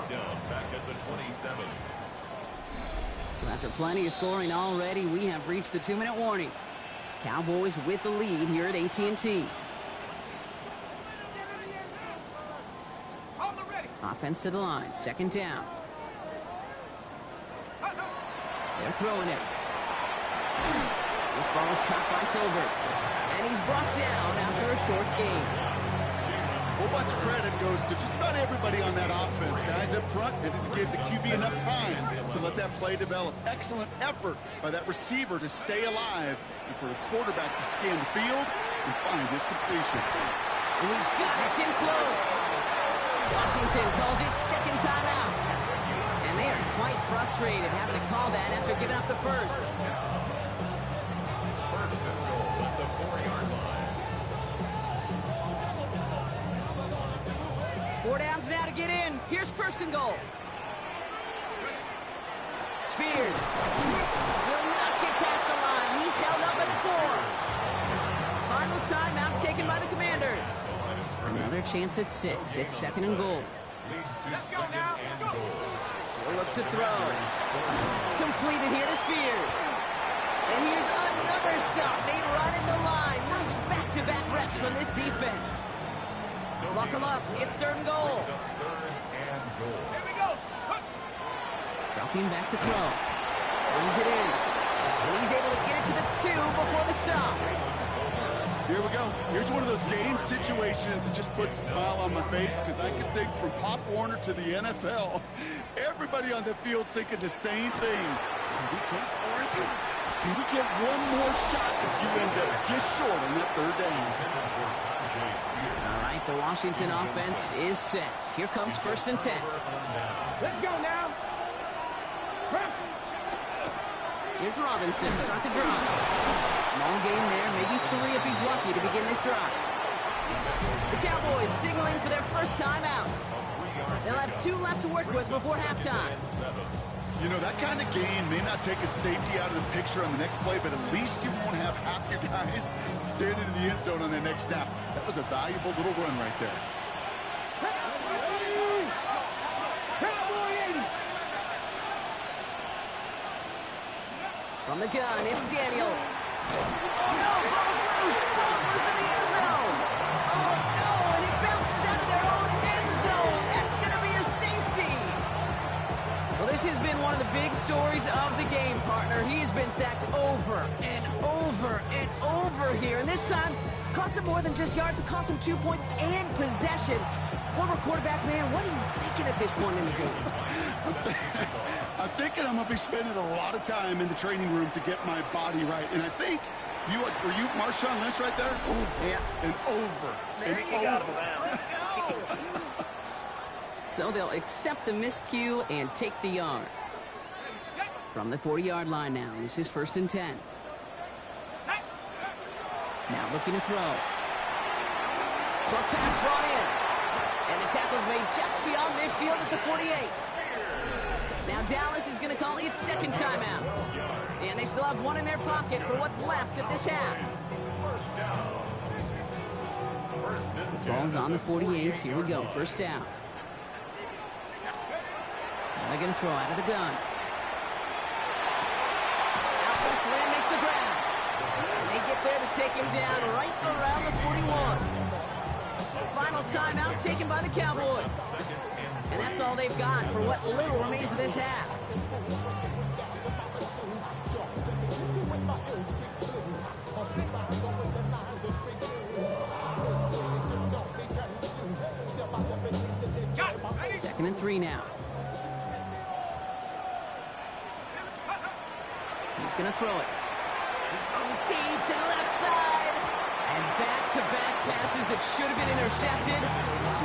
Down back at the 27. So after plenty of scoring already, we have reached the 2-minute warning. Cowboys with the lead here at AT&T. Offense to the line. 2nd down. They're throwing it. This ball is caught by Tolbert. And he's brought down after a short gain. A whole bunch of credit goes to just about everybody on that offense. Guys up front, they didn't give the QB enough time to let that play develop. Excellent effort by that receiver to stay alive and for the quarterback to scan the field and find his completion. And he's got it in close. Washington calls it 2nd timeout. And they are quite frustrated having to call that after giving up the 1st. 1st and goal at the 4-yard line. 4 downs now to get in. Here's 1st and goal. Spears will not get past the line. He's held up at the 4. Final timeout taken by the Commanders. Another chance at 6. It's 2nd and goal. Leads to 2nd and goal. We'll look to throw. Completed here to Spears. And here's another stop made right in the line. Nice back-to-back reps from this defense. Buckle up. It's 3rd and goal. 3rd and goal. Here we go. Dropping back to throw. Brings it in. And he's able to get it to the 2 before the stop. Here we go. Here's one of those game situations that just puts a smile on my face because I can think from Pop Warner to the NFL. Everybody on the field thinking the same thing. Can we go for it? Can we get one more shot as you end up just short on that 3rd down? All right, the Washington offense is set. Here comes 1st and 10. Let's go now. Here's Robinson, start the drive. Small gain there, maybe 3 if he's lucky to begin this drive. The Cowboys signaling for their 1st time out. They'll have 2 left to work with before halftime. You know, that kind of gain may not take a safety out of the picture on the next play, but at least you won't have half your guys standing in the end zone on the next snap. That was a valuable little run right there. From the gun, it's Daniels. Oh no, ball's loose! Ball's loose in the end zone! Oh no, and it bounces out of their own end zone! That's gonna be a safety! Well, this has been one of the big stories of the game, partner. He's been sacked over and over and over here, and this time, cost him more than just yards. It cost him 2 points and possession. Former quarterback, man, what are you thinking at this point in the game? I'm thinking thinking I'm going to be spending a lot of time in the training room to get my body right. And I think were you Marshawn Lynch right there? Over. Yeah. And over. There and you over. go. Let's go. So they'll accept the miscue and take the yards. From the 40-yard line now. This is 1st and 10. Now looking to throw. Short pass brought in. And the tackle's made just beyond midfield at the 48. Now Dallas is going to call its second timeout. And they still have one in their pocket for what's left of this half. The ball's on the 48. Here we go. First down. Now they're going to throw out of the gun. Out left, Lamb makes the grab. And they get there to take him down right around the 41. Final timeout taken by the Cowboys. And that's all they've got for what little remains of this half. Second and 3 now. He's going to throw it. He's throwing deep to the left side. And back-to-back passes that should have been intercepted.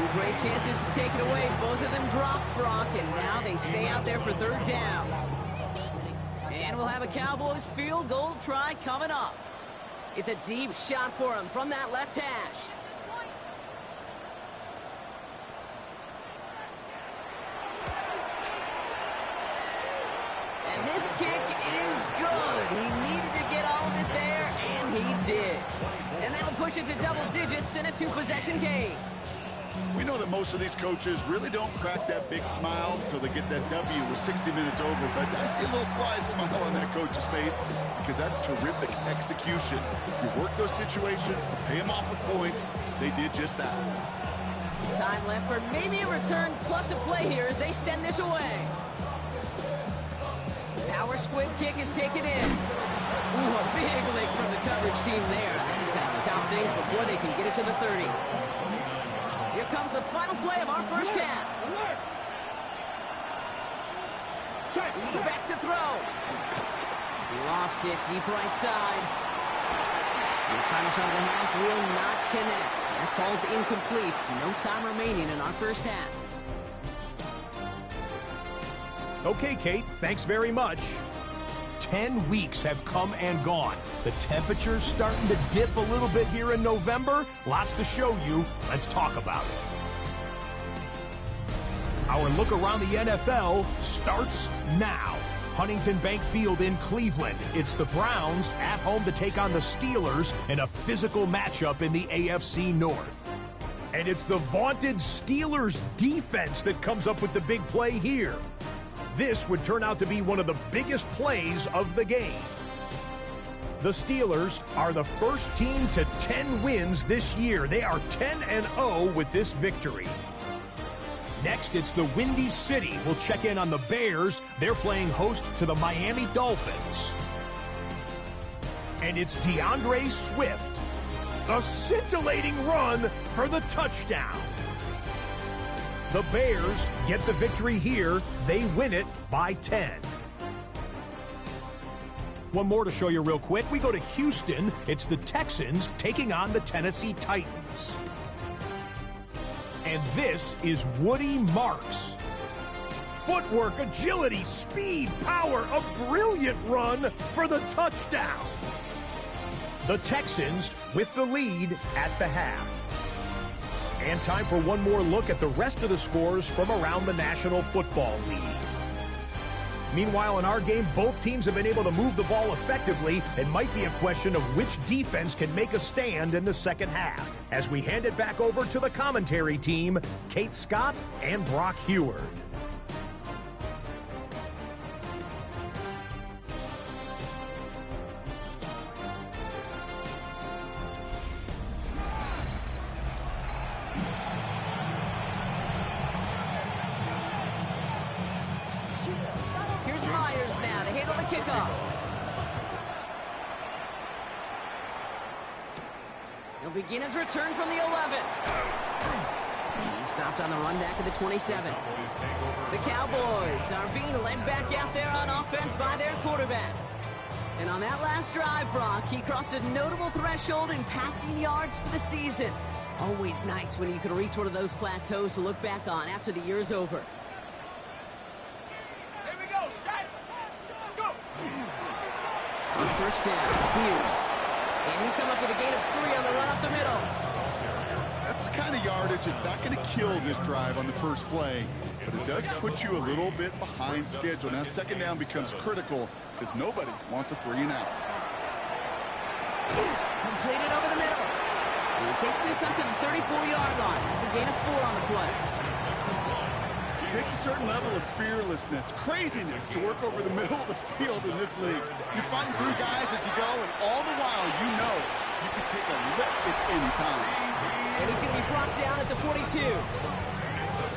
2 great chances to take it away. Both of them dropped, Brock, and now they stay out there for 3rd down. And we'll have a Cowboys field goal try coming up. It's a deep shot for him from that left hash. And this kick is good. He needed to get all of it there, and he did. And that'll push it to double digits in a 2-possession game. We know that most of these coaches really don't crack that big smile until they get that W with 60 minutes over. But I see a little sly smile on that coach's face because that's terrific execution. You work those situations to pay them off with points. They did just that. Time left for maybe a return plus a play here as they send this away. Power squib kick is taken in. Ooh, a big lick from the coverage team there. He's going to stop things before they can get it to the 30. Here comes the final play of our first half. He's back to throw. Lofts it deep right side. This final shot of the half will not connect. That falls incomplete. No time remaining in our first half. Okay, Kate, thanks very much. 10 weeks have come and gone. The temperature's starting to dip a little bit here in November. Lots to show you. Let's talk about it. Our look around the NFL starts now. Huntington Bank Field in Cleveland. It's the Browns at home to take on the Steelers in a physical matchup in the AFC North. And it's the vaunted Steelers defense that comes up with the big play here. This would turn out to be one of the biggest plays of the game. The Steelers are the first team to 10 wins this year. They are 10-0 with this victory. Next, it's the Windy City. We'll check in on the Bears. They're playing host to the Miami Dolphins. And it's DeAndre Swift. A scintillating run for the touchdown. The Bears get the victory here. They win it by 10. One more to show you real quick. We go to Houston. It's the Texans taking on the Tennessee Titans. And this is Woody Marks. Footwork, agility, speed, power, a brilliant run for the touchdown. The Texans with the lead at the half. And time for one more look at the rest of the scores from around the National Football League. Meanwhile, in our game, both teams have been able to move the ball effectively. It might be a question of which defense can make a stand in the second half. As we hand it back over to the commentary team, Kate Scott and Brock Heward. He'll begin his return from the 11. He stopped on the run back at the 27. The Cowboys are being led back out there on offense by their quarterback. And on that last drive, Brock, he crossed a notable threshold in passing yards for the season. Always nice when you can reach one of those plateaus to look back on after the year's over. Here we go, shot. Let's go. On first down, Spears. And he'll come up with a gain of 3 on the run up the middle. That's the kind of yardage that's not going to kill this drive on the first play, but it does put you a little bit behind schedule. Now second down becomes critical because nobody wants a 3-and-out. Completed over the middle. And he takes this up to the 34-yard line. That's a gain of 4 on the play. It takes a certain level of fearlessness, craziness to work over the middle of the field in this league. You're fighting through guys as you go, and all the while you know you can take a lick at any time. And he's going to be brought down at the 42.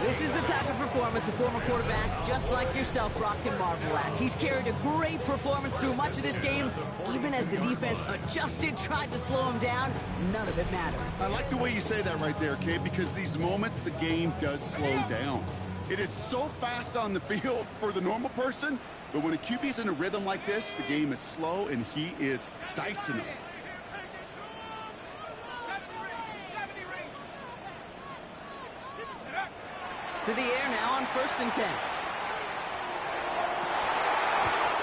This is the type of performance a former quarterback, just like yourself, Brock, can marvel at. He's carried a great performance through much of this game. Even as the defense adjusted, tried to slow him down, none of it mattered. I like the way you say that right there, Kate, because these moments the game does slow down. It is so fast on the field for the normal person, but when a QB's in a rhythm like this, the game is slow and he is dicing it. To the air now on 1st and 10.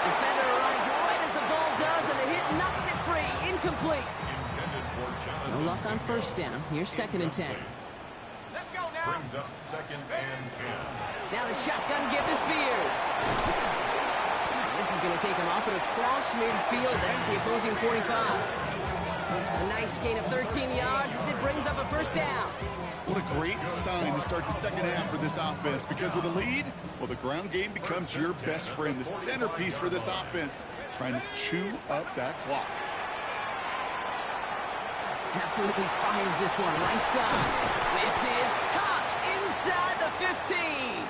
Defender arrives right as the ball does, and the hit knocks it free. Incomplete. No luck on first down. Here's 2nd and 10. Let's go now. Brings up 2nd and 10. Now the shotgun give to Spears. This is going to take him off and across midfield. There's the opposing 45. A nice gain of 13 yards as it brings up a first down. What a great sign to start the second half for this offense, because with a lead, well, the ground game becomes your best friend, the centerpiece for this offense, trying to chew up that clock. Absolutely fires this one right side. This is caught inside the 15.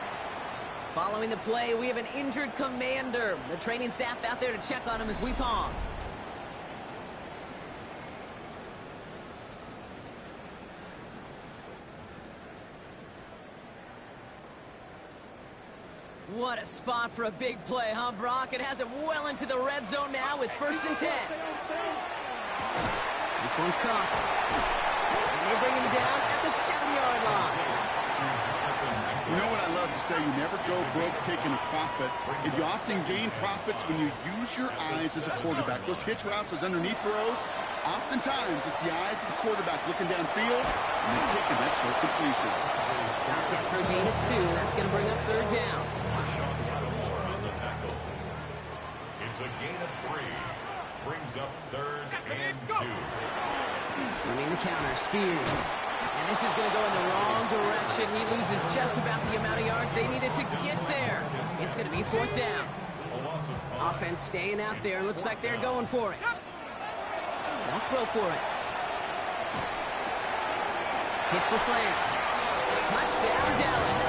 Following the play, we have an injured commander. The training staff out there to check on him as we pause. What a spot for a big play, huh, Brock? It has it well into the red zone now with 1st and 10. This one's caught. And they bring him down at the 7-yard line. You know what I love to say? You never go broke taking a profit. And you often gain profits when you use your eyes as a quarterback. Those hitch routes, those underneath throws, oftentimes it's the eyes of the quarterback looking downfield and then taking that short completion. Stopped after a gain of 2. That's going to bring up 3rd down. It's a gain of 3. Brings up 3rd and 2. Running the counter, Spears. And this is going to go in the wrong direction. He loses just about the amount of yards they needed to get there. It's going to be 4th down. Offense staying out there. Looks like they're going for it. They'll throw for it. Hits the slant. Touchdown, Dallas.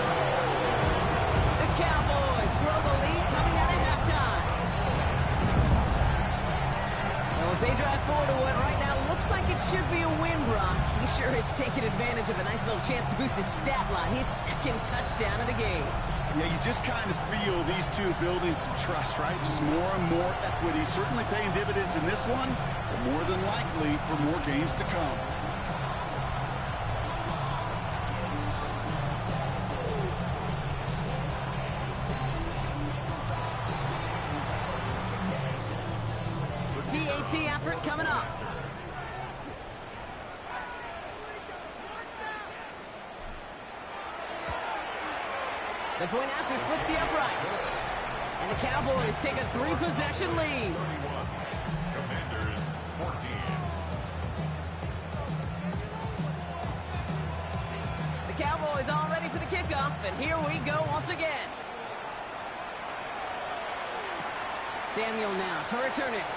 The Cowboys grow the lead coming out of halftime. Well, as they drive forward to what right now looks like it should be a win, Brock. He sure is taking advantage of a nice little chance to boost his stat line. His 2nd touchdown of the game. Yeah, you just kind of feel these two building some trust, right? Just more and more equity. Certainly paying dividends in this one, but more than likely for more games to come. PAT effort coming up. The point after splits the uprights. And the Cowboys take a 3-possession lead. Commanders 14. The Cowboys all ready for the kickoff, and here we go once again. Samuel now to return it.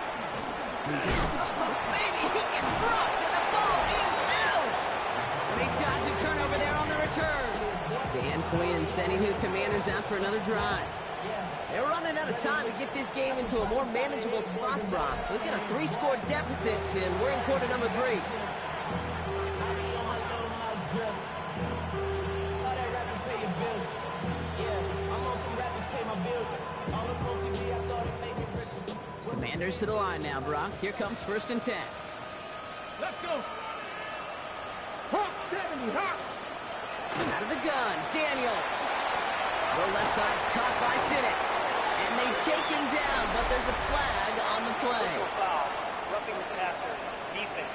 Oh, baby, he gets dropped, and the ball is out. And they dodge a turnover there on the return. Dan Quinn sending his Commanders out for another drive. They're running out of time to get this game into a more manageable spot, Brock. We've got a 3-score deficit, and we're in quarter number 3. Commanders to the line now, Brock. Here comes 1st and 10. Let's go. Hawk 70, Hawk. Out of the gun, Daniels. The left side's caught by Sinnott. And they take him down, but there's a flag on the play. Foul. Roughing the passer. Defense.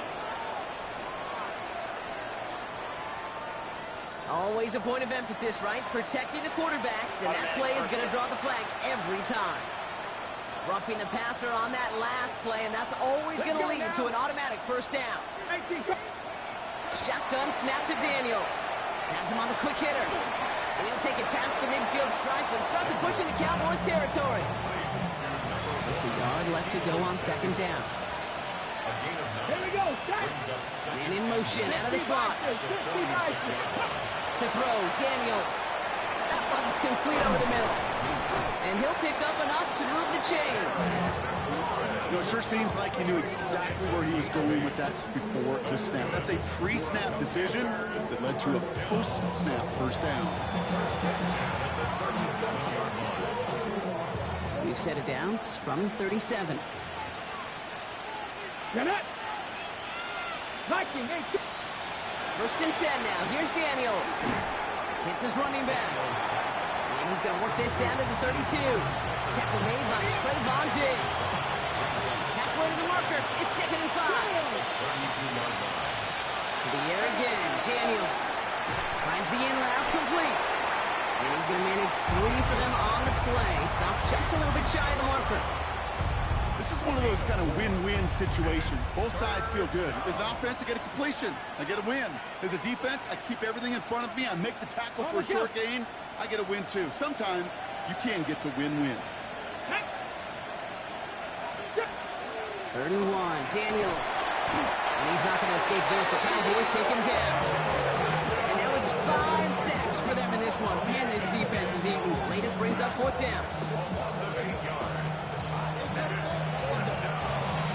Always a point of emphasis, right? Protecting the quarterbacks, and that play is going to draw the flag every time. Roughing the passer on that last play, and that's always going to lead to an automatic 1st down. Shotgun snap to Daniels. Has him on the quick hitter. And he'll take it past the midfield stripe and start the push into Cowboys territory. Just a yard left to go on 2nd down. Here we go. Man in motion out of the slot. To throw, Daniels. That one's complete over the middle. And he'll pick up enough to move the chains. You know, it sure seems like he knew exactly where he was going with that before the snap. That's a pre-snap decision that led to a post-snap 1st down. We've set it downs from 37. Get it. Viking, 1st and 10 now. Here's Daniels. Hits his running back. And he's going to work this down to the 32. Tackle made by Trayvon Diggs. Halfway to the marker. It's 2nd and 5. To the air again. Daniels finds the in route complete. And he's going to manage 3 for them on the play. Stop just a little bit shy of the marker. This is one of those kind of win-win situations. Both sides feel good. As an offense, I get a completion. I get a win. As a defense, I keep everything in front of me. I make the tackle for a short gain. I get a win, too. Sometimes you can get to win-win. 3rd and 1, Daniels. And he's not going to escape this. The Cowboys take him down. And now it's 5 sacks for them in this one. Man, this defense is eating. Latest brings up 4th down.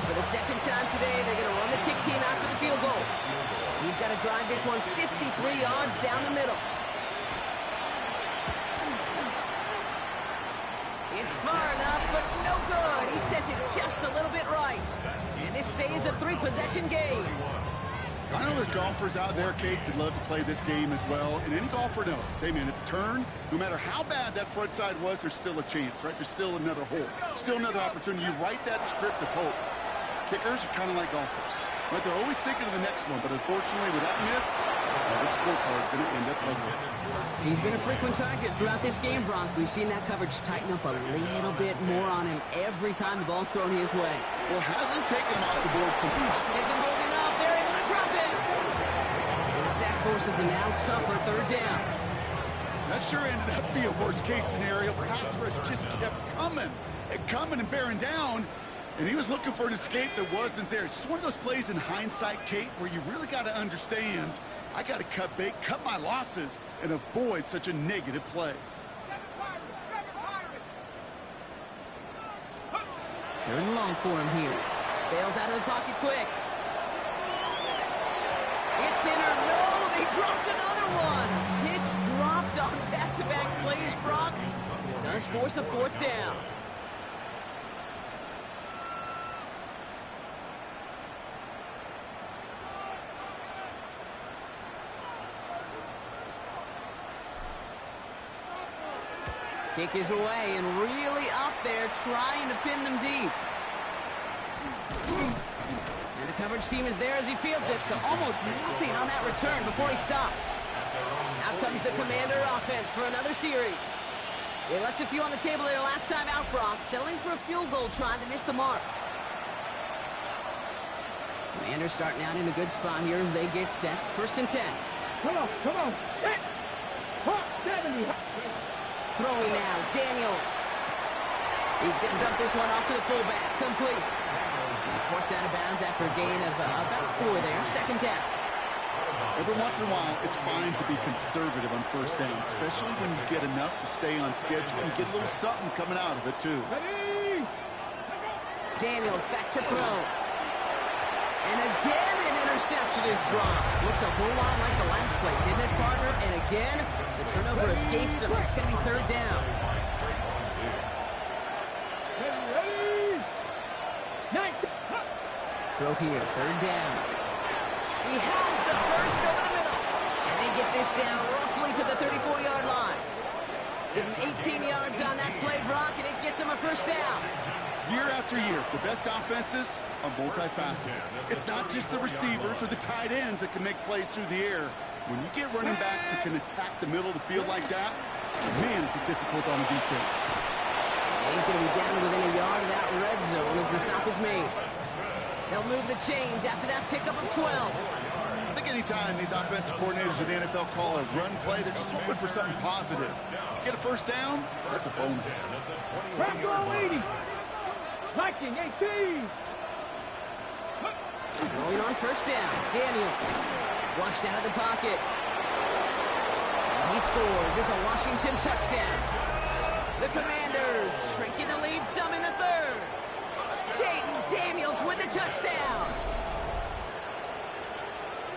For the 2nd time today, they're going to run the kick team after the field goal. He's got to drive this one 53 yards down the middle. It's far enough, but no good. He sent it just a little bit right. And this stays a 3-possession game. I know there's golfers out there, Kate, that love to play this game as well. And any golfer knows, hey, man, at the turn, no matter how bad that front side was, there's still a chance, right? There's still another hole, still another opportunity. You write that script of hope. Kickers are kind of like golfers. Right? They're always thinking of the next one, but unfortunately, with that miss, the scorecard's going to end up ugly. He's been a frequent target throughout this game, Bronk. We've seen that coverage tighten up a little bit more on him every time the ball's thrown his way. Well, hasn't taken him off the board completely. Pocket isn't holding up. They're able to drop it. And the sack forces a now tougher 3rd down. That sure ended up being a worst-case scenario. Pass rush just kept coming and bearing down. And he was looking for an escape that wasn't there. It's just one of those plays in hindsight, Kate, where you really got to understand, I got to cut bait, cut my losses, and avoid such a negative play. 3rd and long for him here. Bails out of the pocket quick. It's in or no, they dropped another one. Hicks dropped on back-to-back plays, Brock. It does force a 4th down. Kick is away and really up there trying to pin them deep. And the coverage team is there as he fields it, so almost nothing on that return before he stopped. Out comes the Commander offense for another series. They left a few on the table there last time out, Brock, settling for a field goal try to miss the mark. Commander starting out in a good spot here as they get set. 1st and 10. Come on, come on. Hit. Hawk 70. Throwing now, Daniels. He's going to dump this one off to the fullback. Complete. He's forced out of bounds after a gain of about 4 there. 2nd down. Every once in a while, it's fine to be conservative on 1st down, especially when you get enough to stay on schedule. You get a little something coming out of it, too. Daniels back to throw. And again, an interception is dropped. Looked a whole lot like the last play, didn't it, partner? And again, the turnover escapes him. It's going to be 3rd down. throw here, third down. He has the first over the middle. And they get this down roughly to the 34-yard line. Give him 18 yards on that play, Brock, and it gets him a first down. Year after year, the best offenses are multifaceted. It's not just the receivers or the tight ends that can make plays through the air. When you get running backs that can attack the middle of the field like that, man, is it difficult on the defense. He's going to be down within a yard of that red zone as the stop is made. They'll move the chains after that pickup of 12. I think anytime these offensive coordinators of the NFL call a run play, they're just hoping for something positive. To get a first down, that's a bonus. Rambo 80. Liking 18. Rolling on first down. Daniels. Flushed out of the pocket. He scores. It's a Washington touchdown. The Commanders shrinking the lead some in the third. Jaden Daniels with the touchdown.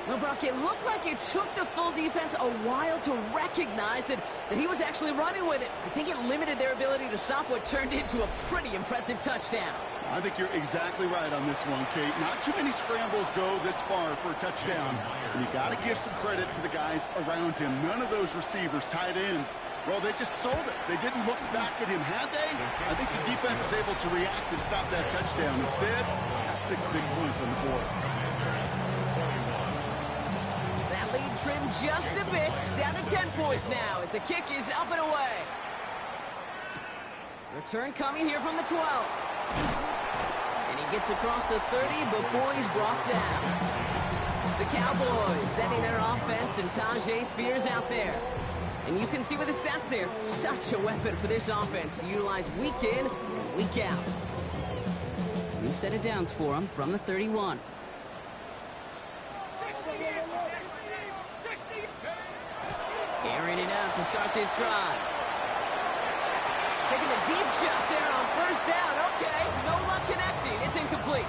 Well, Brock, it looked like it took the full defense a while to recognize that he was actually running with it. I think it limited their ability to stop what turned into a pretty impressive touchdown. I think you're exactly right on this one, Kate. Not too many scrambles go this far for a touchdown. And you got to give some credit to the guys around him. None of those receivers, tight ends, well, they just sold it. They didn't look back at him, had they? I think the defense is able to react and stop that touchdown. Instead, that's 6 big points on the board. That lead trimmed just a bit, down to 10 points now as the kick is up and away. Return coming here from the 12. And he gets across the 30 before he's brought down. The Cowboys sending their offense and Tajay Spears out there. And you can see with the stats there, such a weapon for this offense to utilize week in and week out. New set of downs for him from the 31. Airing it out to start this drive. Taking a deep shot there on first down. Okay, no luck connecting. It's incomplete.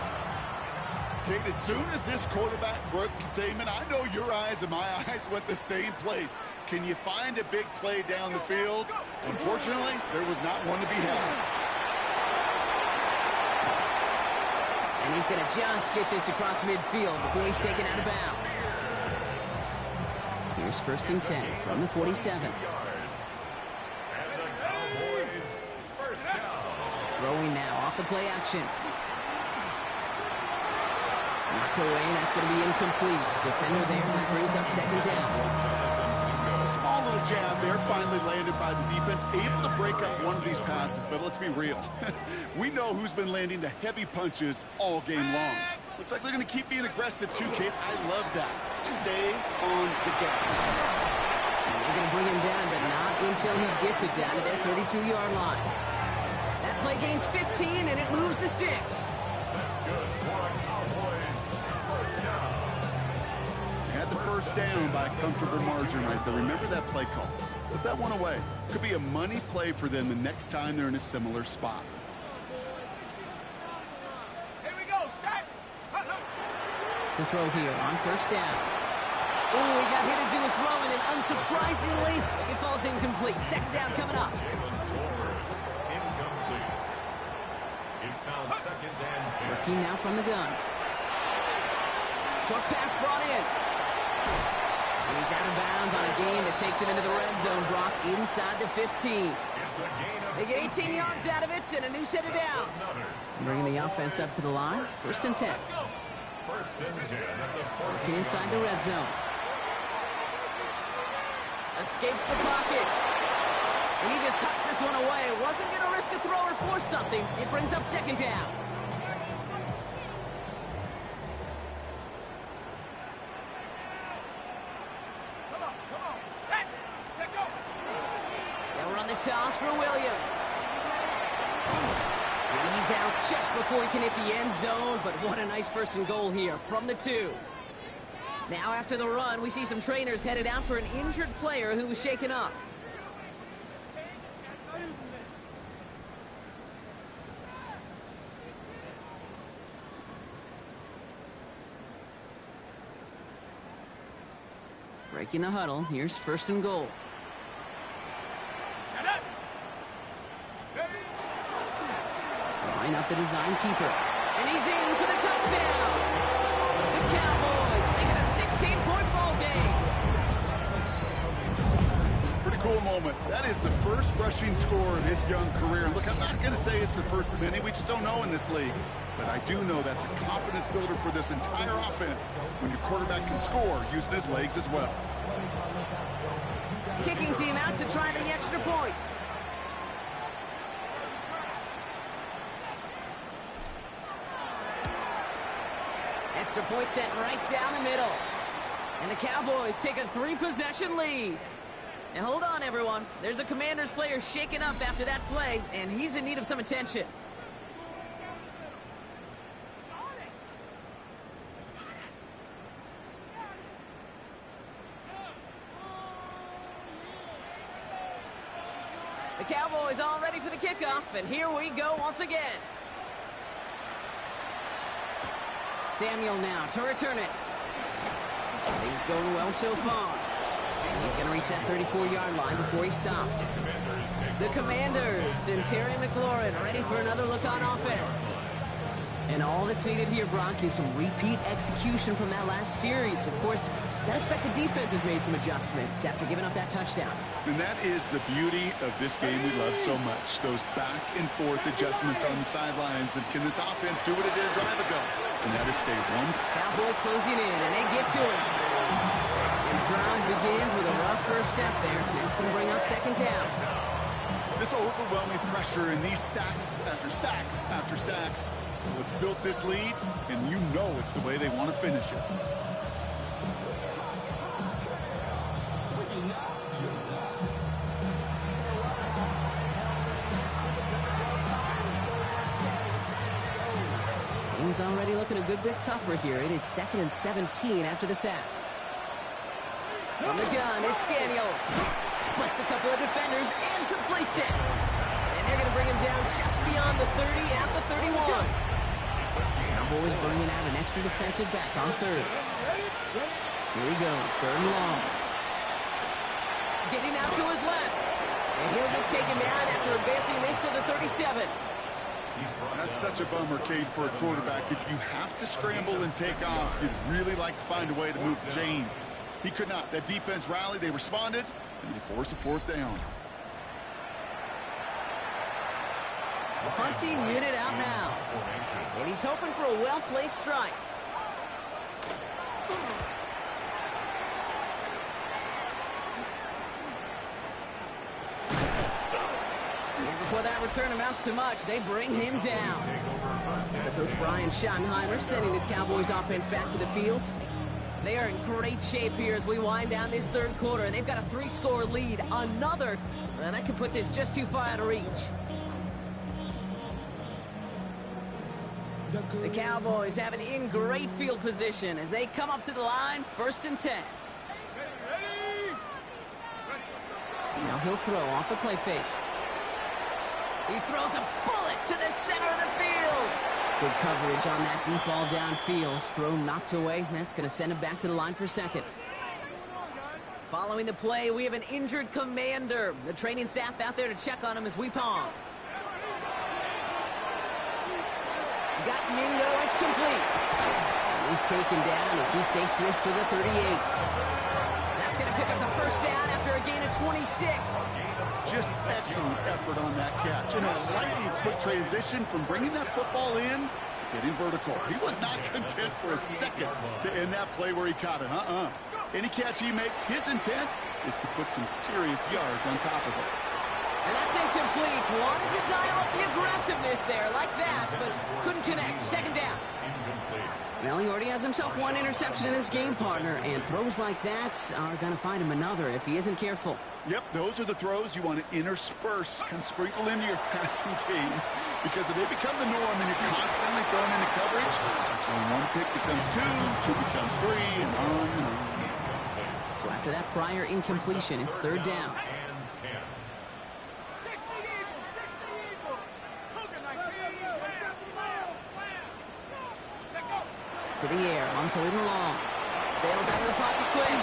Kate, as soon as this quarterback broke containment, I know your eyes and my eyes went the same place. Can you find a big play down the field? Unfortunately, there was not one to be had. And he's going to just get this across midfield before he's taken out of bounds. Here's first and 10 from the 47. Throwing now off the play action. Knocked away, that's going to be incomplete. Defender there, that brings up second down. A small little jab there, finally landed by the defense. Able to break up one of these passes, but let's be real. We know who's been landing the heavy punches all game long. Looks like they're going to keep being aggressive too, Kate. I love that. Stay on the gas. And they're going to bring him down, but not until he gets it down to their 32-yard line. That play gains 15, and it moves the sticks. That's good for a Cowboys first down. They had the first down by a comfortable margin right there. Remember that play call. Put that one away. Could be a money play for them the next time they're in a similar spot. Here we go, set. To throw here on first down. Oh, he got hit as he was throwing, and unsurprisingly, it falls incomplete. Second down coming up. It's now second and 10. Working now from the gun. Short pass brought in. And he's out of bounds on a gain that takes him into the red zone, Brock, inside the 15. They get 18 yards out of it and a new set of downs. Bringing the offense up to the line. First and 10. First and 10 at the Working inside the red zone. Escapes the pocket. And he just hucks this one away. Wasn't going to risk a throw or force something. It brings up second down. Come on, set. Let's go. They'll run the toss for Williams. And he's out just before he can hit the end zone, but what a nice first and goal here from the 2. Now after the run, we see some trainers headed out for an injured player who was shaken up. Breaking the huddle, here's first and goal. Set up. Line up the design keeper. And he's in for the touchdown. The Cowboys make it a 16-point ball game. Pretty cool moment. That is the first rushing score of his young career. Look, I'm not going to say it's the first of many. We just don't know in this league. But I do know that's a confidence builder for this entire offense when your quarterback can score using his legs as well. Kicking team out to try the extra points. Extra point set right down the middle. And the Cowboys take a 3-possession lead. Now hold on, everyone. There's a Commanders player shaken up after that play, and he's in need of some attention. The Cowboys all ready for the kickoff, and here we go once again. Samuel now to return it. He's going well so far. And he's going to reach that 34-yard line before he stopped. The Commanders and Terry McLaurin ready for another look on offense. And all that's needed here, Brock, is some repeat execution from that last series. Of course, I expect the defense has made some adjustments after giving up that touchdown. And that is the beauty of this game we love so much. Those back and forth adjustments on the sidelines. And can this offense do what it did a drive ago? And that is stay one. Cowboys closing in, and they get to him. And the drive begins with a rough first step there. That's going to bring up second down. This overwhelming pressure and these sacks after sacks after sacks. Let's build this lead, and you know it's the way they want to finish it. Things already looking a good bit tougher here. It is 2nd and 17 after the sack. From the gun, it's Daniels. Splits a couple of defenders and completes it. And they're going to bring him down just beyond the 30 at the 31. Cowboys bringing out an extra defensive back on third. Here he goes, third and long. Getting out to his left. And he'll get taken down after advancing this to the 37. That's such a bummer, Cade, for a quarterback. If you have to scramble and take off, you'd really like to find a way to move the chains. He could not. That defense rallied, they responded, and they forced a fourth down. Punting unit out now. And he's hoping for a well-placed strike. And before that return amounts to much, they bring him down. So Coach Brian Schottenheimer sending his Cowboys offense back to the field. They are in great shape here as we wind down this third quarter. They've got a 3-score lead. Another, that could put this just too far out of reach. The Cowboys have it in great field position as they come up to the line, 1st and 10. Now he'll throw off the play fake. He throws a bullet to the center of the field. Good coverage on that deep ball downfield. Throw knocked away. That's going to send him back to the line for second. Following the play, we have an injured Commander. The training staff out there to check on him as we pause. Got Mingo, it's complete. He's taken down as he takes this to the 38. That's going to pick up the first down after a gain of 26. Just excellent effort on that catch. And a lightning quick transition from bringing that football in to getting vertical. He was not content for a second to end that play where he caught it. Any catch he makes, his intent is to put some serious yards on top of it. And that's incomplete. Wanted to dial up the aggressiveness there like that, but couldn't connect. Second down. Well, he already has himself one interception in this game, partner, and throws like that are going to find him another if he isn't careful. Yep, those are the throws you want to intersperse and sprinkle into your passing game, because if they become the norm and you're constantly thrown into coverage, that's when one pick becomes two becomes three, and on and on. So after that prior incompletion, it's third down. To the air on third and long. Bails out of the pocket quick.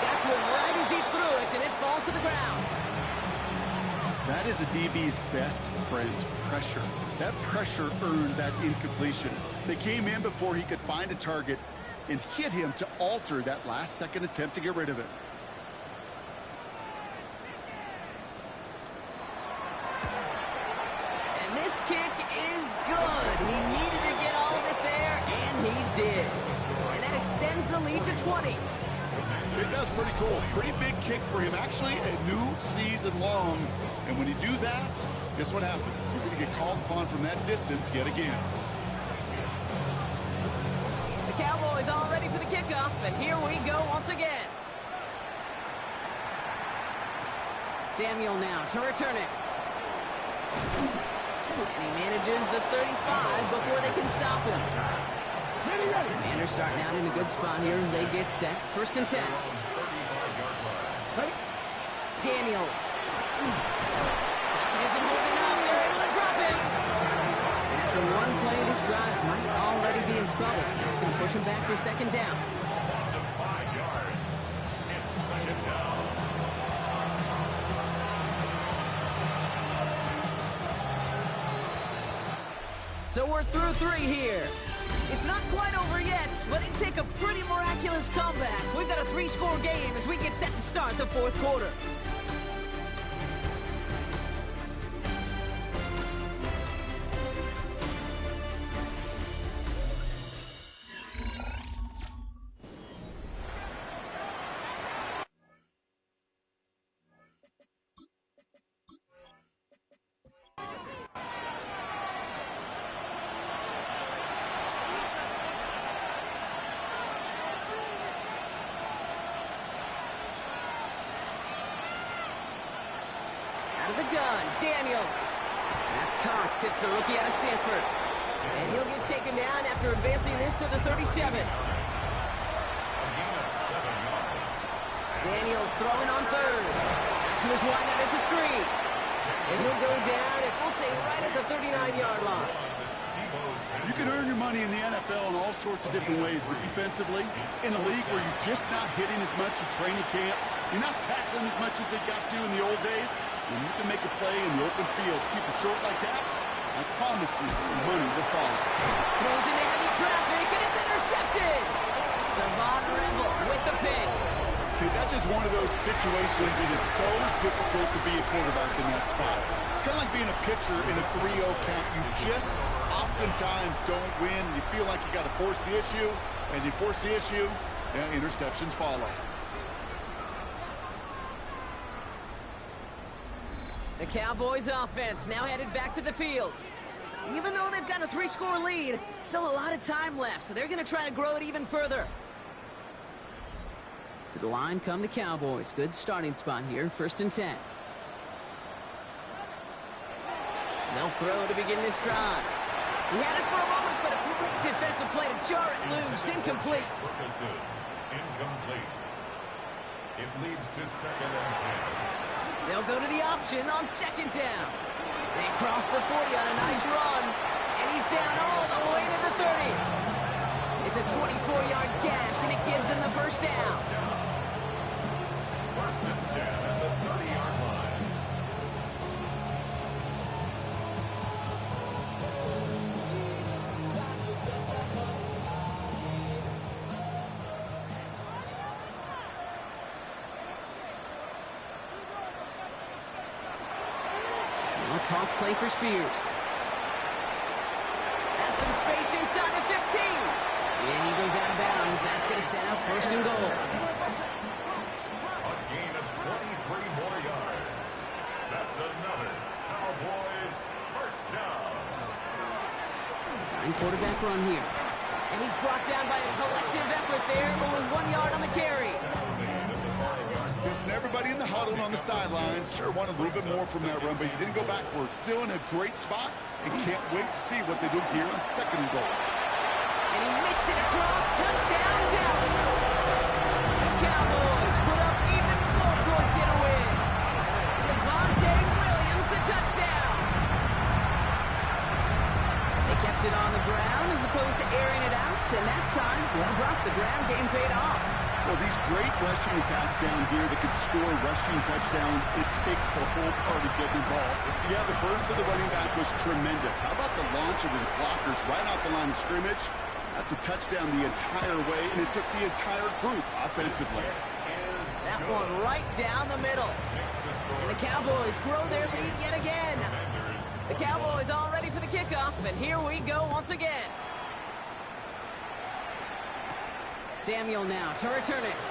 Got to him right as he threw it, and it falls to the ground. That is a DB's best friend, pressure. That pressure earned that incompletion. They came in before he could find a target and hit him to alter that last-second attempt to get rid of it. And this kick is good. He needed to get all of it there, and he did. And that extends the lead to 20. That's pretty cool. Pretty big kick for him. Actually, a new season long. And when you do that, guess what happens? You're going to get called upon from that distance yet again. The Cowboys all ready for the kickoff, and here we go once again. Samuel now to return it. And he manages the 35 before they can stop him. Commanders starting out in a good spot here as they get set. 1st and 10. Daniels. It isn't holding up. They're able to drop him. And after one play, this drive might already be in trouble. It's going to push him back for 2nd down. So we're through 3 here. It's not quite over yet, but it'd take a pretty miraculous comeback. We've got a 3-score game as we get set to start the 4th quarter. The gun, Daniels. That's Cox, hits the rookie out of Stanford. And he'll get taken down after advancing this to the 37. Daniels throwing on 3rd. To his wideout, it's a screen. And he'll go down, and we'll say right at the 39-yard line. You can earn your money in the NFL in all sorts of different ways, but defensively, in a league where you're just not hitting as much in training camp, you're not tackling as much as they got to in the old days, when you can make a play in the open field, keep it short like that, I promise you some money will follow. Goes into heavy traffic, and it's intercepted! Savon Rimble with the pick. Okay, that's just one of those situations. It is so difficult to be a quarterback in that spot. It's kind of like being a pitcher in a 3-0 count. You just oftentimes don't win. You feel like you got to force the issue, and you force the issue, and interceptions follow. The Cowboys offense now headed back to the field. Even though they've got a 3-score lead, still a lot of time left, so they're going to try to grow it even further. To the line come the Cowboys. Good starting spot here, 1st and 10. They'll throw to begin this drive. He had it for a moment, but a great defensive play to jar it loose. Incomplete. Incomplete. It leads to 2nd and 10. They'll go to the option on 2nd down. They cross the 40 on a nice run, and he's down all the way to the 30. It's a 24-yard gash, and it gives them the 1st down. 1st and 10 at the 30-yard line. Toss play for Spears. Has some space inside the 15. And he goes out of bounds. That's going to set up 1st and goal. A gain of 23 more yards. That's another Cowboys 1st down. Design quarterback run here. And he's brought down by a collective effort there. Only 1 yard on the carry. Listen, everybody in the huddle and on the sidelines sure wanted a little bit more from that run, but he didn't go backwards. Still in a great spot, and can't wait to see what they do here on 2nd and goal. And he makes it across. Touchdown, Dallas. The Cowboys put up even more points in a win. Javonte Williams, the touchdown. They kept it on the ground as opposed to airing it out, and that time, well, Brock, the ground game paid off. Well, these great rushing attacks down here that could score rushing touchdowns, it takes the whole party getting involved. Yeah, the burst of the running back was tremendous. How about the launch of his blockers right off the line of scrimmage? That's a touchdown the entire way, and it took the entire group offensively. That one right down the middle. And the Cowboys grow their lead yet again. The Cowboys all ready for the kickoff, and here we go once again. Samuel now to return it.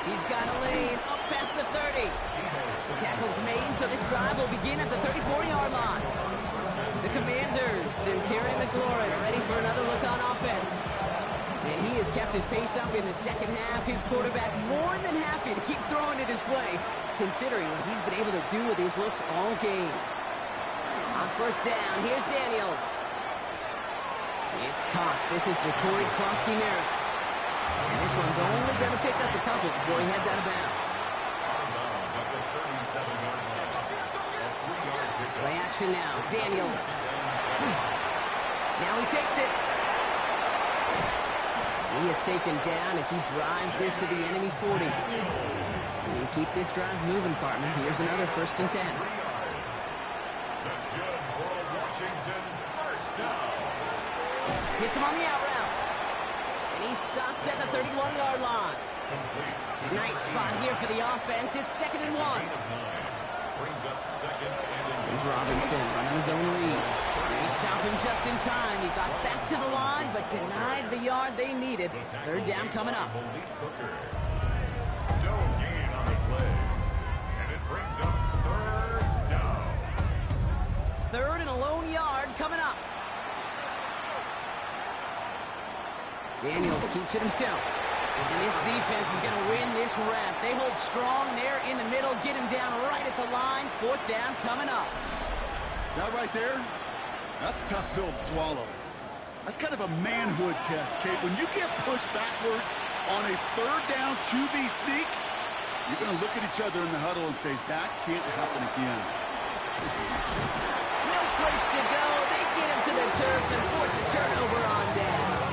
He's got a lane up past the 30. Tackles made, so this drive will begin at the 34-yard line. The Commanders and Terry McLaurin ready for another look on offense. And he has kept his pace up in the second half. His quarterback more than happy to keep throwing it his way, considering what he's been able to do with his looks all game. On first down, here's Daniels. It's Cox. This is DeCorey Krosky-Merritt. And this one's only going to pick up a couple before he heads out of bounds. Play action now. Daniels. Now he takes it. He is taken down as he drives this to the enemy 40. You keep this drive moving, partner. Here's another 1st and 10. That's good for a Washington first down. Hits him on the out route. And he's stopped at the 31-yard line. Nice spot here for the offense. It's 2nd and 1. Brings up 2nd and Here's Robinson running his own read. They stop him just in time. He got back to the line, but denied the yard they needed. 3rd down coming up. no gain on the play. And it brings up 3rd down. 3rd and a lone yard coming up. Daniels keeps it himself. And this defense is going to win this rep. They hold strong there in the middle, get him down right at the line. 4th down coming up. That right there, that's a tough pill to swallow. That's kind of a manhood test, Kate. When you get pushed backwards on a 3rd down QB sneak, you're going to look at each other in the huddle and say, that can't happen again. No place to go. They get him to the turf and force a turnover on down.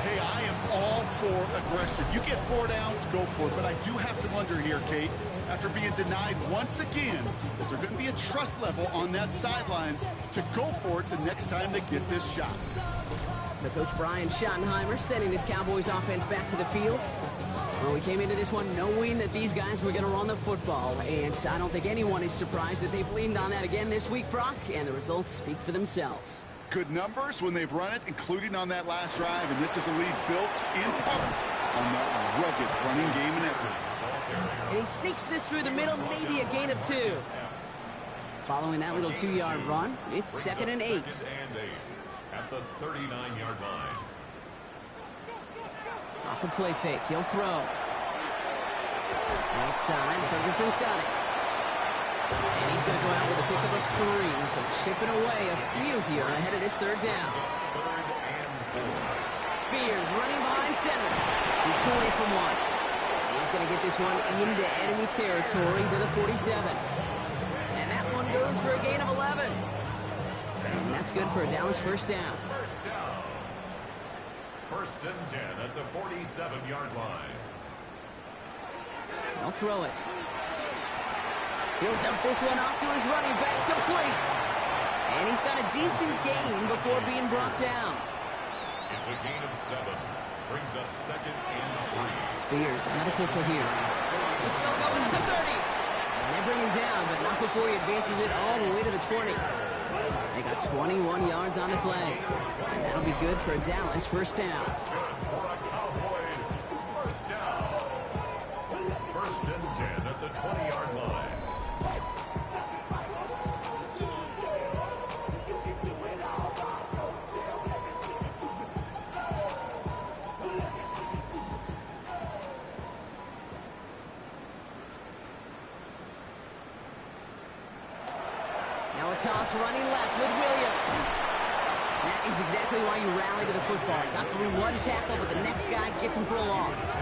Hey, I am all for aggression. You get 4 downs, go for it. But I do have to wonder here, Kate, after being denied once again, is there going to be a trust level on that sidelines to go for it the next time they get this shot? So Coach Brian Schottenheimer sending his Cowboys offense back to the field. Well, we came into this one knowing that these guys were going to run the football, and I don't think anyone is surprised that they've leaned on that again this week, Brock, and the results speak for themselves. Good numbers when they've run it, including on that last drive, and this is a lead built in part on that rugged running game and effort. And he sneaks this through the middle, maybe a gain of 2. Following that little 2-yard run, it's 2nd and 8. At the 39-yard line. Off the play fake, he'll throw. Right side, Ferguson's got it. And he's going to go out with a pick of a 3, so chipping away a few here ahead of this 3rd down. Spears running behind center. 2 away from 1. He's going to get this one into enemy territory to the 47. And that one goes for a gain of 11. And that's good for a Dallas 1st down. 1st and 10 at the 47-yard line. He'll throw it. He'll dump this one off to his running back, complete. And he's got a decent gain before being brought down. It's a gain of 7. Brings up 2nd and 3. Spears out of pistol here. He's still going to the 30. And they bring him down, but not before he advances it all the way to the 20. They got 21 yards on the play. And that'll be good for a Dallas 1st down. Cowboys 1st down. 1st and 10 at the 20-yard line. Now a toss running left with Williams. That is exactly why you rally to the football. Got through 1 tackle, but the next guy gets him for a loss.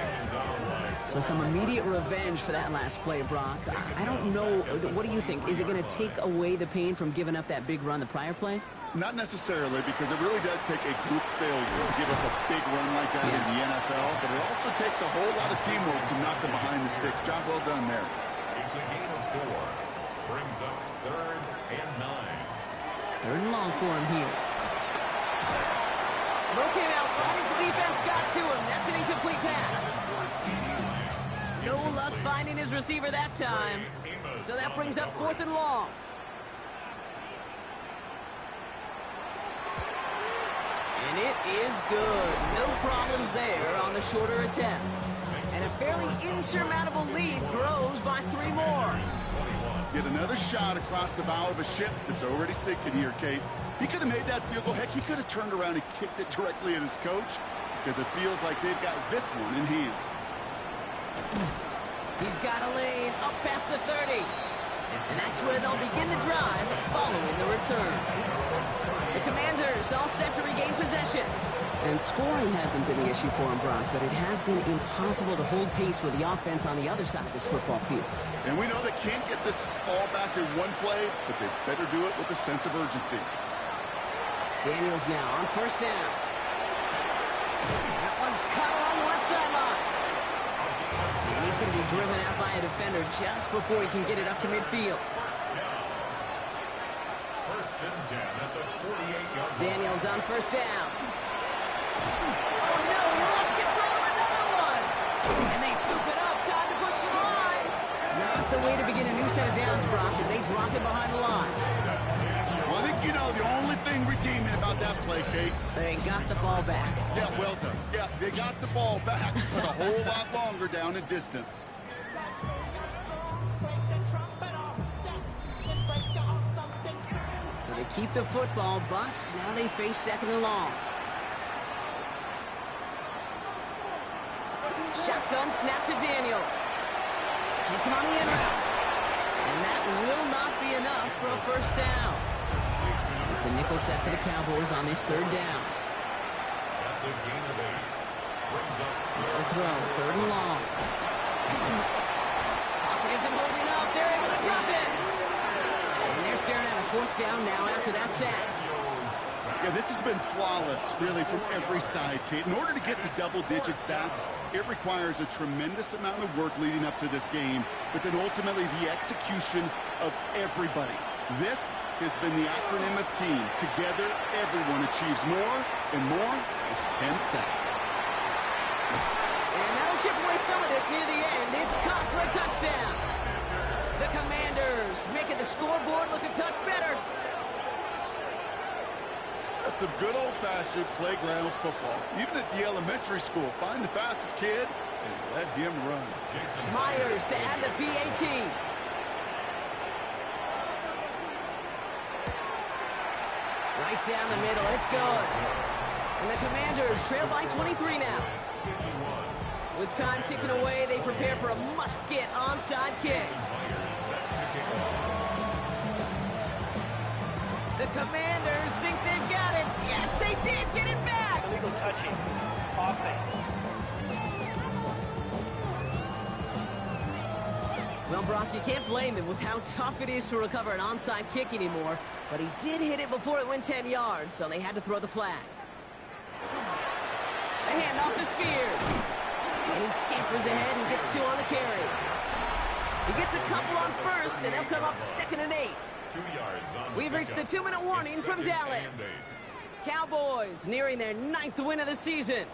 So some immediate revenge for that last play, Brock. I don't know. What do you think? Is it going to take away the pain from giving up that big run the prior play? Not necessarily, because it really does take a group failure to give up a big run like that in the NFL, but it also takes a whole lot of teamwork to knock them behind the sticks. Job well done there. It's a gain of 4. Brings up 3rd and 9. 3rd and long for him here. Throw came out right as the defense got to him. That's an incomplete pass. No luck finding his receiver that time. So that brings up 4th and long. And it is good. No problems there on the shorter attempt. And a fairly insurmountable lead grows by 3 more. Get another shot across the bow of a ship that's already sinking here, Kate. He could have made that field goal. Heck, he could have turned around and kicked it directly at his coach, because it feels like they've got this one in hand. He's got a lane up past the 30. And that's where they'll begin the drive following the return. The Commanders all set to regain possession. And scoring hasn't been the issue for him, Brock, but it has been impossible to hold pace with the offense on the other side of this football field. And we know they can't get this all back in one play, but they better do it with a sense of urgency. Daniels now on 1st down. That one's cut along the left sideline. And he's going to be driven out by a defender just before he can get it up to midfield. 1st and 10 at the 48-yard line. Daniels on 1st down. Oh no, he lost control of another one. And they scoop it up. Time to push for the line. Not the way to begin a new set of downs, Brock, as they drop it behind the line. Well, I think you know the only thing redeeming about that play, Kate. They got the ball back. Yeah, well done. Yeah, they got the ball back, but a whole lot longer down in distance. So they keep the football, but now they face 2nd and long. Shotgun snap to Daniels. Hits him on the in route. And that will not be enough for a 1st down. It's a nickel set for the Cowboys on this 3rd down. That's a gain of 8. Brings up They'll throw, 3rd and long. Pocket isn't holding up. They're able to drop it. And they're staring at a 4th down now after that sack. Yeah, this has been flawless, really, from every side, Kate. In order to get to double-digit sacks, it requires a tremendous amount of work leading up to this game, but then ultimately the execution of everybody. This has been the acronym of team. Together, everyone achieves more, and more is 10 sacks. And that'll chip away some of this near the end. It's caught for a touchdown. The Commanders making the scoreboard look a touch better. That's some good old-fashioned playground football. Even at the elementary school, find the fastest kid and let him run. Myers to add the PAT. Right down the middle, it's good. And the Commanders trail by 23 now. With time ticking away, they prepare for a must-get onside kick. The Commanders think they've got it. Yes, they did. Get it back. Illegal touching. Offense. Well, Brock, you can't blame him with how tough it is to recover an onside kick anymore. But he did hit it before it went 10 yards, so they had to throw the flag. A handoff to Spears. And he scampers ahead and gets 2 on the carry. He gets a couple on 1st, and they'll come up 2nd and 8. 2 yards on We've reached the 2-minute warning from Dallas. Cowboys nearing their 9th win of the season.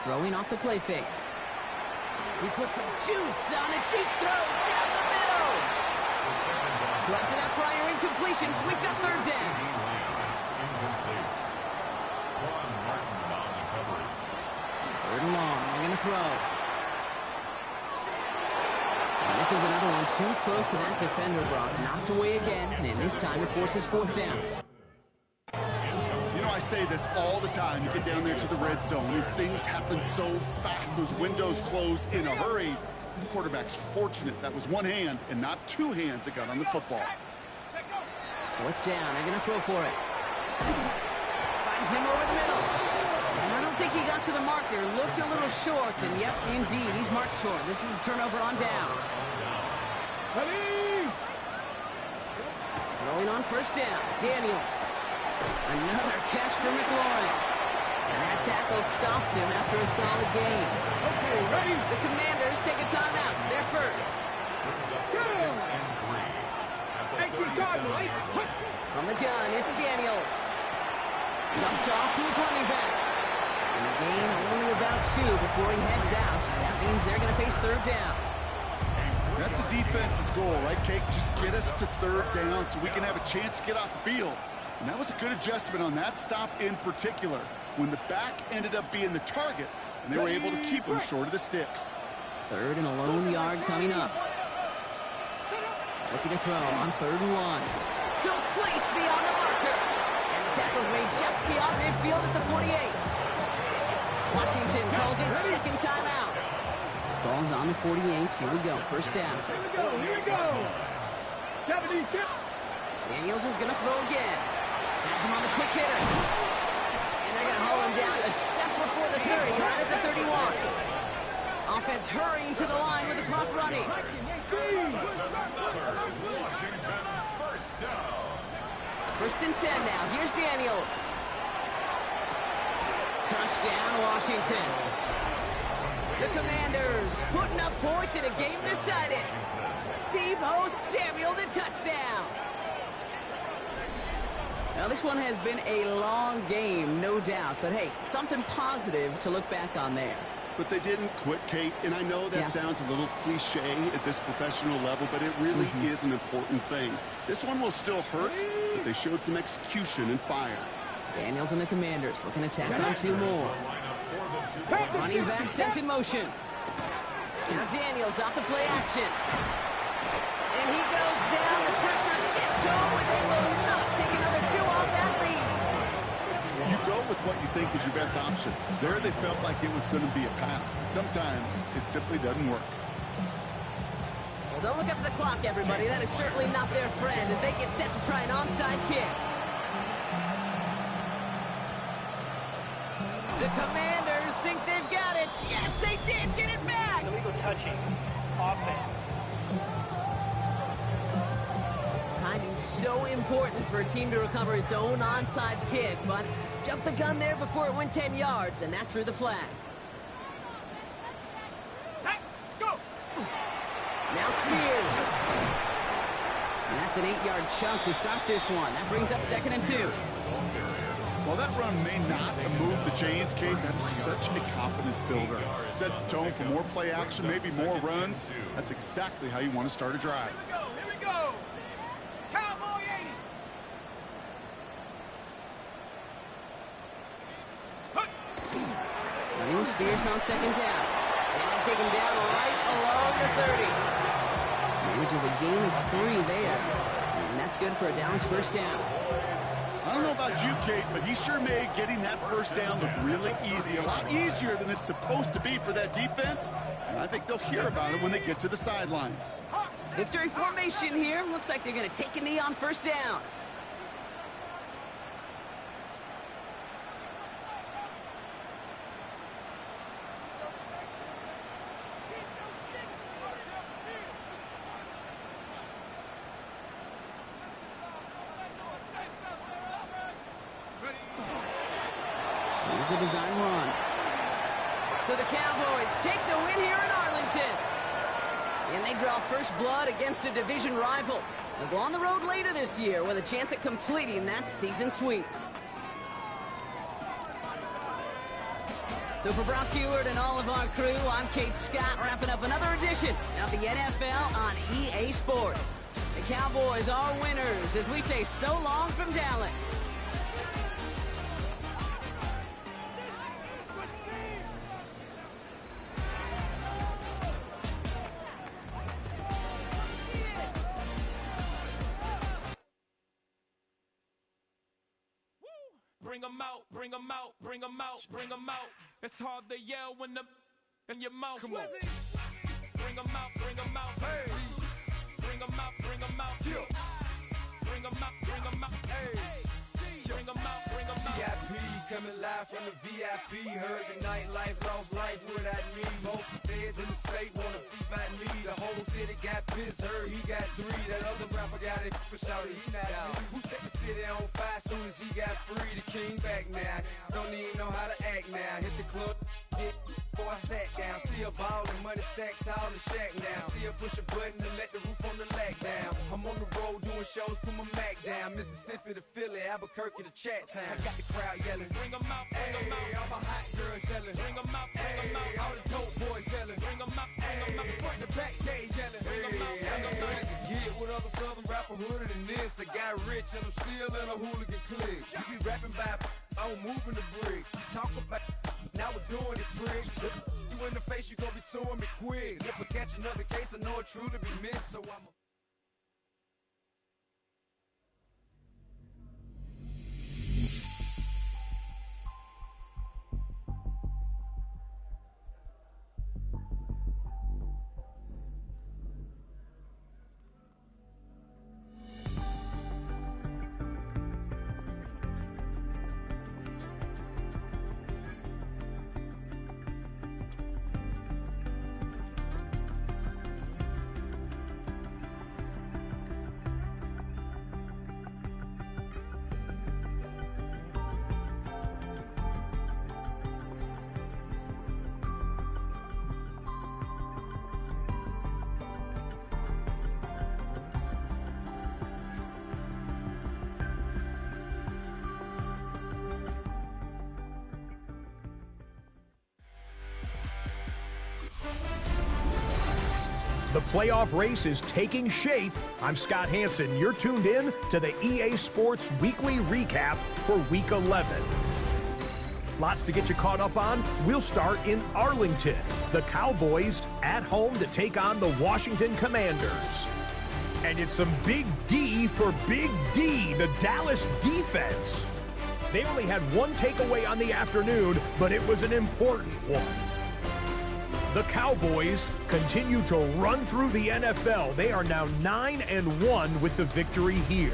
Throwing off the play fake. He puts some juice on a deep throw down the middle. So after that prior incompletion, we've got 3rd down. Incomplete. Juan Martin on the coverage. 3rd and long. They're going to throw. And this is another one too close to that defender, Brock. Knocked away again, and this time it forces 4th down. You know, I say this all the time. You get down there to the red zone, and things happen so fast. Those windows close in a hurry. The quarterback's fortunate. That was one hand and not 2 hands that got on the football. 4th down. They're going to throw for it. Finds him over the middle. And I don't think he got to the marker. Looked a little short, and yep, indeed, he's marked short. This is a turnover on downs. going on first down. Daniels. Another catch for McLaurin. And that tackle stops him after a solid gain. Okay, ready? The Commanders take a timeout. They're first. From the gun, it's Daniels. Dumped off to his running back. And the gain only about 2 before he heads out. That means they're going to face third down. That's a defense's goal, right, Kate? Just get us to third down so we can have a chance to get off the field. And that was a good adjustment on that stop in particular, when the back ended up being the target, and they were able to keep him short of the sticks. Third and a lone yard coming up. Looking to throw on 3rd and 1. Complete beyond the marker. And the tackle's made just beyond midfield at the 48. Washington calls in second timeout. Ball's on the 48. Here we go. First down. Here we go. Daniels is going to throw again. Has him on the quick hitter. And they're going to haul him down a step before the 30, right at the 31. Offense hurrying to the line with the clock running. First and 10 now. Here's Daniels. Touchdown, Washington. The Commanders putting up points in a game decided. Tebow Samuel the touchdown. Now, this one has been a long game, no doubt. But, hey, something positive to look back on there. But they didn't quit, Kate, and I know that sounds a little cliche at this professional level, but it really is an important thing. This one will still hurt, but they showed some execution and fire. Daniels and the Commanders looking to tack on 2 more. Running back sent in motion. Now Daniels off the play action. And he goes down. The pressure gets home, and they will not take another 2 off that lead. You go with what you think is your best option. There they felt like it was going to be a pass, but sometimes it simply doesn't work. Well, don't look up at the clock, everybody. That is certainly not their friend as they get set to try an onside kick. The Commanders think they've got it. Yes, they did. Get it back. Illegal touching. Offense. Timing's so important for a team to recover its own onside kick, but jumped the gun there before it went 10 yards, and that drew the flag. Let's go. Now Spears. And that's an 8-yard chunk to start this one. That brings up 2nd and 2. While that run may not move the chains, Kate, that is such a confidence builder. Sets the tone for more play action, maybe more runs. That's exactly how you want to start a drive. Here we go. Cowboy 80. Running Spears on 2nd down. And they take him down right along the 30. Manages a gain of 3 there. And that's good for a Dallas first down. I don't know about you, Kate, but he sure made getting that first down look really easy. A lot easier than it's supposed to be for that defense. And I think they'll hear about it when they get to the sidelines. Victory formation here. Looks like they're going to take a knee on first down. Here's a design run. So the Cowboys take the win here in Arlington. And they draw first blood against a division rival. They'll go on the road later this year with a chance at completing that season sweep. So for Brock Heward and all of our crew, I'm Kate Scott, wrapping up another edition of the NFL on EA Sports. The Cowboys are winners as we say so long from Dallas. Bring 'em out, bring 'em out, bring 'em out, bring 'em out. It's hard to yell when the in your mouth. Come on. Bring 'em out, bring 'em out. Hey. Bring 'em out, bring 'em out. Bring 'em out, bring 'em out. Hey. Bring 'em out, bring 'em out. VIP coming live from the VIP. Heard the nightlife, lost life without me. Both feds in the state wanna see by me. The whole city got pissed. Heard he got 3. That other rapper got it for shouty, he not out. Who set the city on fire soon as he got free? The king back now. Don't even know how to act now. Hit the club, hit before I sat down. Still ballin', money stacked tall in shack now. Still push a button to let the roof on the lag down. I'm on the road doing shows, put my Mac down. Mississippi to Philly, Albuquerque to Chat Town. I got the crowd yelling, bring 'em out, bring 'em out. All my hot girls yelling, bring 'em out, bring 'em out. All the dope boys yelling, bring 'em out, bring 'em out. Front to back, they yelling, bring 'em out, bring 'em out. To get with other southern rapper hooded than this. I got rich and I'm still in a hooligan clique. You be rapping by, I'm moving the brick. Talk about, now we're doing it, prick. You in the face, you gon' be suing me quick. If I catch another case, I know it truly be missed, so I'm The playoff race is taking shape. I'm Scott Hanson. You're tuned in to the EA Sports Weekly Recap for Week 11. Lots to get you caught up on. We'll start in Arlington. The Cowboys at home to take on the Washington Commanders. And it's some big D for Big D, the Dallas defense. They only had one takeaway on the afternoon, but it was an important one. The Cowboys continue to run through the NFL. They are now 9-1 with the victory here.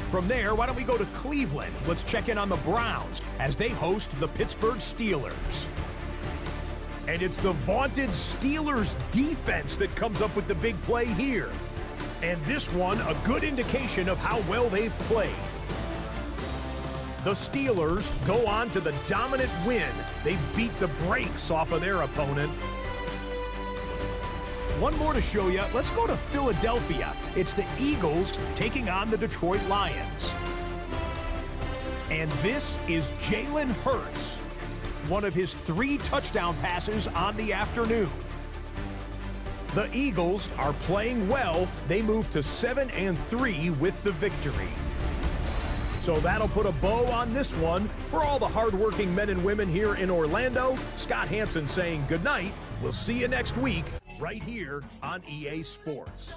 From there, why don't we go to Cleveland? Let's check in on the Browns as they host the Pittsburgh Steelers. And it's the vaunted Steelers defense that comes up with the big play here. And this one, a good indication of how well they've played. The Steelers go on to the dominant win. They beat the brakes off of their opponent. One more to show you. Let's go to Philadelphia. It's the Eagles taking on the Detroit Lions. And this is Jalen Hurts, one of his 3 touchdown passes on the afternoon. The Eagles are playing well. They move to 7-3 with the victory. So that'll put a bow on this one. For all the hardworking men and women here in Orlando, Scott Hanson saying good night. We'll see you next week right here on EA Sports.